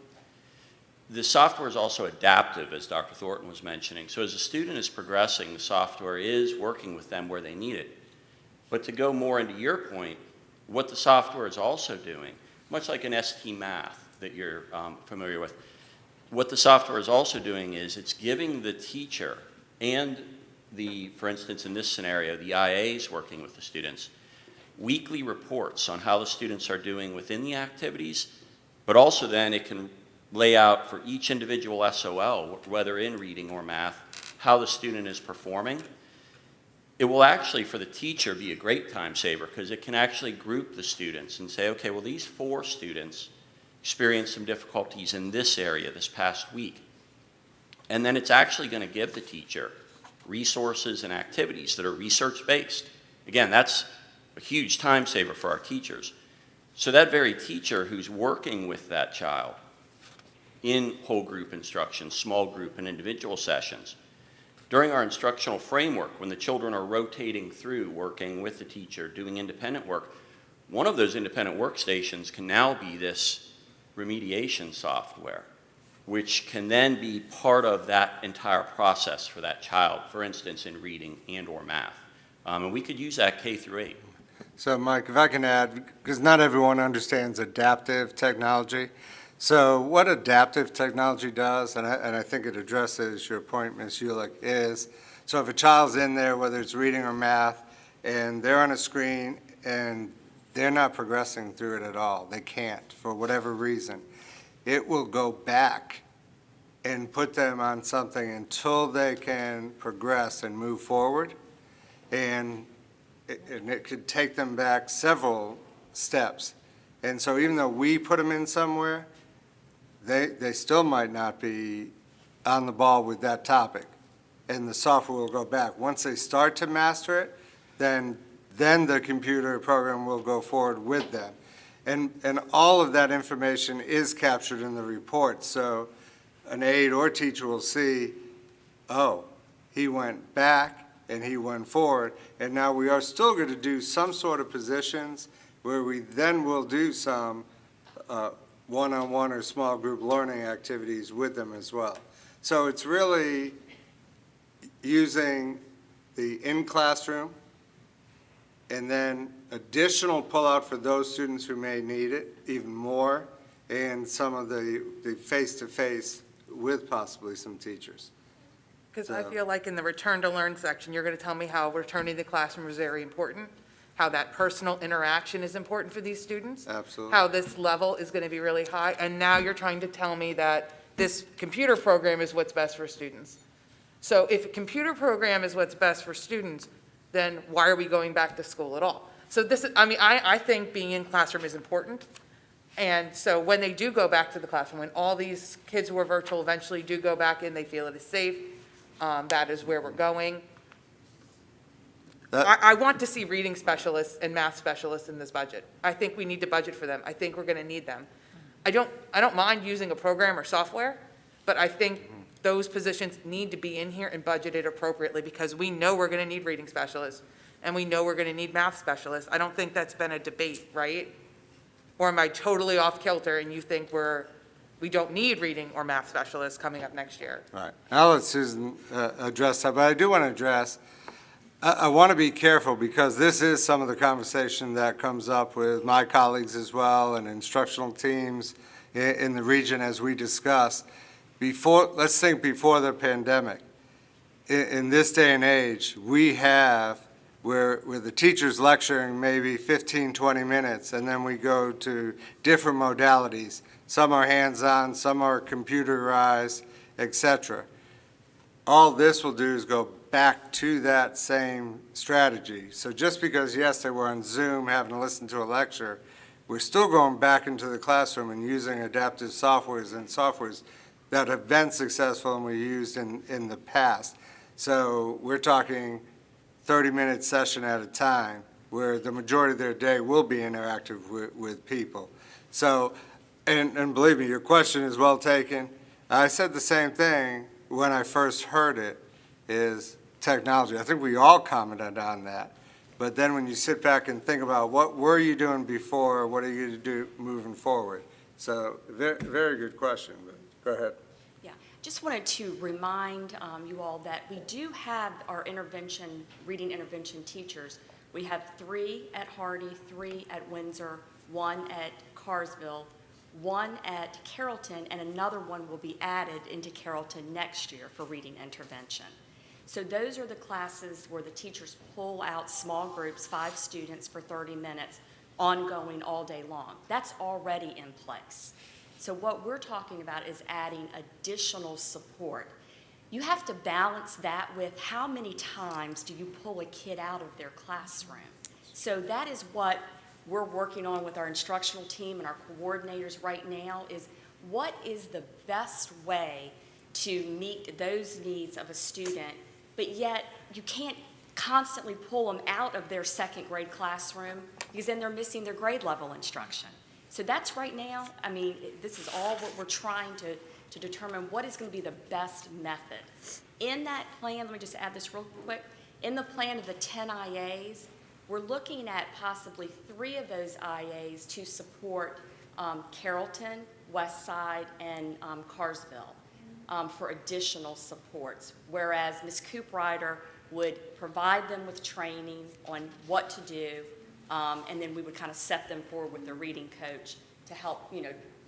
The software is also adaptive, as Dr. Thornton was mentioning. So as a student is progressing, the software is working with them where they need it. But to go more into your point, what the software is also doing, much like an ST Math that you're familiar with, what the software is also doing is it's giving the teacher and the, for instance, in this scenario, the IAs working with the students, weekly reports on how the students are doing within the activities, but also then it can lay out for each individual SOL, whether in reading or math, how the student is performing. It will actually, for the teacher, be a great time saver because it can actually group the students and say, okay, well, these 4 students experienced some difficulties in this area this past week. And then it's actually going to give the teacher resources and activities that are research-based. Again, that's a huge time saver for our teachers. So that very teacher who's working with that child in whole group instruction, small group, and individual sessions, During our instructional framework, when the children are rotating through, working with the teacher, doing independent work, one of those independent workstations can now be this remediation software, which can then be part of that entire process for that child, for instance, in reading and or math. And we could use that K through 8. So Mike, if I can add, because not everyone understands adaptive technology. So what adaptive technology does, and I think it addresses your point, Ms. Ulick, is, so if a child's in there, whether it's reading or math, and they're on a screen and they're not progressing through it at all, they can't for whatever reason, it will go back and put them on something until they can progress and move forward. And it could take them back several steps. And so even though we put them in somewhere, they still might not be on the ball with that topic. And the software will go back. Once they start to master it, then the computer program will go forward with them. And all of that information is captured in the report. So an aide or teacher will see, oh, he went back and he went forward. And now we are still going to do some sort of positions where we then will do some one-on-one or small group learning activities with them as well. So it's really using the in-classroom and then additional pull-out for those students who may need it even more, and some of the face-to-face with possibly some teachers. Because I feel like in the return to learn section, you're going to tell me how returning to the classroom is very important, how that personal interaction is important for these students. Absolutely. How this level is going to be really high, and now you're trying to tell me that this computer program is what's best for students. So if a computer program is what's best for students, then why are we going back to school at all? So this is, I think being in classroom is important. And so when they do go back to the classroom, when all these kids who are virtual eventually do go back in, they feel it is safe. That is where we're going. I want to see reading specialists and math specialists in this budget. I think we need to budget for them. I think we're going to need them. I don't mind using a program or software, but I think those positions need to be in here and budgeted appropriately, because we know we're going to need reading specialists and we know we're going to need math specialists. I don't think that's been a debate, right? Or am I totally off kilter and you think we don't need reading or math specialists coming up next year? Right. I'll let Susan address that, but I do want to address, I want to be careful because this is some of the conversation that comes up with my colleagues as well and instructional teams in the region as we discuss. Let's think before the pandemic. In this day and age, we have where the teacher's lecturing maybe 15, 20 minutes, and then we go to different modalities. Some are hands-on, some are computerized, et cetera. All this will do is go back to that same strategy. So just because yesterday we're on Zoom having to listen to a lecture, we're still going back into the classroom and using adaptive softwares and softwares that have been successful and we used in the past. So we're talking 30-minute session at a time where the majority of their day will be interactive with people. So, and believe me, your question is well taken. I said the same thing when I first heard it, is technology. I think we all commented on that. But then when you sit back and think about what were you doing before, what are you going to do moving forward? So very, very good question, but go ahead. Yeah, just wanted to remind you all that we do have our reading intervention teachers. We have 3 at Hardy, 3 at Windsor, 1 at Carsville, 1 at Carrollton, and another one will be added into Carrollton next year for reading intervention. So those are the classes where the teachers pull out small groups, 5 students for 30 minutes, ongoing all day long. That's already in place. So what we're talking about is adding additional support. You have to balance that with how many times do you pull a kid out of their classroom. So that is what we're working on with our instructional team and our coordinators right now, is what is the best way to meet those needs of a student, but yet you can't constantly pull them out of their second grade classroom because then they're missing their grade level instruction. So that's right now, this is all what we're trying to determine what is going to be the best method. In that plan, let me just add this real quick, in the plan of the 10 IAs, we're looking at possibly 3 of those IAs to support Carrollton, West Side, and Carsville for additional supports, whereas Ms. Cooprider would provide them with training on what to do, and then we would kind of set them forward with the reading coach to help,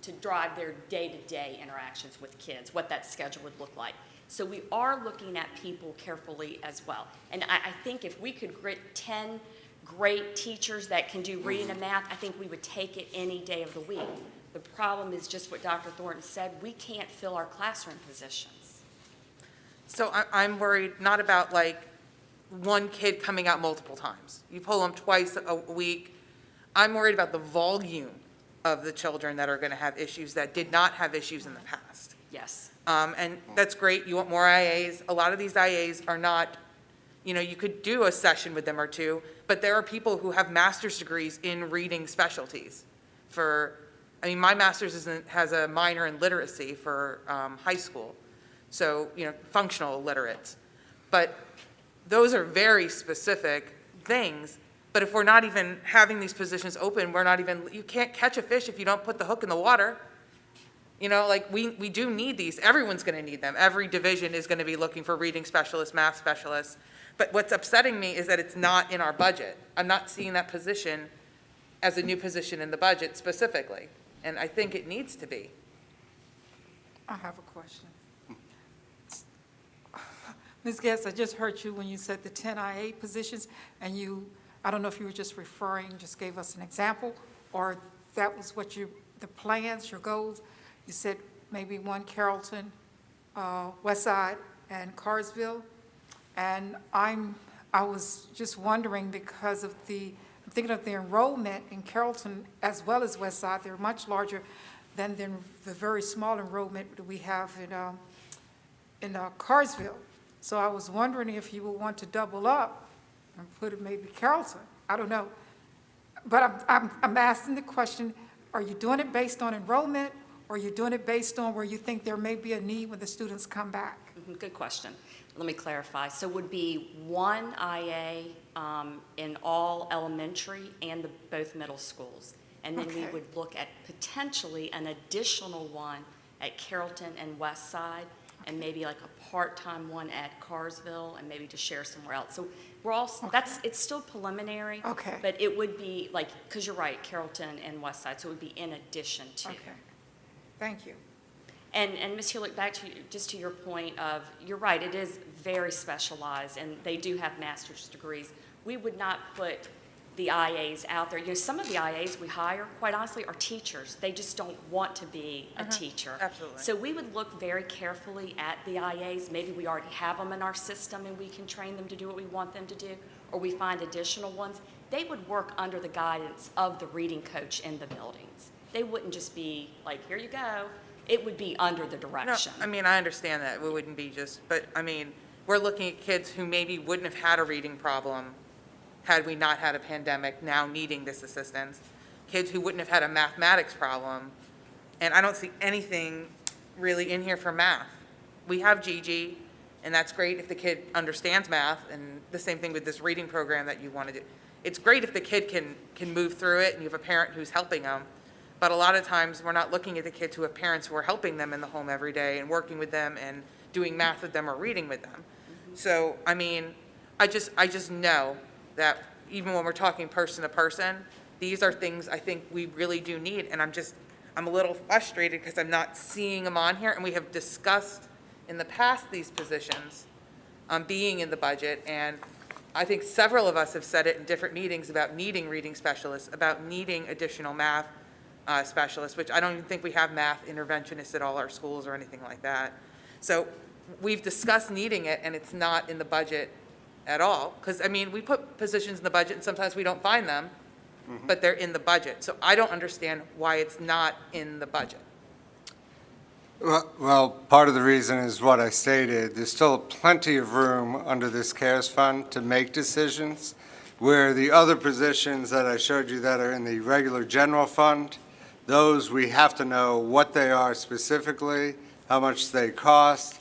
to drive their day-to-day interactions with kids, what that schedule would look like. So we are looking at people carefully as well. And I think if we could get 10 great teachers that can do reading and math, I think we would take it any day of the week. The problem is just what Dr. Thornton said, we can't fill our classroom positions. So I'm worried not about like one kid coming out multiple times. You pull them twice a week. I'm worried about the volume of the children that are going to have issues that did not have issues in the past. Yes. And that's great. You want more IAs. A lot of these IAs are not, you could do a session with them or two, but there are people who have master's degrees in reading specialties my master's has a minor in literacy for high school. So, functional illiterates. But those are very specific things. But if we're not even having these positions open, you can't catch a fish if you don't put the hook in the water. We do need these. Everyone's going to need them. Every division is going to be looking for reading specialists, math specialists. But what's upsetting me is that it's not in our budget. I'm not seeing that position as a new position in the budget specifically. And I think it needs to be. I have a question. Ms. Guest, I just heard you when you said the 10 IA positions, and I don't know if you were just just gave us an example, or that was what the plans, your goals. You said maybe one Carrollton, West Side, and Carsville. And I was just wondering because of I'm thinking of the enrollment in Carrollton as well as West Side. They're much larger than the very small enrollment that we have in Carsville. So I was wondering if you would want to double up and put it maybe Carrollton. I don't know. But I'm asking the question, are you doing it based on enrollment, or are you doing it based on where you think there may be a need when the students come back? Good question. Let me clarify. So it would be one IA in all elementary and both middle schools. And then we Okay. would look at potentially an additional one at Carrollton and West Side, and maybe like a part-time one at Carsville, and maybe to share somewhere else. So we're all, it's still preliminary. Okay. But it would be like, because you're right, Carrollton and West Side, so it would be in addition to. Okay. Thank you. And Ms. Hewlett, back to just to your point of, you're right, it is very specialized, and they do have master's degrees. We would not put the IAs out there. Some of the IAs we hire, quite honestly, are teachers. They just don't want to be a teacher. Absolutely. So we would look very carefully at the IAs. Maybe we already have them in our system and we can train them to do what we want them to do, or we find additional ones. They would work under the guidance of the reading coach in the buildings. They wouldn't just be like, here you go. It would be under the direction. No, I understand that. We wouldn't be but we're looking at kids who maybe wouldn't have had a reading problem had we not had a pandemic, now needing this assistance. Kids who wouldn't have had a mathematics problem. And I don't see anything really in here for math. We have Gigi, and that's great if the kid understands math, and the same thing with this reading program that you want to do. It's great if the kid can move through it and you have a parent who's helping them. But a lot of times, we're not looking at the kids who have parents who are helping them in the home every day and working with them and doing math with them or reading with them. So, I just know that even when we're talking person to person, these are things I think we really do need. And I'm a little frustrated because I'm not seeing them on here. And we have discussed in the past these positions being in the budget. And I think several of us have said it in different meetings about needing reading specialists, about needing additional math specialists, which I don't even think we have math interventionists at all our schools or anything like that. So we've discussed needing it, and it's not in the budget at all. Because, we put positions in the budget, and sometimes we don't find them, but they're in the budget. So I don't understand why it's not in the budget. Well, part of the reason is what I stated. There's still plenty of room under this CARES fund to make decisions, where the other positions that I showed you that are in the regular general fund, those we have to know what they are specifically how much they cost,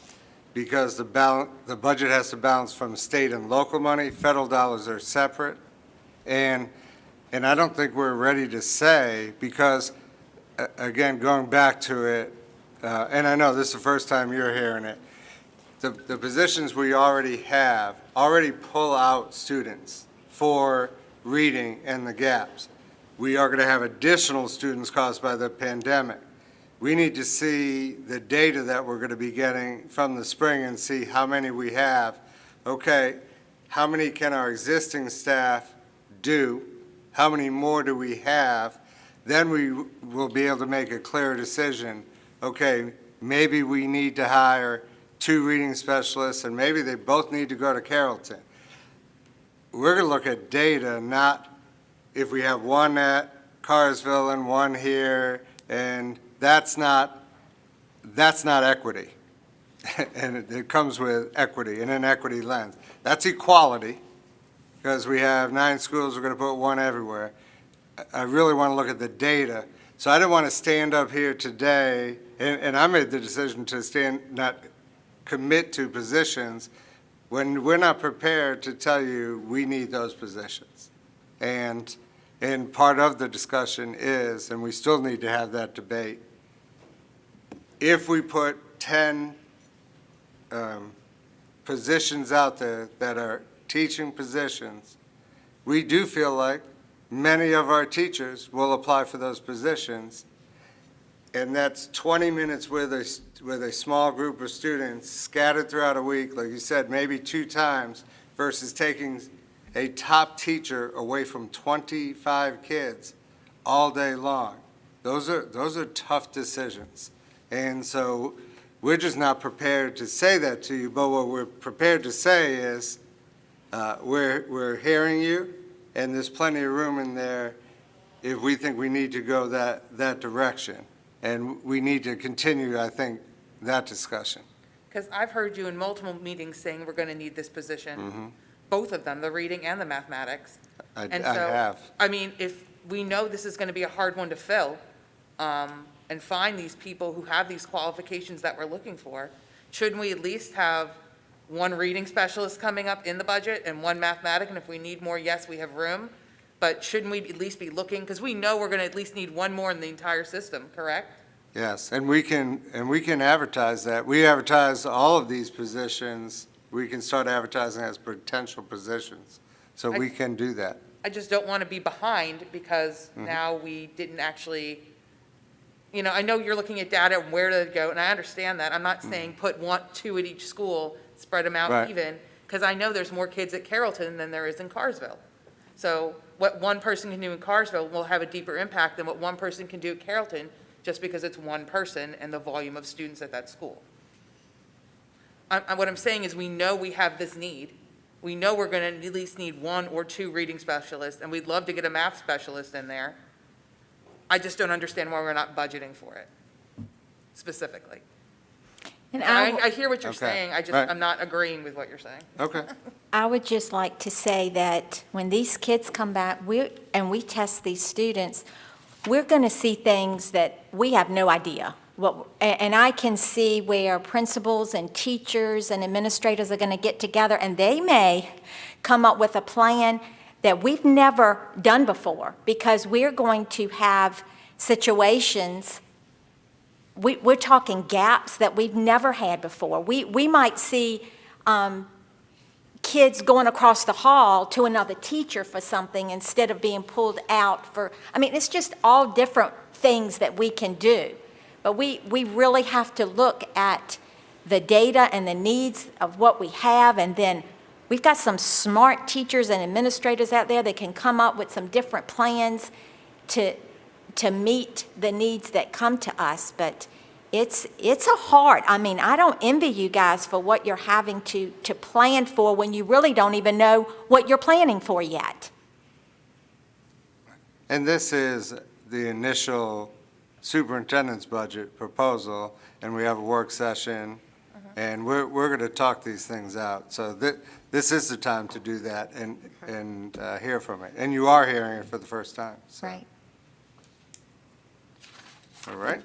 because the budget has to balance from state and local money. Federal dollars are separate. And I don't think we're ready to say, because, again, going back to it, and I know this is the first time you're hearing it, the positions we already have already pull out students for reading and the gaps. We are going to have additional students caused by the pandemic. We need to see the data that we're going to be getting from the spring and see how many we have. Okay, how many can our existing staff do? How many more do we have? Then we will be able to make a clear decision. Okay, maybe we need to hire 2 reading specialists, and maybe they both need to go to Carrollton. We're going to look at data, not if we have one at Carsville and one here, and that's not equity. And it comes with equity, and an equity lens. That's equality, because we have 9 schools, we're going to put 1 everywhere. I really want to look at the data. So I didn't want to stand up here today, and I made the decision to not commit to positions when we're not prepared to tell you we need those positions. And part of the discussion is, and we still need to have that debate, if we put 10 positions out there that are teaching positions, we do feel like many of our teachers will apply for those positions, and that's 20 minutes with a small group of students scattered throughout a week, like you said, maybe 2 times, versus taking a top teacher away from 25 kids all day long. Those are tough decisions. And so we're just not prepared to say that to you, but what we're prepared to say is we're hearing you, and there's plenty of room in there if we think we need to go that direction. And we need to continue, I think, that discussion. Because I've heard you in multiple meetings saying we're going to need this position, both of them, the reading and the mathematics. I And have. so, I mean, if we know this is going to be a hard one to fill, and find these people who have these qualifications that we're looking for, shouldn't we at least have 1 reading specialist coming up in the budget and 1 mathematic? And if we need more, yes, we have room. But shouldn't we at least be looking, because we know we're going to at least need 1 more in the entire system, correct? Yes, and we can advertise that. We advertise all of these positions. We can start advertising as potential positions. So we can do that. I just don't want to be behind because now we didn't actually, I know you're looking at data and where to go, and I understand that. I'm not saying put 2 at each school, spread them out Right. even, because I know there's more kids at Carrollton than there is in Carsville. So what 1 person can do in Carsville will have a deeper impact than what 1 person can do at Carrollton, just because it's 1 person and the volume of students at that school. What I'm saying is we know we have this need. We know we're going to at least need 1 or 2 reading specialists, and we'd love to get a math specialist in there. I just don't understand why we're not budgeting for it specifically. And I hear what you're Okay. saying, Right. I'm not agreeing with what you're saying. Okay. I would just like to say that when these kids come back, and we test these students, we're going to see things that we have no idea. And I can see where principals and teachers and administrators are going to get together, and they may come up with a plan that we've never done before, because we're going to have situations, we're talking gaps that we've never had before. We might see kids going across the hall to another teacher for something instead of being pulled out for, it's just all different things that we can do. But we really have to look at the data and the needs of what we have, and then we've got some smart teachers and administrators out there that can come up with some different plans to meet the needs that come to us. But it's a hard, I don't envy you guys for what you're having to plan for when you really don't even know what you're planning for yet. And this is the initial superintendent's budget proposal, and we have a work session, and we're going to talk these things out. So this is the time to do that and hear from it. And you are hearing it for the first time. So. Right. All right.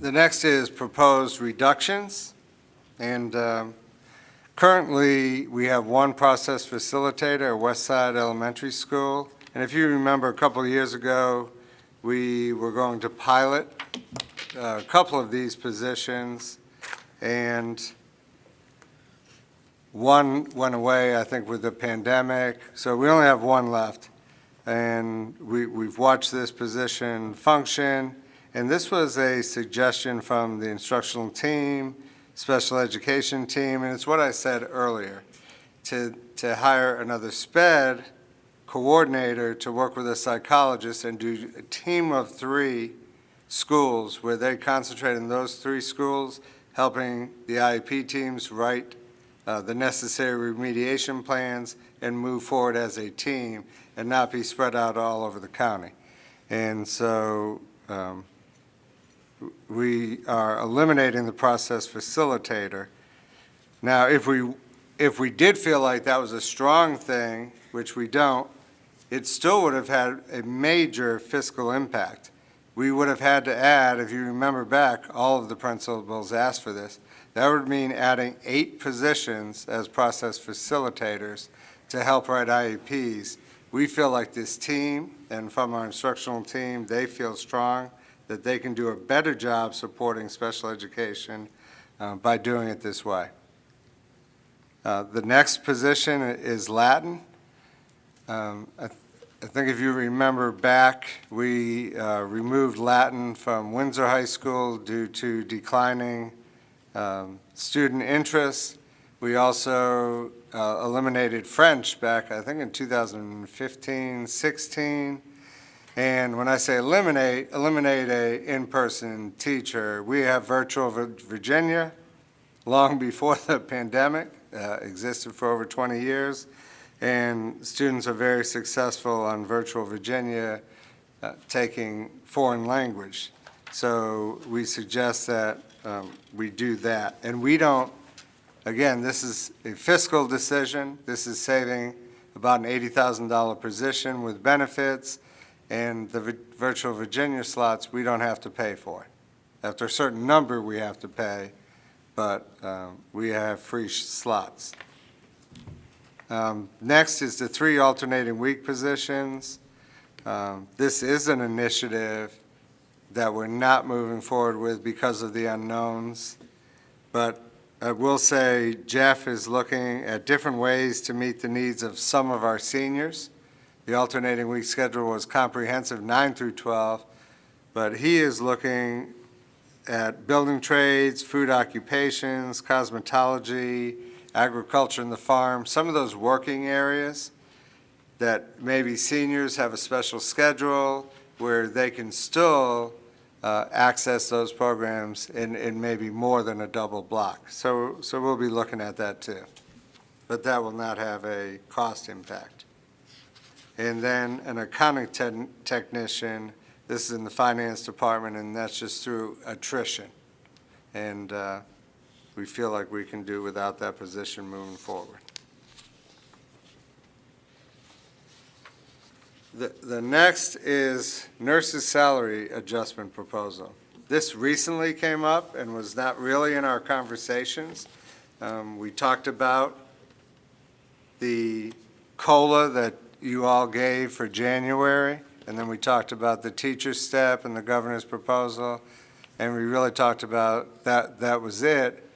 The next is proposed reductions. And currently, we have one process facilitator at Westside Elementary School. And if you remember, a couple of years ago, we were going to pilot a couple of these positions, and one went away, I think, with the pandemic. So we only have one left. And we've watched this position function. And this was a suggestion from the instructional team, special education team, and it's what I said earlier, to hire another SPED coordinator to work with a psychologist and do a team of 3 schools where they concentrate in those 3 schools, helping the IEP teams write the necessary remediation plans and move forward as a team and not be spread out all over the county. And so we are eliminating the process facilitator. Now, if we did feel like that was a strong thing, which we don't, it still would have had a major fiscal impact. We would have had to add, if you remember back, all of the principals asked for this. That would mean adding 8 positions as process facilitators to help write IEPs. We feel like this team, and from our instructional team, they feel strong that they can do a better job supporting special education by doing it this way. The next position is Latin. I think if you remember back, we removed Latin from Windsor High School due to declining student interest. We also eliminated French back, I think, in 2015-16. And when I say eliminate a in-person teacher. We have Virtual Virginia long before the pandemic, existed for over 20 years. And students are very successful on Virtual Virginia taking foreign language. So we suggest that we do that. And we don't, again, this is a fiscal decision. This is saving about an $80,000 position with benefits. And the Virtual Virginia slots, we don't have to pay for. After a certain number, we have to pay, but we have free slots. Next is the 3 alternating week positions. This is an initiative that we're not moving forward with because of the unknowns. But I will say Jeff is looking at different ways to meet the needs of some of our seniors. The alternating week schedule was comprehensive 9 through 12, but he is looking at building trades, food occupations, cosmetology, agriculture and the farm, some of those working areas that maybe seniors have a special schedule where they can still access those programs in maybe more than a double block. So we'll be looking at that too. But that will not have a cost impact. And then an accounting technician, this is in the finance department, and that's just through attrition. And we feel like we can do without that position moving forward. The next is nurses' salary adjustment proposal. This recently came up and was not really in our conversations. We talked about the COLA that you all gave for January, and then we talked about the teacher step and the governor's proposal, and we really talked about that was it.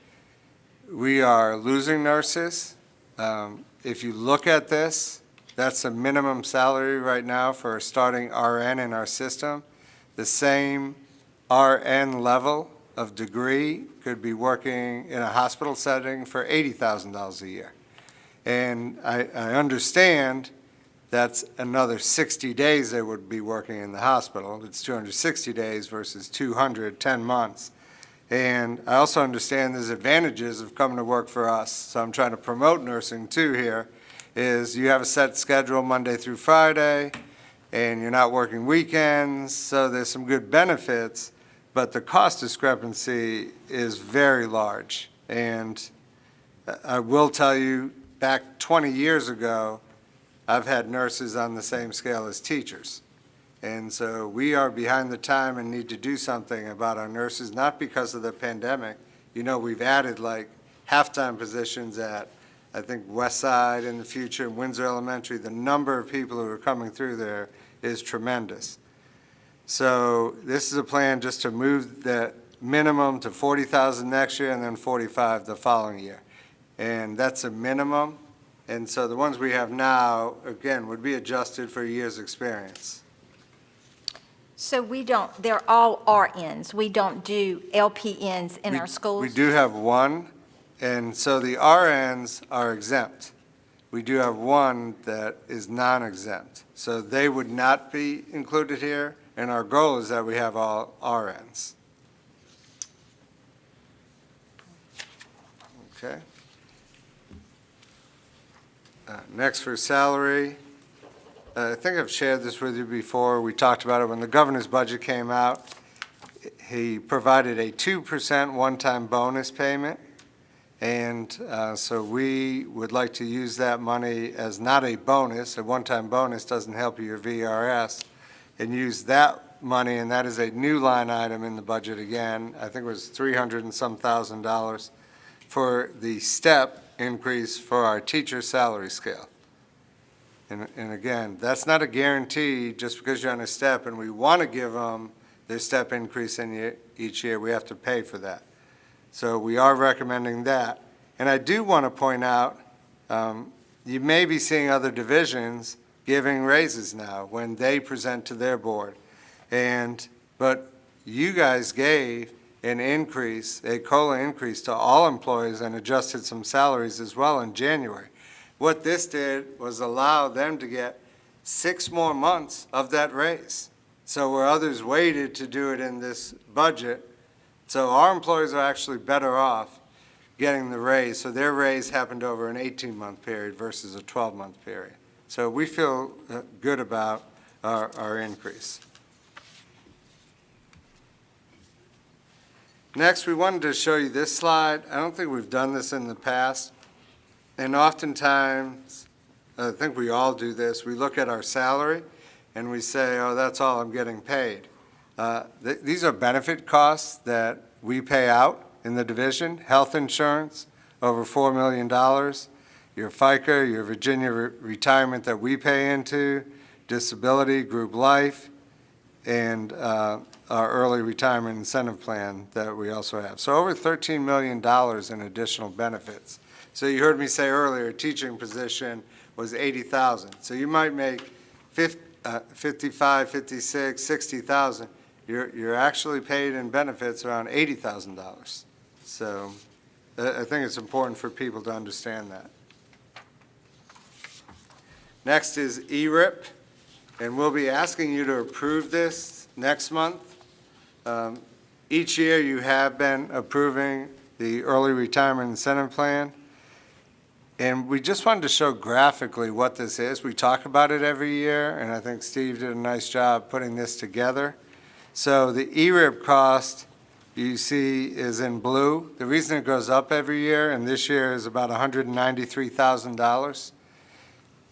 We are losing nurses. If you look at this, that's a minimum salary right now for a starting RN in our system. The same RN level of degree could be working in a hospital setting for $80,000 a year. And I understand that's another 60 days they would be working in the hospital. It's 260 days versus 210 months. And I also understand there's advantages of coming to work for us. So I'm trying to promote nursing too here, is you have a set schedule Monday through Friday, and you're not working weekends, so there's some good benefits, but the cost discrepancy is very large. And I will tell you, back 20 years ago, I've had nurses on the same scale as teachers. And so we are behind the time and need to do something about our nurses, not because of the pandemic. You know, we've added like half-time positions at, I think, West Side in the future, Windsor Elementary. The number of people who are coming through there is tremendous. So this is a plan just to move that minimum to 40,000 next year and then 45 the following year. And that's a minimum. And so the ones we have now, again, would be adjusted for a year's experience. So we don't, they're all RNs. We don't do LPNs in our schools? We do have one, and so the RNs are exempt. We do have one that is non-exempt. So they would not be included here, and our goal is that we have all RNs. Okay. Next for salary. I think I've shared this with you before. We talked about it when the governor's budget came out. He provided a 2% one-time bonus payment. And so we would like to use that money as not a bonus. A one-time bonus doesn't help your VRS. And use that money, and that is a new line item in the budget again. I think it was $300 and some thousand for the step increase for our teacher salary scale. And again, that's not a guarantee just because you're on a step and we want to give them their step increase each year, we have to pay for that. So we are recommending that. And I do want to point out, you may be seeing other divisions giving raises now when they present to their board. But you guys gave an increase, a COLA increase to all employees and adjusted some salaries as well in January. What this did was allow them to get 6 more months of that raise. So where others waited to do it in this budget, so our employees are actually better off getting the raise. So their raise happened over an 18-month period versus a 12-month period. So we feel good about our increase. Next, we wanted to show you this slide. I don't think we've done this in the past. And oftentimes, I think we all do this, we look at our salary and we say, oh, that's all I'm getting paid. These are benefit costs that we pay out in the division. Health insurance, over $4 million. Your FICA, your Virginia retirement that we pay into, disability, group life, and our early retirement incentive plan that we also have. So over $13 million in additional benefits. So you heard me say earlier, a teaching position was $80,000. So you might make 55, 56, 60,000. You're actually paid in benefits around $80,000. So I think it's important for people to understand that. Next is ERIP, and we'll be asking you to approve this next month. Each year you have been approving the early retirement incentive plan. And we just wanted to show graphically what this is. We talk about it every year, and I think Steve did a nice job putting this together. So the ERIP cost you see is in blue. The reason it goes up every year, and this year is about $193,000,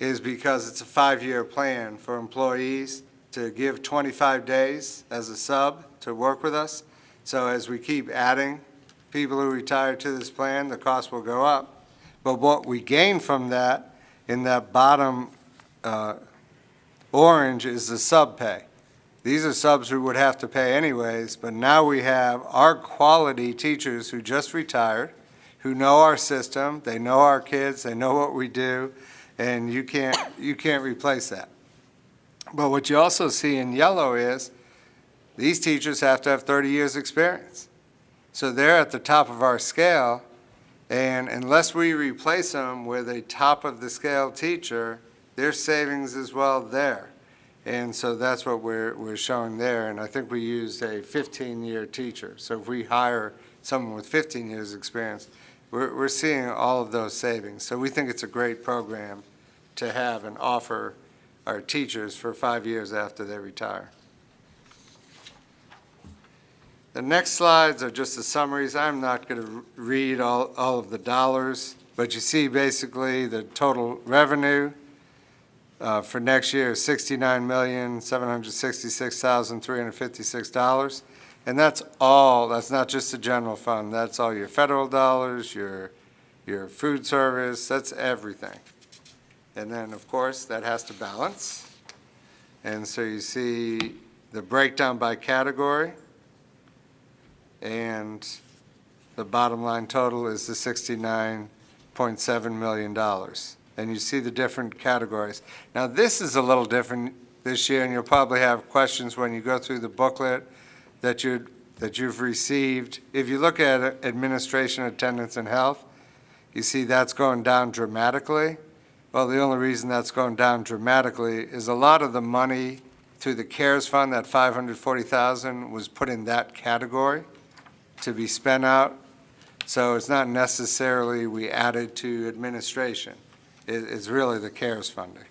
is because it's a 5-year plan for employees to give 25 days as a sub to work with us. So as we keep adding people who retire to this plan, the cost will go up. But what we gain from that in that bottom orange is the sub pay. These are subs who would have to pay anyways, but now we have our quality teachers who just retired, who know our system, they know our kids, they know what we do, and you can't replace that. But what you also see in yellow is these teachers have to have 30 years experience. So they're at the top of our scale. And unless we replace them with a top-of-the-scale teacher, there's savings as well there. And so that's what we're showing there. And I think we used a 15-year teacher. So if we hire someone with 15 years experience, we're seeing all of those savings. So we think it's a great program to have and offer our teachers for 5 years after they retire. The next slides are just the summaries. I'm not going to read all of the dollars, but you see basically the total revenue, for next year is $69,766,356. And that's all, that's not just the general fund, that's all your federal dollars, your food service, that's everything. And then, of course, that has to balance. And so you see the breakdown by category, and the bottom line total is the $69.7 million. And you see the different categories. Now, this is a little different this year, and you'll probably have questions when you go through the booklet that you've received. If you look at administration, attendance, and health, you see that's going down dramatically. Well, the only reason that's going down dramatically is a lot of the money through the CARES Fund, that $540,000, was put in that category to be spent out. So it's not necessarily we added to administration. It's really the CARES funding.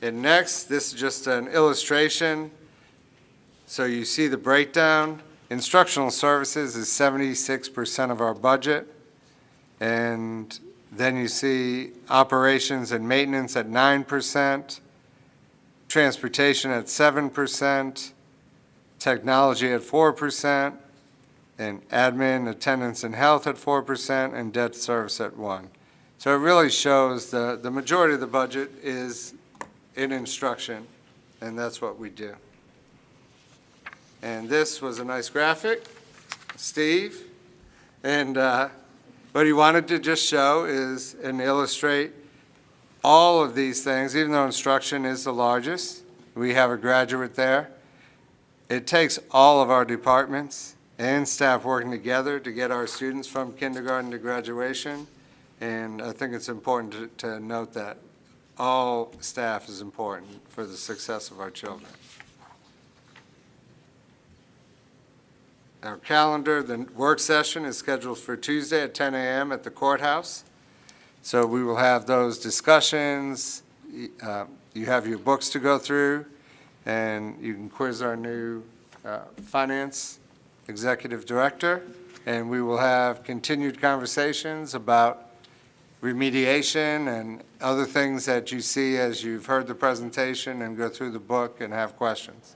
And next, this is just an illustration. So you see the breakdown. Instructional services is 76% of our budget. And then you see operations and maintenance at 9%, transportation at 7%, technology at 4%, and admin, attendance, and health at 4%, and debt service at 1%. So it really shows the majority of the budget is in instruction, and that's what we do. And this was a nice graphic, Steve, and what he wanted to just show is and illustrate all of these things, even though instruction is the largest. We have a graduate there. It takes all of our departments and staff working together to get our students from kindergarten to graduation, and I think it's important to note that all staff is important for the success of our children. Our calendar, the work session is scheduled for Tuesday at 10 a.m. at the courthouse. So we will have those discussions. You have your books to go through, and you can quiz our new finance executive director, and we will have continued conversations about remediation and other things that you see as you've heard the presentation and go through the book and have questions.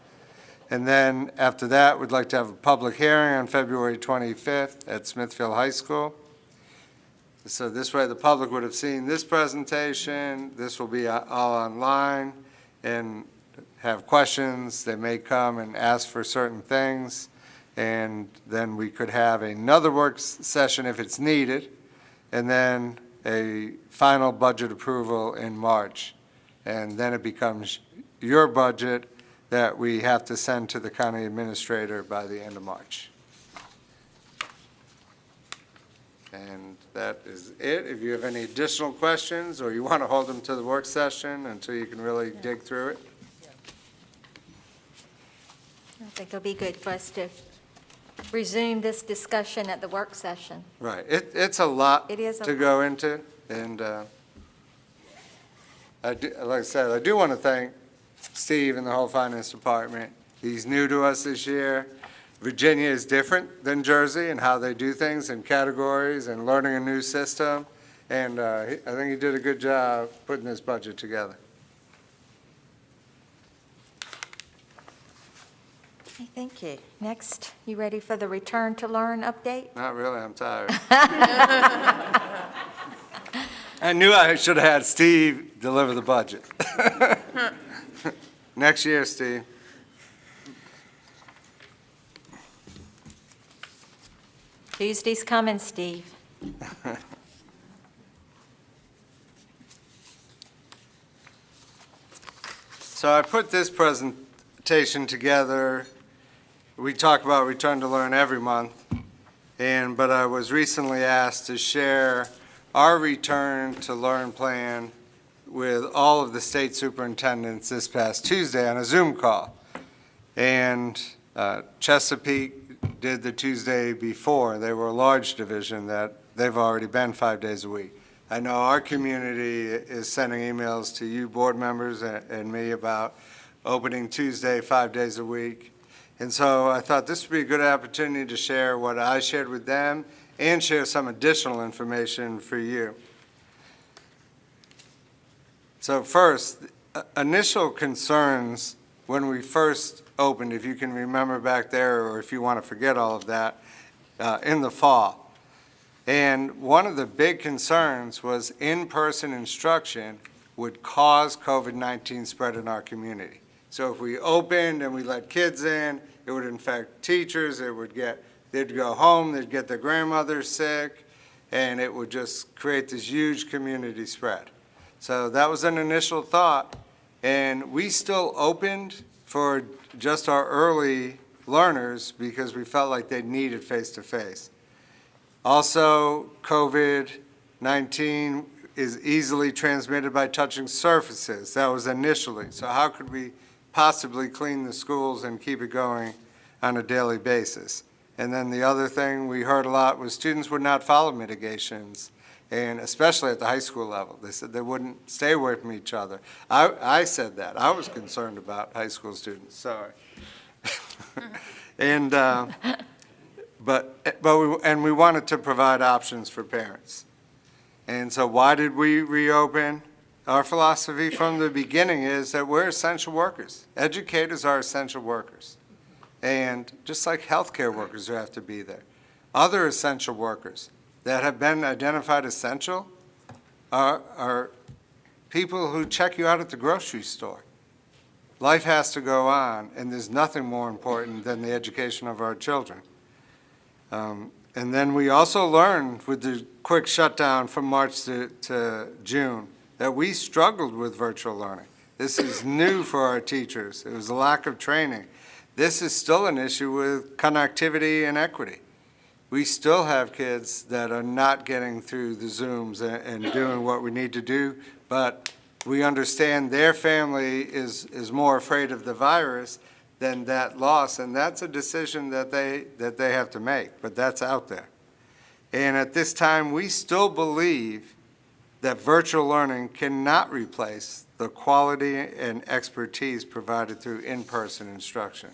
And then after that, we'd like to have a public hearing on February 25th at Smithfield High School. So this way the public would have seen this presentation. This will be all online and have questions. They may come and ask for certain things. And then we could have another work session if it's needed. And then a final budget approval in March. And then it becomes your budget that we have to send to the county administrator by the end of March. And that is it. If you have any additional questions or you want to hold them to the work session until you can really dig through it. I think it'll be good for us to resume this discussion at the work session. Right. It's a lot It is a to lot. go into. And like I said, I do want to thank Steve and the whole finance department. He's new to us this year. Virginia is different than Jersey in how they do things in categories and learning a new system. And I think he did a good job putting this budget together. Okay, thank you. Next, you ready for the Return to Learn update? Not really, I'm tired. I knew I should have had Steve deliver the budget. Next year, Steve. Tuesday's coming, Steve. So I put this presentation together. We talk about Return to Learn every month, but I was recently asked to share our Return to Learn plan with all of the state superintendents this past Tuesday on a Zoom call. And Chesapeake did the Tuesday before. They were a large division that they've already been 5 days a week. I know our community is sending emails to you board members and me about opening Tuesday 5 days a week. And so I thought this would be a good opportunity to share what I shared with them and share some additional information for you. So first, initial concerns when we first opened, if you can remember back there, or if you want to forget all of that, in the fall. And one of the big concerns was in-person instruction would cause COVID-19 spread in our community. So if we opened and we let kids in, it would infect teachers, they'd go home, they'd get their grandmothers sick, and it would just create this huge community spread. So that was an initial thought, and we still opened for just our early learners because we felt like they needed face-to-face. Also, COVID-19 is easily transmitted by touching surfaces. That was initially. So how could we possibly clean the schools and keep it going on a daily basis? And then the other thing we heard a lot was students would not follow mitigations, and especially at the high school level. They said they wouldn't stay away from each other. I said that. I was concerned about high school students, sorry. And, we wanted to provide options for parents. And so why did we reopen? Our philosophy from the beginning is that we're essential workers. Educators are essential workers. And just like healthcare workers who have to be there, other essential workers that have been identified essential are people who check you out at the grocery store. Life has to go on, and there's nothing more important than the education of our children. And then we also learned with the quick shutdown from March to June that we struggled with virtual learning. This is new for our teachers. It was a lack of training. This is still an issue with connectivity and equity. We still have kids that are not getting through the Zooms and doing what we need to do, but we understand their family is more afraid of the virus than that loss, and that's a decision that they have to make, but that's out there. And at this time, we still believe that virtual learning cannot replace the quality and expertise provided through in-person instruction.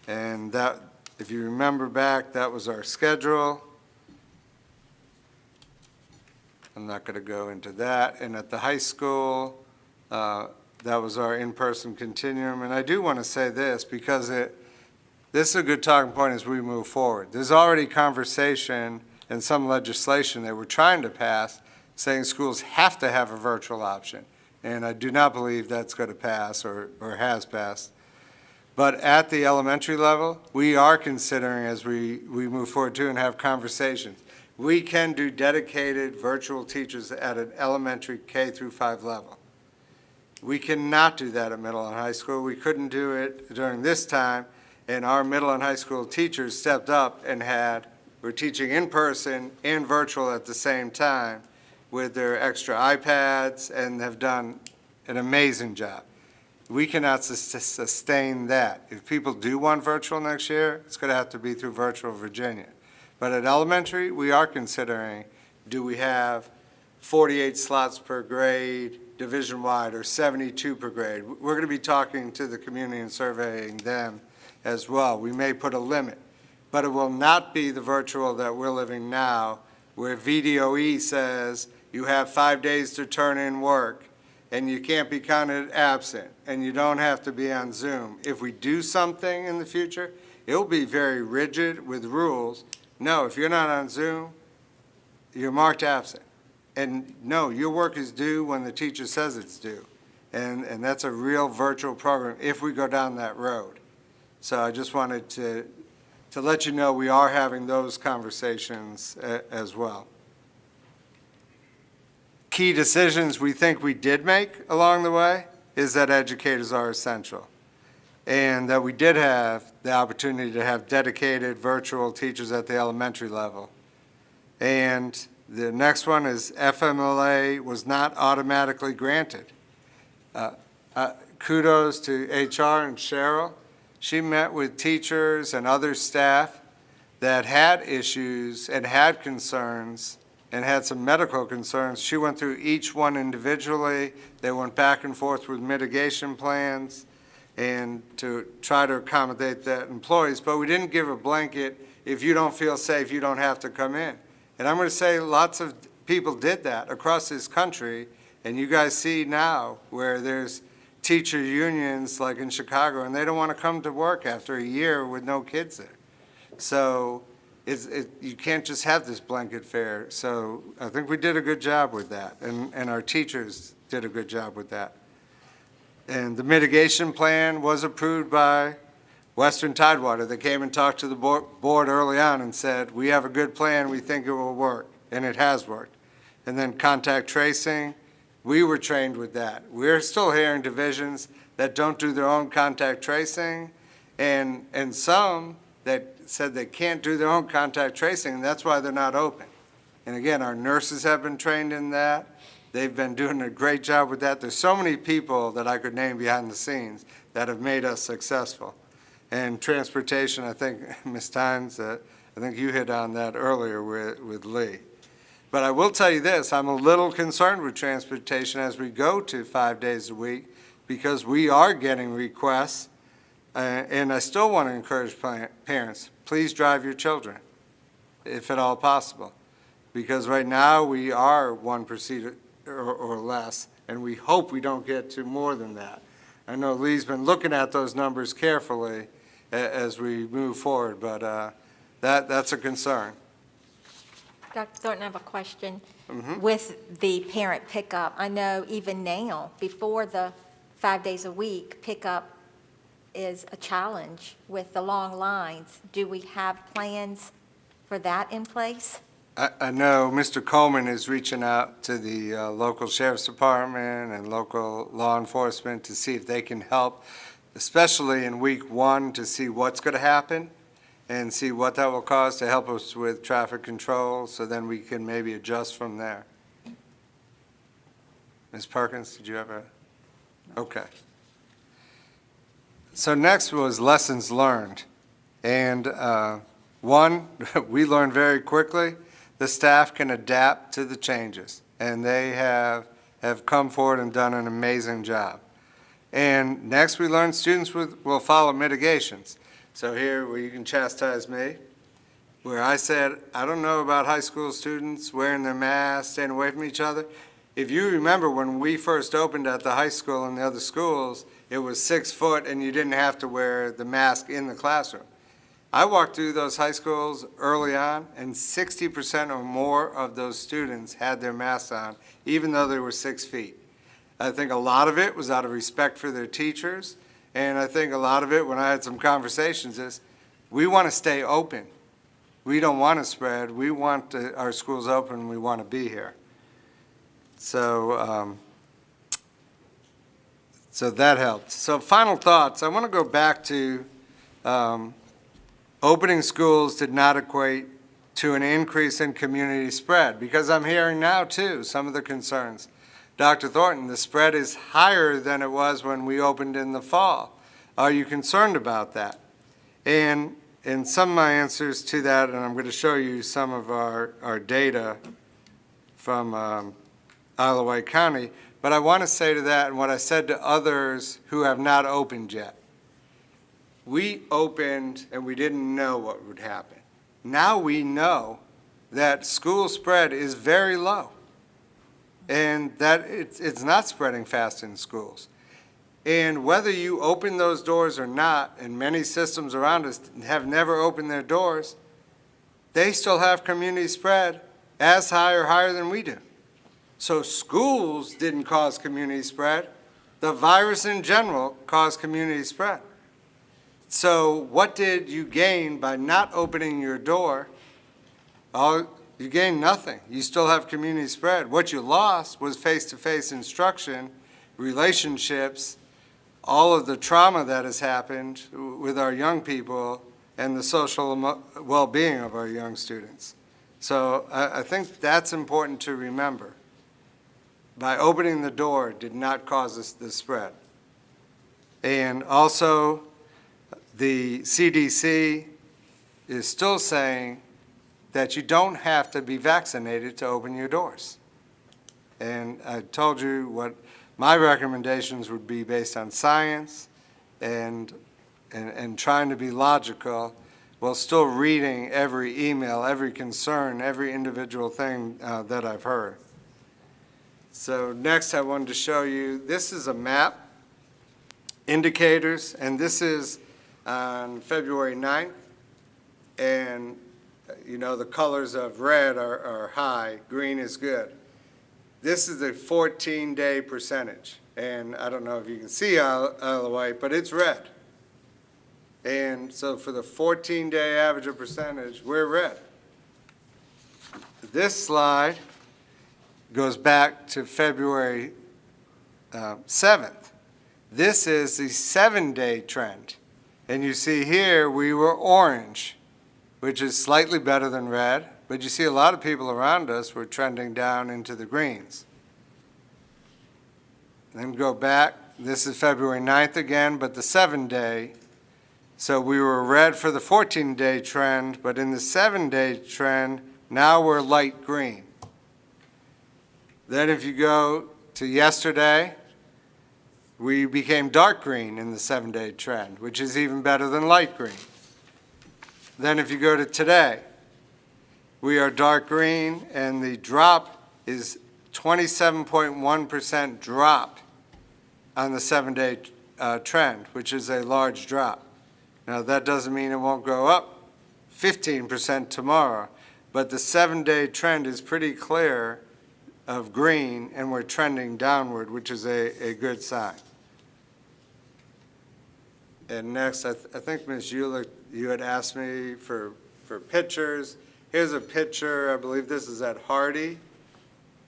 And that, if you remember back, that was our schedule. I'm not going to go into that. And at the high school, that was our in-person continuum. And I do want to say this because this is a good talking point as we move forward. There's already conversation and some legislation that we're trying to pass saying schools have to have a virtual option. And I do not believe that's going to pass or has passed. But at the elementary level, we are considering as we move forward too and have conversations, we can do dedicated virtual teachers at an elementary K through 5 level. We cannot do that at middle and high school. We couldn't do it during this time, and our middle and high school teachers stepped up and were teaching in person and virtual at the same time with their extra iPads and have done an amazing job. We cannot sustain that. If people do want virtual next year, it's going to have to be through Virtual Virginia. But at elementary, we are considering, do we have 48 slots per grade division-wide or 72 per grade? We're going to be talking to the community and surveying them as well. We may put a limit, but it will not be the virtual that we're living now, where VDOE says you have 5 days to turn in work, and you can't be counted absent, and you don't have to be on Zoom. If we do something in the future, it'll be very rigid with rules. No, if you're not on Zoom, you're marked absent. And no, your work is due when the teacher says it's due. And that's a real virtual program if we go down that road. So I just wanted to let you know we are having those conversations as well. Key decisions we think we did make along the way is that educators are essential, and that we did have the opportunity to have dedicated virtual teachers at the elementary level. And the next one is FMLA was not automatically granted. Kudos to HR and Cheryl. She met with teachers and other staff that had issues and had concerns and had some medical concerns. She went through each one individually. They went back and forth with mitigation plans and to try to accommodate the employees, but we didn't give a blanket, if you don't feel safe, you don't have to come in. And I'm going to say lots of people did that across this country, and you guys see now where there's teacher unions like in Chicago, and they don't want to come to work after a year with no kids there. So you can't just have this blanket fare. So I think we did a good job with that, and our teachers did a good job with that. And the mitigation plan was approved by Western Tidewater. They came and talked to the board early on and said, we have a good plan, we think it will work, and it has worked. And then contact tracing, we were trained with that. We're still hearing divisions that don't do their own contact tracing, and some that said they can't do their own contact tracing, and that's why they're not open. And again, our nurses have been trained in that. They've been doing a great job with that. There's so many people that I could name behind the scenes that have made us successful. And transportation, I think, Ms. Tynes, I think you hit on that earlier with Lee. But I will tell you this, I'm a little concerned with transportation as we go to 5 days a week, because we are getting requests, and I still want to encourage parents, please drive your children, if at all possible. Because right now we are 1% or less, and we hope we don't get to more than that. I know Lee's been looking at those numbers carefully as we move forward, but that's a concern. Dr. Thornton, I have a question. With the parent pickup, I know even now, before the 5 days a week, pickup is a challenge with the long lines. Do we have plans for that in place? I know Mr. Coleman is reaching out to the local sheriff's department and local law enforcement to see if they can help, especially in week 1, to see what's going to happen and see what that will cause to help us with traffic control, so then we can maybe adjust from there. Ms. Perkins, did you have a? Okay. So next was lessons learned. And one, we learned very quickly. The staff can adapt to the changes, and they have come forward and done an amazing job. And next we learned students will follow mitigations. So here where you can chastise me, where I said, I don't know about high school students wearing their masks, staying away from each other. If you remember when we first opened at the high school and the other schools, it was 6 foot and you didn't have to wear the mask in the classroom. I walked through those high schools early on, and 60% or more of those students had their masks on, even though they were 6 feet. I think a lot of it was out of respect for their teachers, and I think a lot of it, when I had some conversations, is we want to stay open. We don't want to spread. We want our schools open. We want to be here. So, so that helped. So final thoughts. I want to go back to opening schools did not equate to an increase in community spread, because I'm hearing now, too, some of the concerns. Dr. Thornton, the spread is higher than it was when we opened in the fall. Are you concerned about that? And some of my answers to that, and I'm going to show you some of our data from Wight County, but I want to say to that and what I said to others who have not opened yet. We opened and we didn't know what would happen. Now we know that school spread is very low and that it's not spreading fast in schools. And whether you open those doors or not, and many systems around us have never opened their doors, they still have community spread as high or higher than we do. So schools didn't cause community spread. The virus in general caused community spread. So what did you gain by not opening your door? You gained nothing. You still have community spread. What you lost was face-to-face instruction, relationships, all of the trauma that has happened with our young people and the social well-being of our young students. So I think that's important to remember. By opening the door did not cause the spread. And also, the CDC is still saying that you don't have to be vaccinated to open your doors. And I told you what my recommendations would be based on science and trying to be logical, while still reading every email, every concern, every individual thing that I've heard. So next I wanted to show you, this is a map, indicators, and this is on February 9th. And you know, the colors of red are high, green is good. This is the 14-day percentage. And I don't know if you can see Isle of Wight, but it's red. And so for the 14-day average of percentage, we're red. This slide goes back to February 7th. This is the 7-day trend. And you see here, we were orange, which is slightly better than red, but you see a lot of people around us were trending down into the greens. Then go back, this is February 9th again, but the 7-day. So we were red for the 14-day trend, but in the 7-day trend, now we're light green. Then if you go to yesterday, we became dark green in the 7-day trend, which is even better than light green. Then if you go to today, we are dark green, and the drop is 27.1% drop on the 7-day trend, which is a large drop. Now, that doesn't mean it won't go up 15% tomorrow, but the 7-day trend is pretty clear of green, and we're trending downward, which is a good sign. And next, I think, Ms. Eulich, you had asked me for pictures. Here's a picture, I believe this is at Hardy.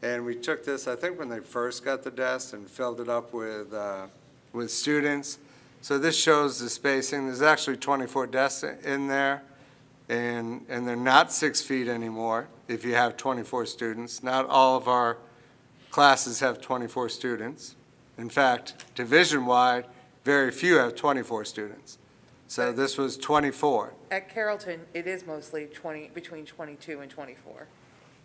And we took this, I think, when they first got the desks and filled it up with students. So this shows the spacing. There's actually 24 desks in there, and they're not 6 feet anymore if you have 24 students. Not all of our classes have 24 students. In fact, division-wide, very few have 24 students. So this was 24. At Carrollton, it is mostly between 22 and 24,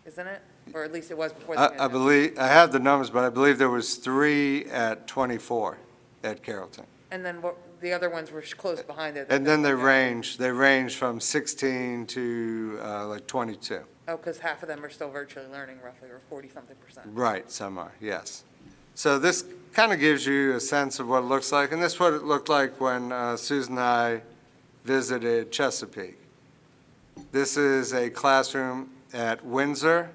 isn't it? Or at least it was before the I pandemic. believe, I have the numbers, but I believe there was 3 at 24 at Carrollton. And then the other ones were close behind it. And then they range from 16 to like 22. Oh, because half of them are still virtually learning roughly, or 40-something%. Right, some are, yes. So this kind of gives you a sense of what it looks like, and this is what it looked like when Susan and I visited Chesapeake. This is a classroom at Windsor,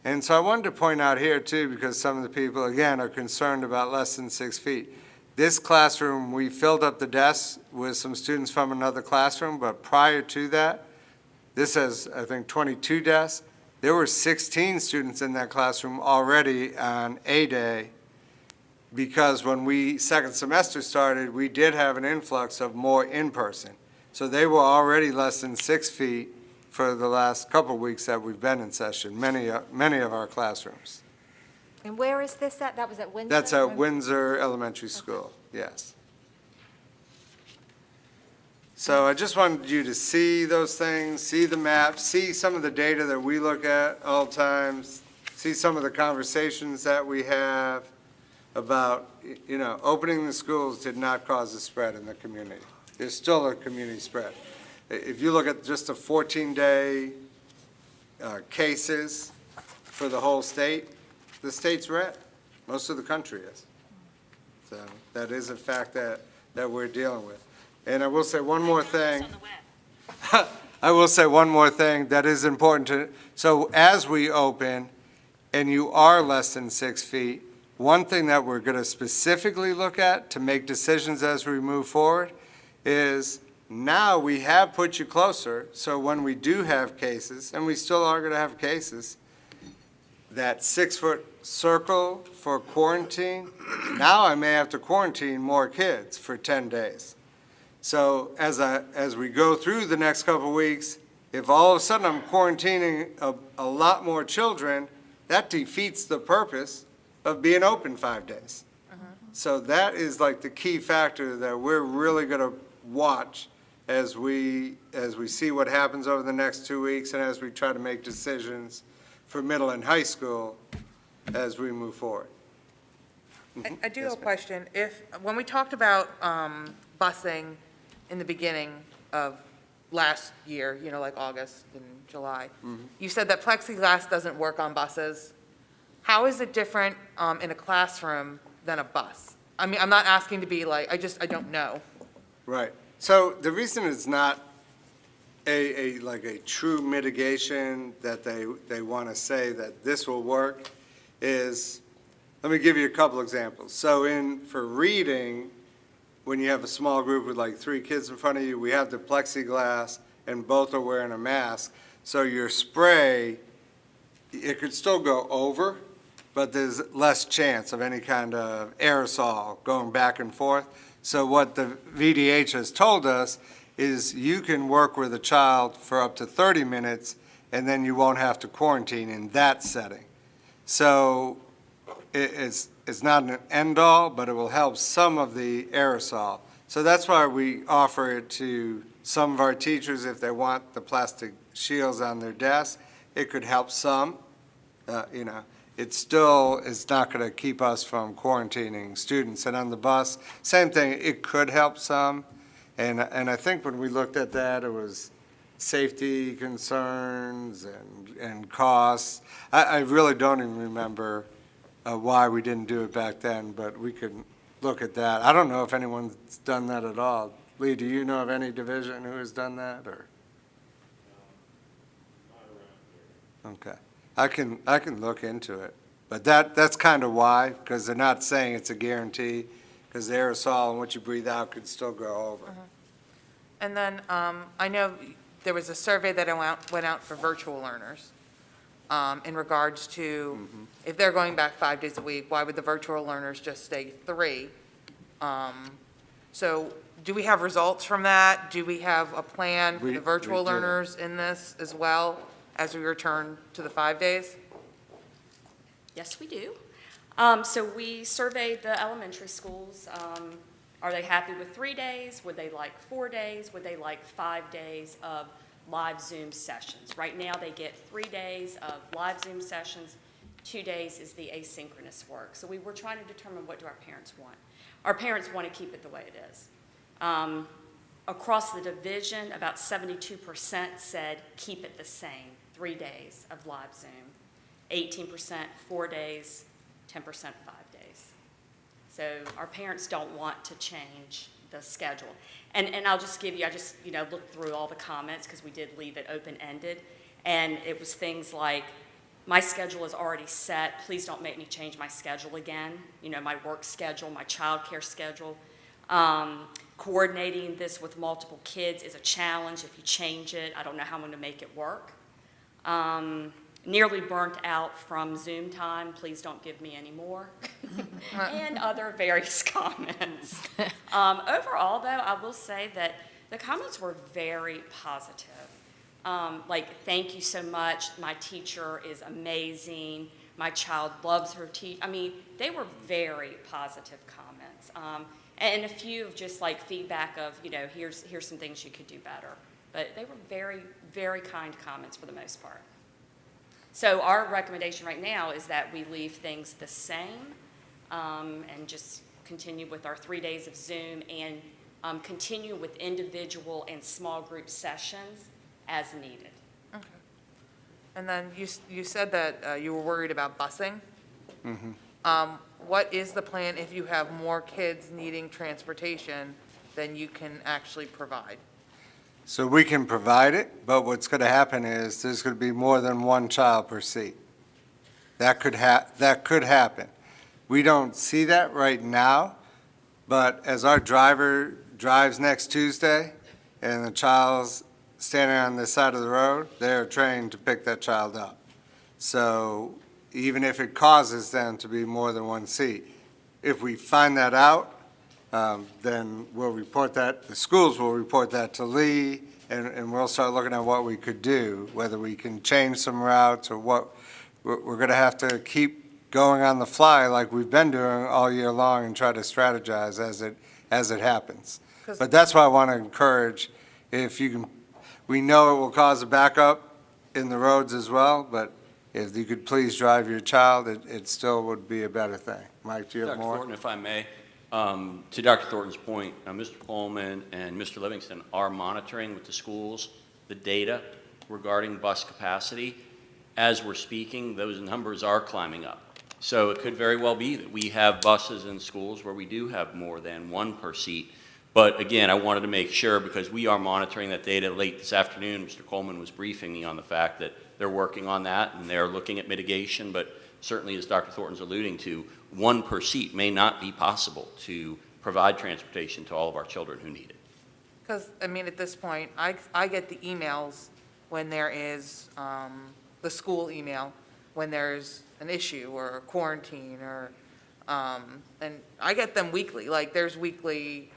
and so I wanted to point out here too, because some of the people, again, are concerned about less than 6 feet. This classroom, we filled up the desks with some students from another classroom, but prior to that, this has, I think, 22 desks. There were 16 students in that classroom already on A day, because when second semester started, we did have an influx of more in-person. So they were already less than 6 feet for the last couple of weeks that we've been in session, many of our classrooms. And where is this at? That was at Windsor? That's at Windsor Elementary School, yes. So I just wanted you to see those things, see the maps, see some of the data that we look at all times, see some of the conversations that we have about, you know, opening the schools did not cause a spread in the community. There's still a community spread. If you look at just the 14-day cases for the whole state, the state's red. Most of the country is. So that is a fact that we're dealing with. And I will say one more thing. I will say one more thing that is important to, so as we open and you are less than 6 feet, one thing that we're going to specifically look at to make decisions as we move forward is now we have put you closer, so when we do have cases, and we still are going to have cases, that 6-foot circle for quarantine, now I may have to quarantine more kids for 10 days. So as we go through the next couple of weeks, if all of a sudden I'm quarantining a lot more children, that defeats the purpose of being open 5 days. So that is like the key factor that we're really going to watch as we see what happens over the next 2 weeks and as we try to make decisions for middle and high school as we move forward. I do have a question. When we talked about busing in the beginning of last year, like August and July. You said that plexiglass doesn't work on buses. How is it different in a classroom than a bus? I mean, I'm not asking to be like, I don't know. Right. So the reason it's not like a true mitigation that they want to say that this will work is, let me give you a couple examples. So for reading, when you have a small group with like 3 kids in front of you, we have the plexiglass and both are wearing a mask. So your spray, it could still go over, but there's less chance of any kind of aerosol going back and forth. So what the VDH has told us is you can work with a child for up to 30 minutes and then you won't have to quarantine in that setting. So it's not an end-all, but it will help some of the aerosol. So that's why we offer it to some of our teachers if they want the plastic shields on their desk. It could help some, It still is not going to keep us from quarantining students. And on the bus, same thing, it could help some. And I think when we looked at that, it was safety concerns and costs. I really don't even remember why we didn't do it back then, but we could look at that. I don't know if anyone's done that at all. Lee, do you know of any division who has done that, or? Okay. I can look into it, but that's kind of why, because they're not saying it's a guarantee, because the aerosol and what you breathe out could still go over. And then I know there was a survey that went out for virtual learners in regards to if they're going back 5 days a week, why would the virtual learners just stay 3? So do we have results from that? Do we have a plan for the virtual we do. learners in this as well as we return to the 5 days? Yes, we do. So we surveyed the elementary schools. Are they happy with 3 days? Would they like 4 days? Would they like 5 days of live Zoom sessions? Right now, they get 3 days of live Zoom sessions. 2 days is the asynchronous work. So we were trying to determine, what do our parents want? Our parents want to keep it the way it is. Across the division, about 72% said keep it the same, 3 days of live Zoom. 18% 4 days, 10% 5 days. So our parents don't want to change the schedule. And I'll just give you, I just looked through all the comments because we did leave it open-ended. And it was things like, my schedule is already set. Please don't make me change my schedule again. My work schedule, my childcare schedule. Coordinating this with multiple kids is a challenge. If you change it, I don't know how I'm going to make it work. Nearly burnt out from Zoom time. Please don't give me any more. And other various comments. Overall, though, I will say that the comments were very positive. Thank you so much. My teacher is amazing. My child loves her teacher. I mean, they were very positive comments. And a few of just feedback of, here's some things you could do better. But they were very, very kind comments for the most part. So our recommendation right now is that we leave things the same and just continue with our 3 days of Zoom and continue with individual and small group sessions as needed. Okay. And then you said that you were worried about busing. What is the plan if you have more kids needing transportation than you can actually provide? So we can provide it, but what's going to happen is there's going to be more than one child per seat. That could happen. We don't see that right now, but as our driver drives next Tuesday and the child's standing on the side of the road, they're trained to pick that child up. So even if it causes them to be more than one seat, if we find that out, then we'll report that, the schools will report that to Lee, and we'll start looking at what we could do, whether we can change some routes or what. We're going to have to keep going on the fly like we've been doing all year long and try to strategize as it happens. But that's why I want to encourage, if you can, we know it will cause a backup in the roads as well, but if you could please drive your child, it still would be a better thing. Mike, do you have Dr. more? Thornton, if I may, To Dr. Thornton's point, Mr. Coleman and Mr. Livingston are monitoring with the schools the data regarding bus capacity. As we're speaking, those numbers are climbing up. So it could very well be that we have buses in schools where we do have more than one per seat. But again, I wanted to make sure, because we are monitoring that data. Late this afternoon, Mr. Coleman was briefing me on the fact that they're working on that and they're looking at mitigation, but certainly, as Dr. Thornton's alluding to, one per seat may not be possible to provide transportation to all of our children who need it. Because, I mean, at this point, I get the emails when there is, the school email, when there's an issue or a quarantine or, and I get them weekly, like there's weekly,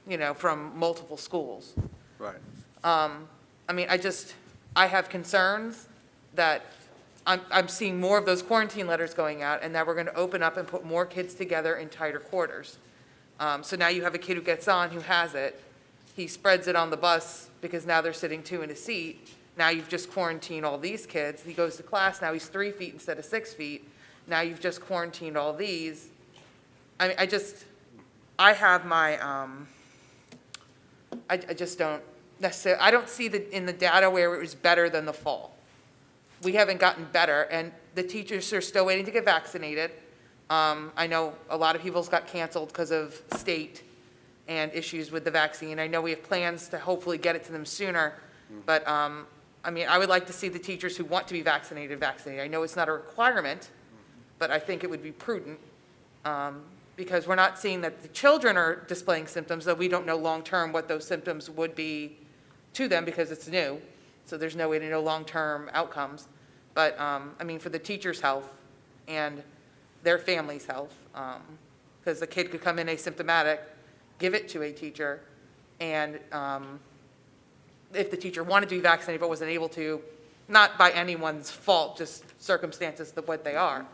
you know, from multiple schools. Right. I mean, I have concerns that I'm seeing more of those quarantine letters going out, and that we're going to open up and put more kids together in tighter quarters. So now you have a kid who gets on who has it. He spreads it on the bus because now they're sitting 2 in a seat. Now you've just quarantined all these kids. He goes to class, now he's 3 feet instead of 6 feet. Now you've just quarantined all these. I mean, I have my, I just don't necessarily, I don't see in the data where it was better than the fall. We haven't gotten better, and the teachers are still waiting to get vaccinated. I know a lot of people's got canceled because of state and issues with the vaccine. I know we have plans to hopefully get it to them sooner, but I mean, I would like to see the teachers who want to be vaccinated. I know it's not a requirement, but I think it would be prudent, because we're not seeing that the children are displaying symptoms, though we don't know long-term what those symptoms would be to them because it's new. So there's no way to know long-term outcomes. But, I mean, for the teacher's health and their family's health, because the kid could come in asymptomatic, give it to a teacher, and if the teacher wanted to be vaccinated but wasn't able to, not by anyone's fault, just circumstances of what they are.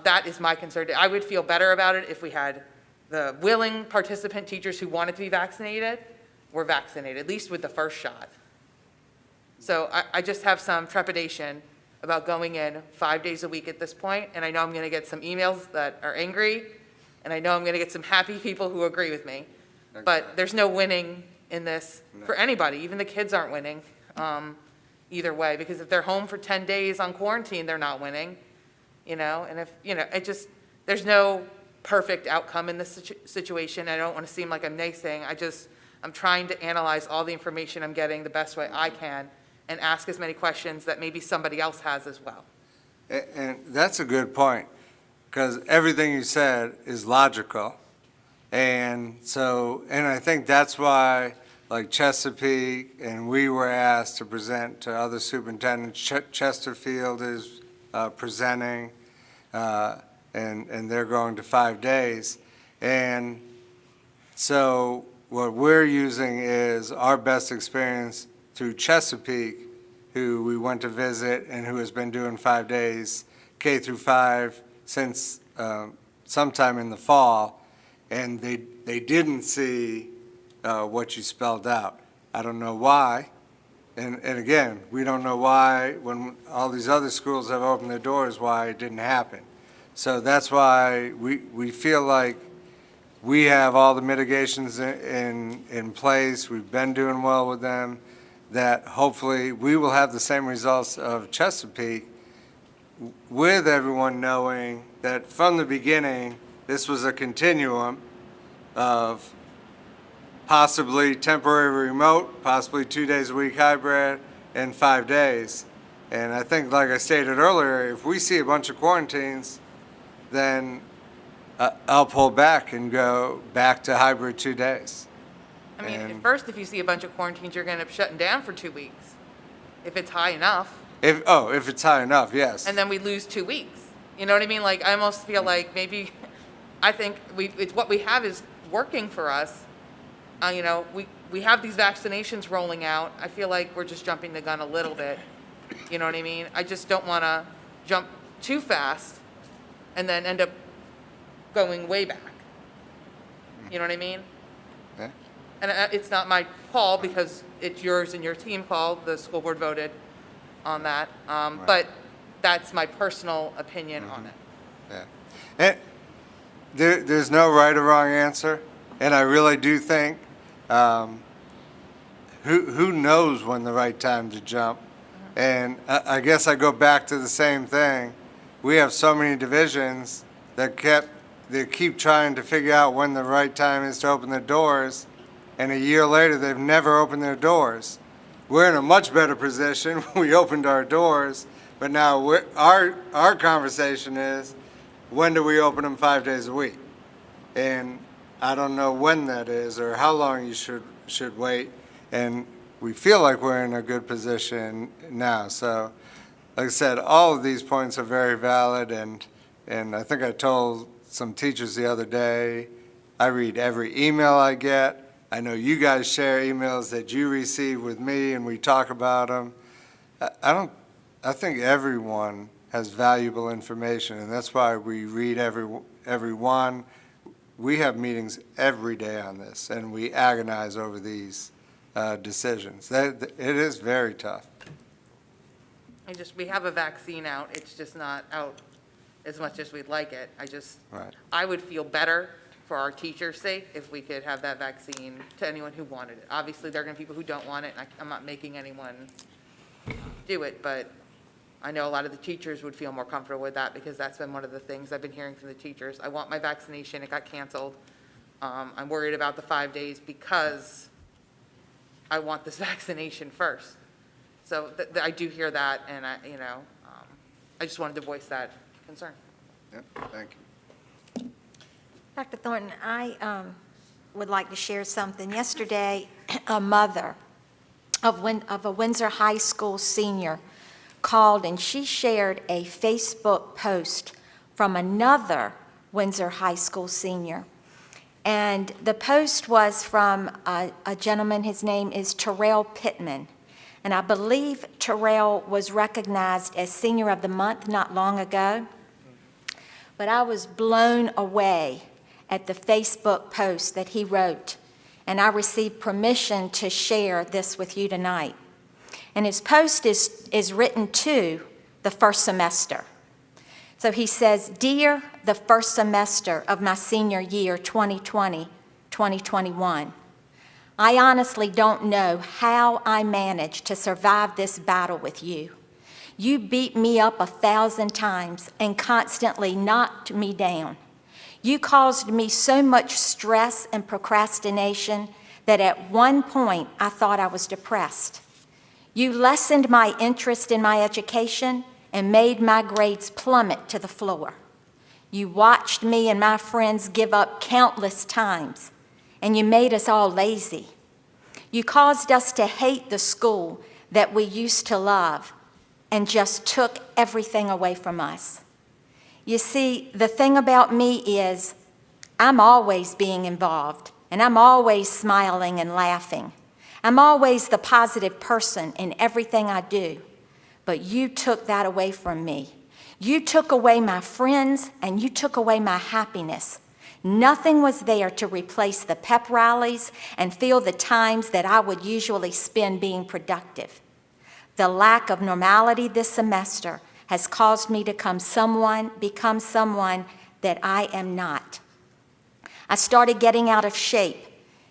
That is my concern. I would feel better about it if we had the willing participant teachers who wanted to be vaccinated were vaccinated, at least with the first shot. So I just have some trepidation about going in 5 days a week at this point, and I know I'm going to get some emails that are angry, and I know I'm going to get some happy people who agree with me. But there's no winning in this for anybody. Even the kids aren't winning either way, because if they're home for 10 days on quarantine, they're not winning, you know? And if, you know, there's no perfect outcome in this situation. I don't want to seem like I'm naysaying. I'm trying to analyze all the information I'm getting the best way I can and ask as many questions that maybe somebody else has as well. And that's a good point, because everything you said is logical. And so, and I think that's why, like Chesapeake, and we were asked to present to other superintendents. Chesterfield is presenting, and they're going to 5 days. And so what we're using is our best experience through Chesapeake, who we went to visit and who has been doing 5 days, K through 5, since sometime in the fall, and they didn't see what you spelled out. I don't know why, and again, we don't know why, when all these other schools have opened their doors, why it didn't happen. So that's why we feel like we have all the mitigations in place. We've been doing well with them, that hopefully we will have the same results of Chesapeake, with everyone knowing that from the beginning, this was a continuum of possibly temporary remote, possibly 2 days a week hybrid, and 5 days. And I think, like I stated earlier, if we see a bunch of quarantines, then I'll pull back and go back to hybrid 2 days. I mean, at first, if you see a bunch of quarantines, you're going to end up shutting down for 2 weeks, if it's high enough. If it's high enough, yes. And then we lose 2 weeks. You know what I mean? Like, I almost feel like maybe, I think it's what we have is working for us. You know, we have these vaccinations rolling out. I feel like we're just jumping the gun a little bit. You know what I mean? I just don't want to jump too fast and then end up going way back. You know what I mean? Okay. And it's not my call, because it's yours and your team call. The school board voted on that. But that's my personal opinion on it. Yeah. there's no right or wrong answer, and I really do think, who knows when the right time to jump? And I guess I go back to the same thing. We have so many divisions that keep trying to figure out when the right time is to open their doors, and a year later, they've never opened their doors. We're in a much better position. We opened our doors, but now our conversation is, when do we open them 5 days a week? And I don't know when that is or how long you should wait. And we feel like we're in a good position now. So, like I said, all of these points are very valid, and I think I told some teachers the other day, I read every email I get. I know you guys share emails that you receive with me, and we talk about them. I think everyone has valuable information, and that's why we read every one. We have meetings every day on this, and we agonize over these decisions. It is very tough. We have a vaccine out, it's just not out as much as we'd like it. Right. I would feel better for our teachers' sake if we could have that vaccine to anyone who wanted it. Obviously, there are going to be people who don't want it, and I'm not making anyone do it, but I know a lot of the teachers would feel more comfortable with that because that's been one of the things I've been hearing from the teachers. I want my vaccination, it got canceled. I'm worried about the 5 days because I want this vaccination first. So I do hear that, and I just wanted to voice that concern. Yep, thank you. Dr. Thornton, I would like to share something. Yesterday, a mother of a Windsor High School senior called, and she shared a Facebook post from another Windsor High School senior. And the post was from a gentleman, his name is Terrell Pittman. And I believe Terrell was recognized as Senior of the Month not long ago. But I was blown away at the Facebook post that he wrote, and I received permission to share this with you tonight. And his post is written to the first semester. So he says, "Dear the first semester of my senior year, 2020-2021, I honestly don't know how I managed to survive this battle with you. You beat me up 1,000 times and constantly knocked me down. You caused me so much stress and procrastination that at one point I thought I was depressed. You lessened my interest in my education and made my grades plummet to the floor. You watched me and my friends give up countless times, and you made us all lazy. You caused us to hate the school that we used to love and just took everything away from us. You see, the thing about me is I'm always being involved, and I'm always smiling and laughing. I'm always the positive person in everything I do, but you took that away from me. You took away my friends, and you took away my happiness. Nothing was there to replace the pep rallies and fill the times that I would usually spend being productive. The lack of normality this semester has caused me to become someone that I am not. I started getting out of shape,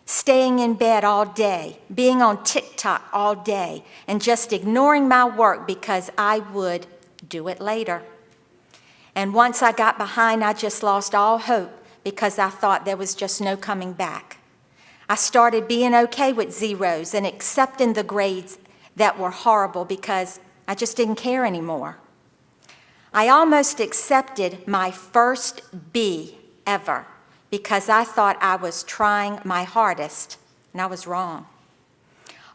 staying in bed all day, being on TikTok all day, and just ignoring my work because I would do it later. And once I got behind, I just lost all hope because I thought there was just no coming back. I started being okay with zeros and accepting the grades that were horrible because I just didn't care anymore. I almost accepted my first B ever because I thought I was trying my hardest, and I was wrong.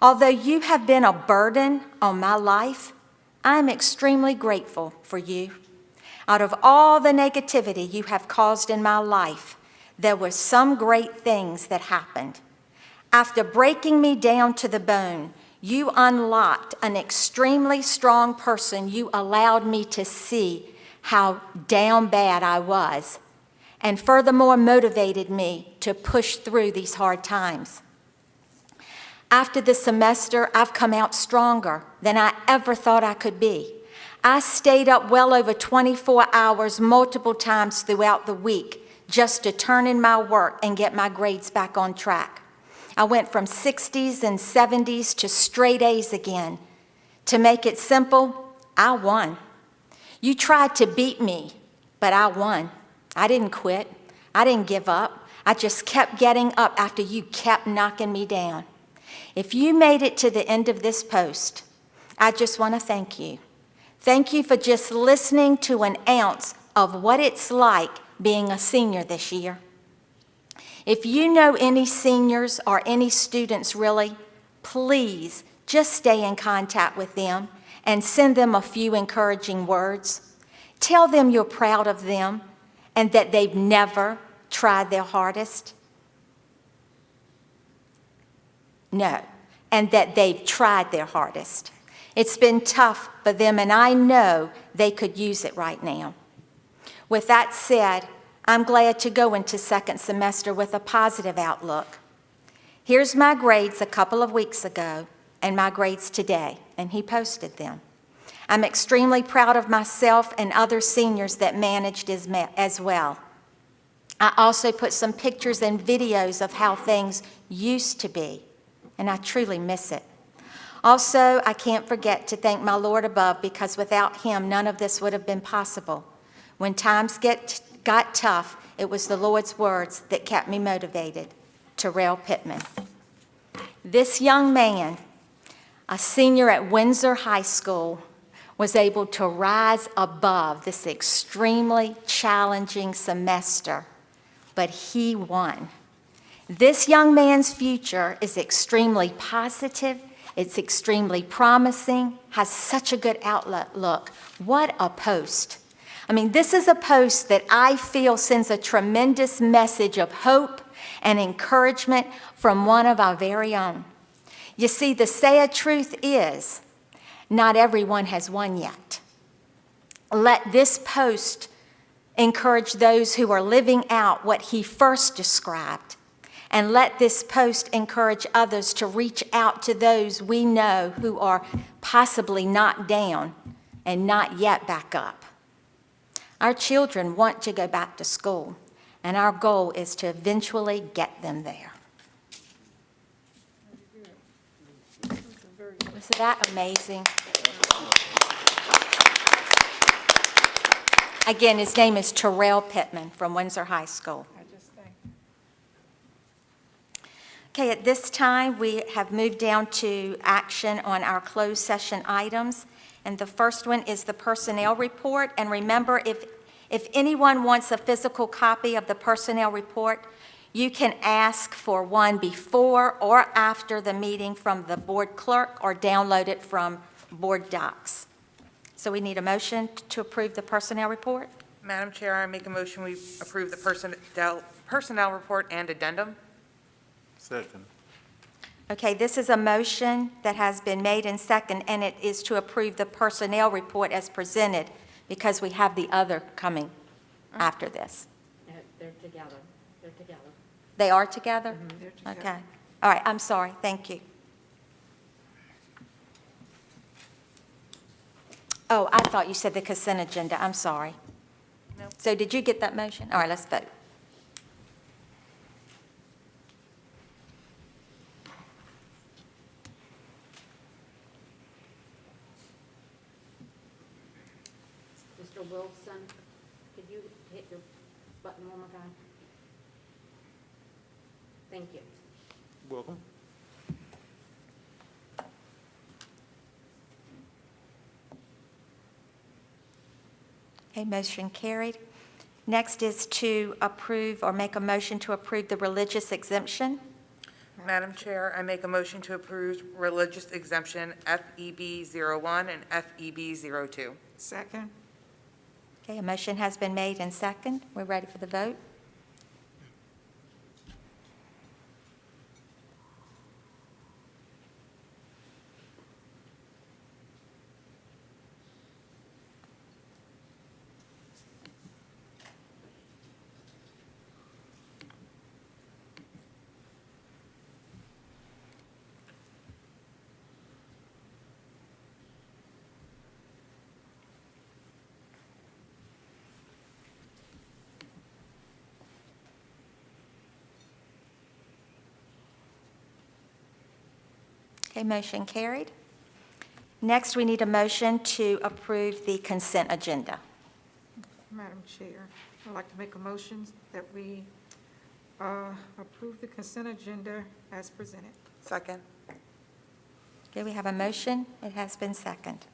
Although you have been a burden on my life, I am extremely grateful for you. Out of all the negativity you have caused in my life, there were some great things that happened. After breaking me down to the bone, you unlocked an extremely strong person. You allowed me to see how down bad I was, and furthermore motivated me to push through these hard times. After the semester, I've come out stronger than I ever thought I could be. I stayed up well over 24 hours multiple times throughout the week just to turn in my work and get my grades back on track. I went from 60s and 70s to straight A's again. To make it simple, I won. You tried to beat me, but I won. I didn't quit. I didn't give up. I just kept getting up after you kept knocking me down. If you made it to the end of this post, I just want to thank you. Thank you for just listening to an ounce of what it's like being a senior this year. If you know any seniors or any students really, please just stay in contact with them and send them a few encouraging words. Tell them you're proud of them and that they've never tried their hardest. No, and that they've tried their hardest. It's been tough for them, and I know they could use it right now. With that said, I'm glad to go into second semester with a positive outlook. Here's my grades a couple of weeks ago and my grades today, and he posted them. I'm extremely proud of myself and other seniors that managed as well. I also put some pictures and videos of how things used to be, and I truly miss it. Also, I can't forget to thank my Lord above, because without him, none of this would have been possible. When times got tough, it was the Lord's words that kept me motivated. Terrell Pittman. This young man, a senior at Windsor High School, was able to rise above this extremely challenging semester, but he won. This young man's future is extremely positive, it's extremely promising, has such a good outlook. What a post. I mean, this is a post that I feel sends a tremendous message of hope and encouragement from one of our very own. You see, the sad truth is, not everyone has won yet. Let this post encourage those who are living out what he first described. And let this post encourage others to reach out to those we know who are possibly knocked down and not yet back up. Our children want to go back to school, and our goal is to eventually get them there. Was that amazing? Again, his name is Terrell Pittman from Windsor High School. Okay, at this time, we have moved down to action on our closed session items. And the first one is the personnel report. And remember, if anyone wants a physical copy of the personnel report, you can ask for one before or after the meeting from the board clerk, or download it from board docs. So we need a motion to approve the personnel report. Madam Chair, I make a motion we approve the personnel report and addendum. Second. Okay, this is a motion that has been made and second, and it is to approve the personnel report as presented, because we have the other coming after this. They're together. They're together. They are together? They're together. Okay. All right, I'm sorry. Thank you. Oh, I thought you said the consent agenda. I'm sorry. Nope. So did you get that motion? All right, let's vote. Mr. Wilson, could you hit your button one more time? Thank you. Welcome. Okay, motion carried. Next is to approve or make a motion to approve the religious exemption. Madam Chair, I make a motion to approve religious exemption FEB 01 and FEB 02. Second. Okay, a motion has been made and second. We're ready for the vote. Okay, motion carried. Next, we need a motion to approve the consent agenda. Madam Chair, I'd like to make a motion that we approve the consent agenda as presented. Second. Okay, we have a motion. It has been seconded.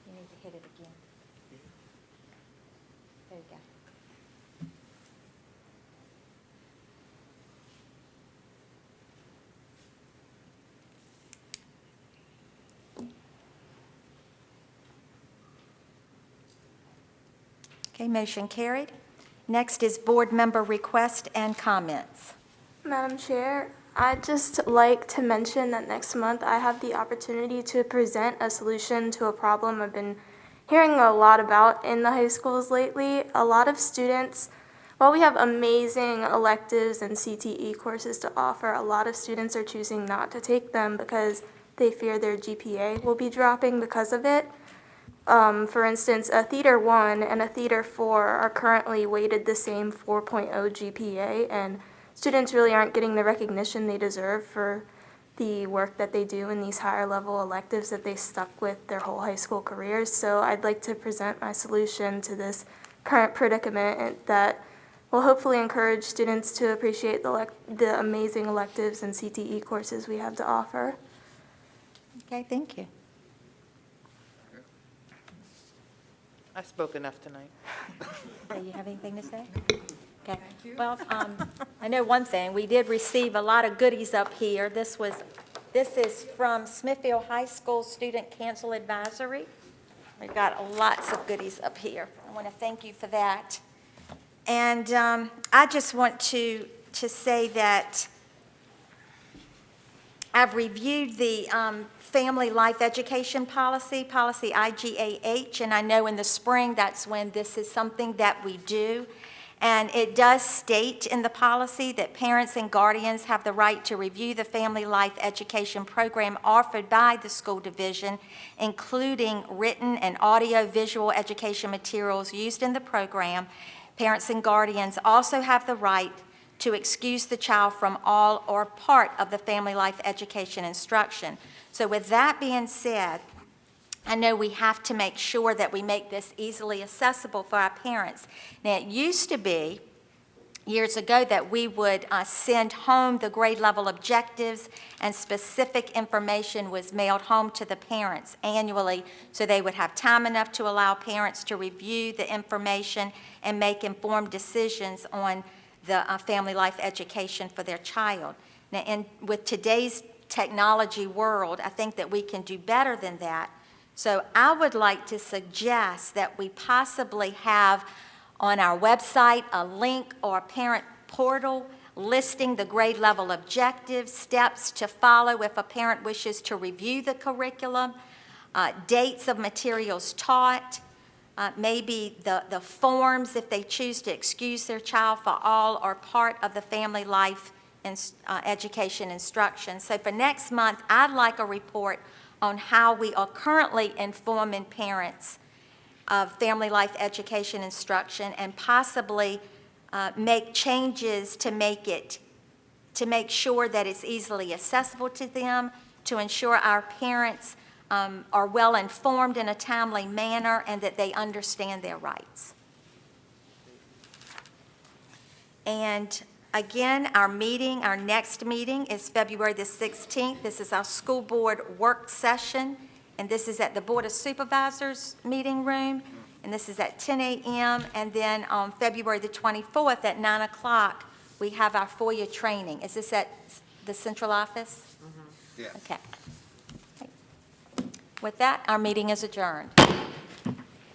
You need to hit it again. There you go. Okay, motion carried. Next is board member request and comments. Madam Chair, I'd just like to mention that next month I have the opportunity to present a solution to a problem I've been hearing a lot about in the high schools lately. A lot of students, while we have amazing electives and CTE courses to offer, a lot of students are choosing not to take them because they fear their GPA will be dropping because of it. For instance, a Theater 1 and a Theater 4 are currently weighted the same 4.0 GPA, and students really aren't getting the recognition they deserve for the work that they do in these higher level electives that they stuck with their whole high school careers. So I'd like to present my solution to this current predicament that will hopefully encourage students to appreciate the amazing electives and CTE courses we have to offer. Okay, thank you. I spoke enough tonight. Do you have anything to say? Okay. Well, I know one thing. We did receive a lot of goodies up here. This is from Smithfield High School Student Council Advisory. We've got lots of goodies up here. I want to thank you for that. And I just want to say that I've reviewed the Family Life Education Policy IGAH, and I know in the spring that's when this is something that we do. And it does state in the policy that parents and guardians have the right to review the family life education program offered by the school division, including written and audio-visual education materials used in the program. Parents and guardians also have the right to excuse the child from all or part of the family life education instruction. So with that being said, I know we have to make sure that we make this easily accessible for our parents. Now, it used to be, years ago, that we would send home the grade level objectives, and specific information was mailed home to the parents annually, so they would have time enough to allow parents to review the information and make informed decisions on the family life education for their child. Now, with today's technology world, I think that we can do better than that. So I would like to suggest that we possibly have on our website a link or a parent portal listing the grade level objectives, steps to follow if a parent wishes to review the curriculum, dates of materials taught, maybe the forms if they choose to excuse their child for all or part of the family life education instruction. So for next month, I'd like a report on how we are currently informing parents of family life education instruction, and possibly make changes to make sure that it's easily accessible to them, to ensure our parents are well informed in a timely manner and that they understand their rights. And again, our next meeting is February the 16th. This is our school board work session, and this is at the Board of Supervisors meeting room, and this is at 10 a.m. And then on February the 24th at 9 o'clock, we have our FOIA training. Is this at the central office? Yeah. Okay. With that, our meeting is adjourned.